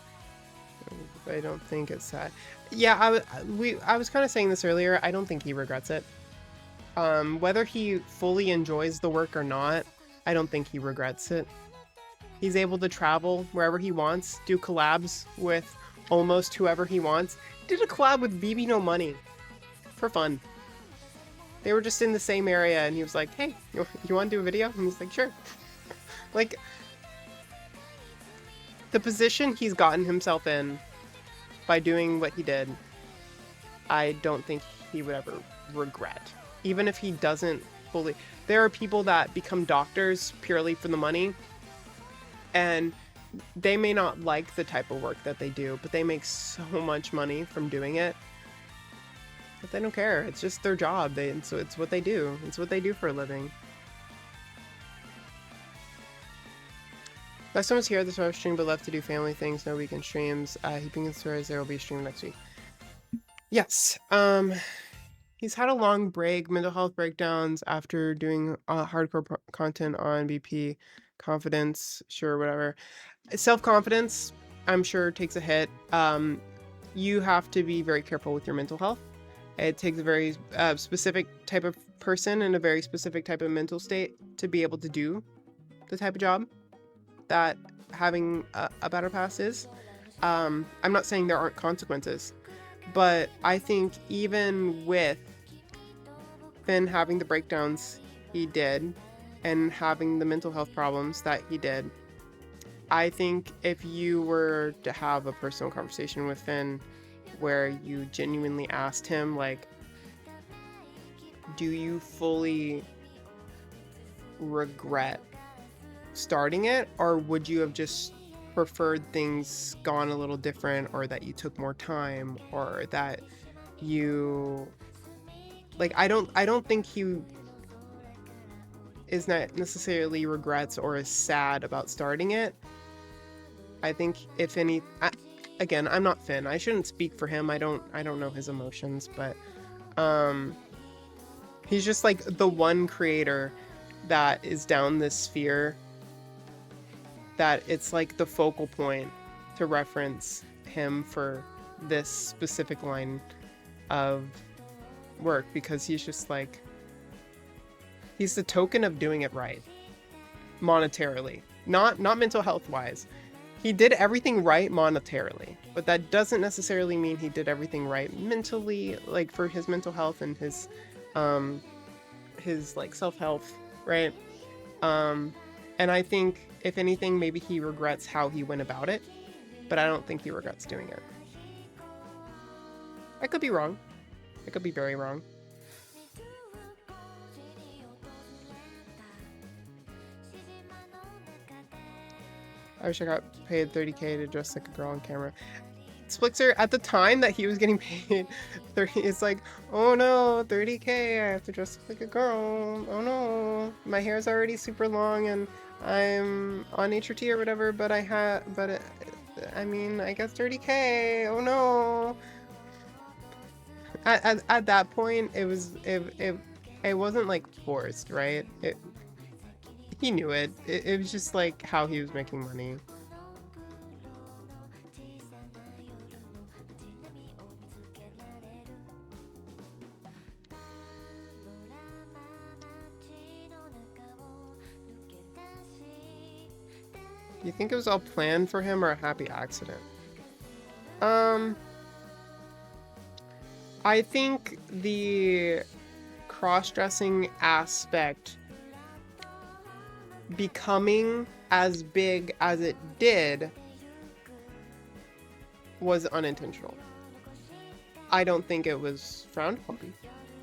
I don't think it's sad. Yeah, I was kind of saying this earlier. I don't think he regrets it. Whether he fully enjoys the work or not, I don't think he regrets it. He's able to travel wherever he wants, do collabs with almost whoever he wants. Did a collab with BB No Money for fun. They were just in the same area, and he was like, hey, you want to do a video? And he's like, sure. Like, the position he's gotten himself in by doing what he did, I don't think he would ever regret. Even if he doesn't fully... There are people that become doctors purely for the money, and they may not like the type of work that they do, but they make so much money from doing it. But they don't care. It's just their job. So it's what they do. It's what they do for a living. Last time I was here, this was stream, but left to do family things. No weekend streams. Heaping in stories. There will be a stream next week. Yes. He's had a long break, mental health breakdowns after doing hardcore content on BP. Confidence, sure, whatever. Self-confidence, I'm sure, takes a hit. You have to be very careful with your mental health. It takes a very specific type of person and a very specific type of mental state to be able to do the type of job that having a battle pass is. I'm not saying there aren't consequences, but I think even with Finn having the breakdowns he did and having the mental health problems that he did, I think if you were to have a personal conversation with Finn where you genuinely asked him, like, do you fully regret starting it, or would you have just preferred things gone a little different, or that you took more time, or that you like, I don't think he is not necessarily regrets or is sad about starting it. I think if any, again, I'm not Finn. I shouldn't speak for him. I don't know his emotions, but he's just like the one creator that is down this sphere that it's like the focal point to reference him for this specific line of work, because he's just like, he's the token of doing it right monetarily, not mental health wise. He did everything right monetarily, but that doesn't necessarily mean he did everything right mentally, like for his mental health and his like self-health, right? And I think if anything, maybe he regrets how he went about it, but I don't think he regrets doing it. I could be wrong. I could be very wrong. I wish I got paid 30K to dress like a girl on camera. Splixer, at the time that he was getting paid 30, it's like, oh no, 30K, I have to dress like a girl. Oh no, my hair's already super long and I'm on HRT or whatever, but I mean, I guess 30K. Oh no. At that point, it wasn't like forced, right? He knew it. It was just like how he was making money. Do you think it was all planned for him or a happy accident? I think the cross-dressing aspect becoming as big as it did was unintentional. I don't think it was frowned upon.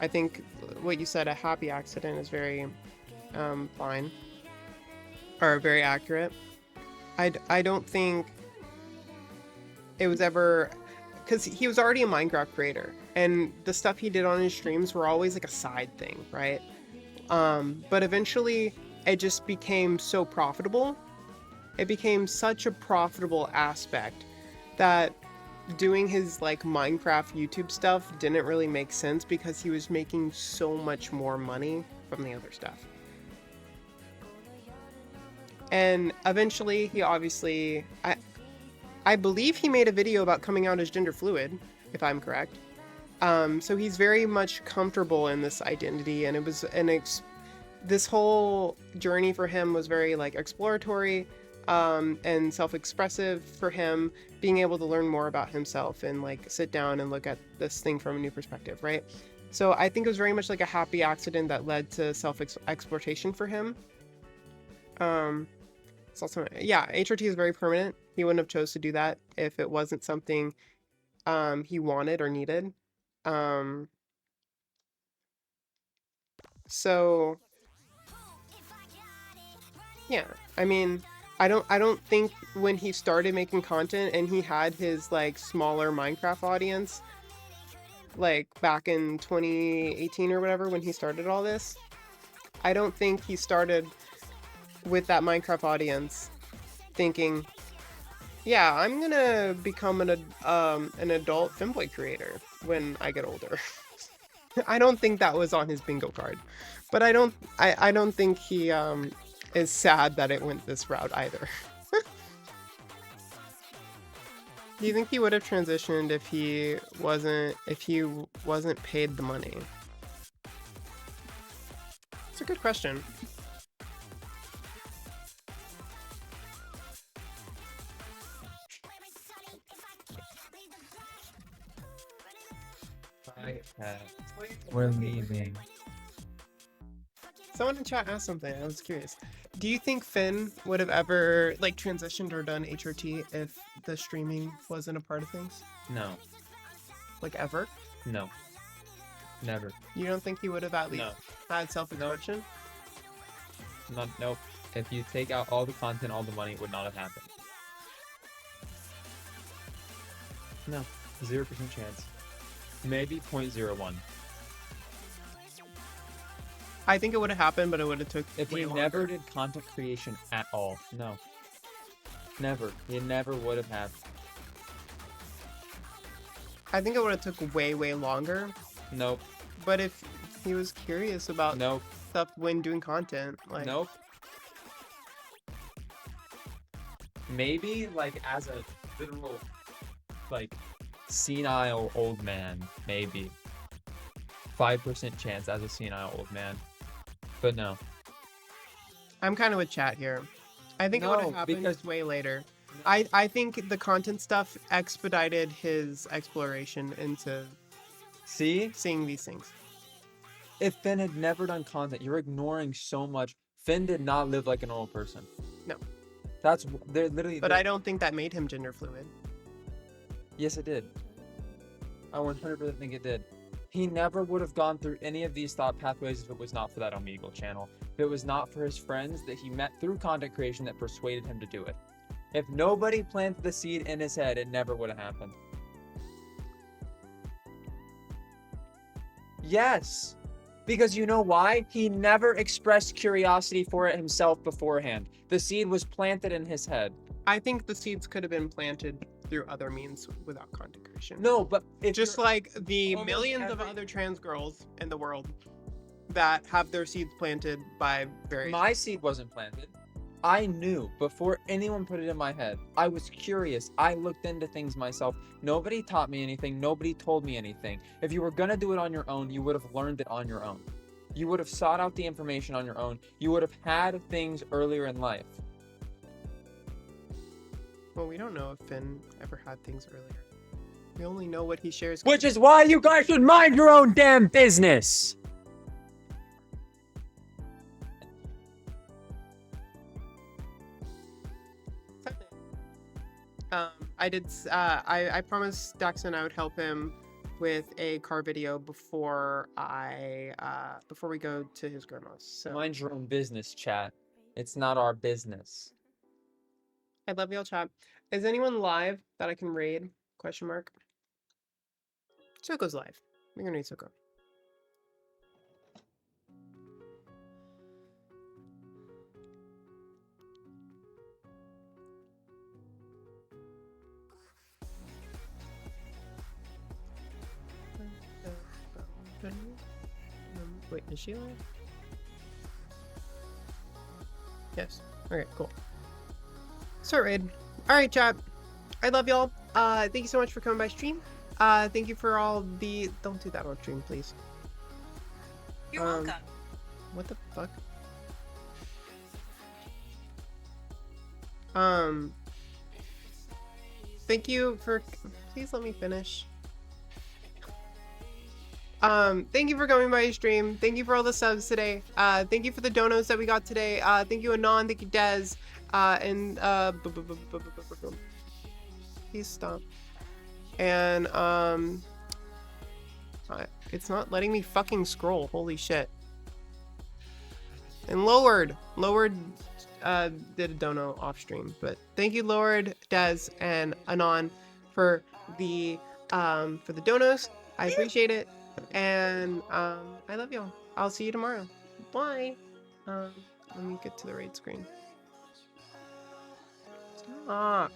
I think what you said, a happy accident, is very fine or very accurate. I don't think it was ever, because he was already a Minecraft creator and the stuff he did on his streams were always like a side thing, right? But eventually it just became so profitable. It became such a profitable aspect that doing his like Minecraft YouTube stuff didn't really make sense because he was making so much more money from the other stuff. And eventually he obviously, I believe he made a video about coming out as gender fluid, if I'm correct. So he's very much comfortable in this identity, and it was this whole journey for him was very like exploratory and self-expressive for him, being able to learn more about himself and like sit down and look at this thing from a new perspective, right? So I think it was very much like a happy accident that led to self-exploitation for him. It's also, yeah, HRT is very permanent. He wouldn't have chose to do that if it wasn't something he wanted or needed. So yeah, I mean, I don't think when he started making content and he had his like smaller Minecraft audience, like back in 2018 or whatever, when he started all this, I don't think he started with that Minecraft audience thinking, yeah, I'm gonna become an adult femboy creator when I get older. I don't think that was on his bingo card, but I don't think he is sad that it went this route either. Do you think he would have transitioned if he wasn't paid the money? It's a good question. We're leaving. Someone in chat asked something. I was curious. Do you think Finn would have ever like transitioned or done HRT if the streaming wasn't a part of things? No. Like ever? No. Never. You don't think he would have at least had self-expression? Nope. If you take out all the content, all the money, it would not have happened. No. 0% chance. Maybe 0.01. I think it would have happened, but it would have took If way he longer. never did content creation at all. No. Never. He never would have happened. I think it would have took way longer. Nope. But if he was curious about Nope. stuff when doing content, like Nope. Maybe like as a literal like senile old man, maybe 5% chance as a senile old man, but no. I'm kind of with chat here. I think it would have No, happened because- way later. I think the content stuff expedited his exploration into See, seeing these things. if Finn had never done content, you're ignoring so much. Finn did not live like a normal person. No. They're literally. But I don't think that made him gender fluid. Yes, it did. I 100% think it did. He never would have gone through any of these thought pathways if it was not for that Omegle channel. If it was not for his friends that he met through content creation that persuaded him to do it. If nobody planted the seed in his head, it never would have happened. Yes. Because you know why? He never expressed curiosity for it himself beforehand. The seed was planted in his head. I think the seeds could have been planted through other means without content creation. No, but if Just you're- like the Almost millions of every- other trans girls in the world that have their seeds planted by various. My seed wasn't planted. I knew before anyone put it in my head. I was curious. I looked into things myself. Nobody taught me anything. Nobody told me anything. If you were going to do it on your own, you would have learned it on your own. You would have sought out the information on your own. You would have had things earlier in life. Well, we don't know if Finn ever had things earlier. We only know what he shares. Which is why you guys should mind your own damn business. I promised Daxon I would help him with a car video before we go to his grandma's. So Mind your own business, chat. It's not our business. I love y'all, chat. Is anyone live that I can raid? Question mark. Soko's live. We're gonna need Soko. Wait, is she live? Yes. Okay, cool. Start raid. Alright, chat. I love y'all. Thank you so much for coming by stream. Thank you for all the... Don't do that on stream, please. You're welcome. What the fuck? Thank you for... Please let me finish. Thank you for coming by stream. Thank you for all the subs today. Thank you for the donos that we got today. Thank you Anon, thank you Dez, and please stop. And it's not letting me fucking scroll. Holy shit. And Lowered did a dono off stream, but thank you Lowered, Dez, and Anon for the donos. I appreciate it. And I love y'all. I'll see you tomorrow. Bye. Let me get to the raid screen. Stop.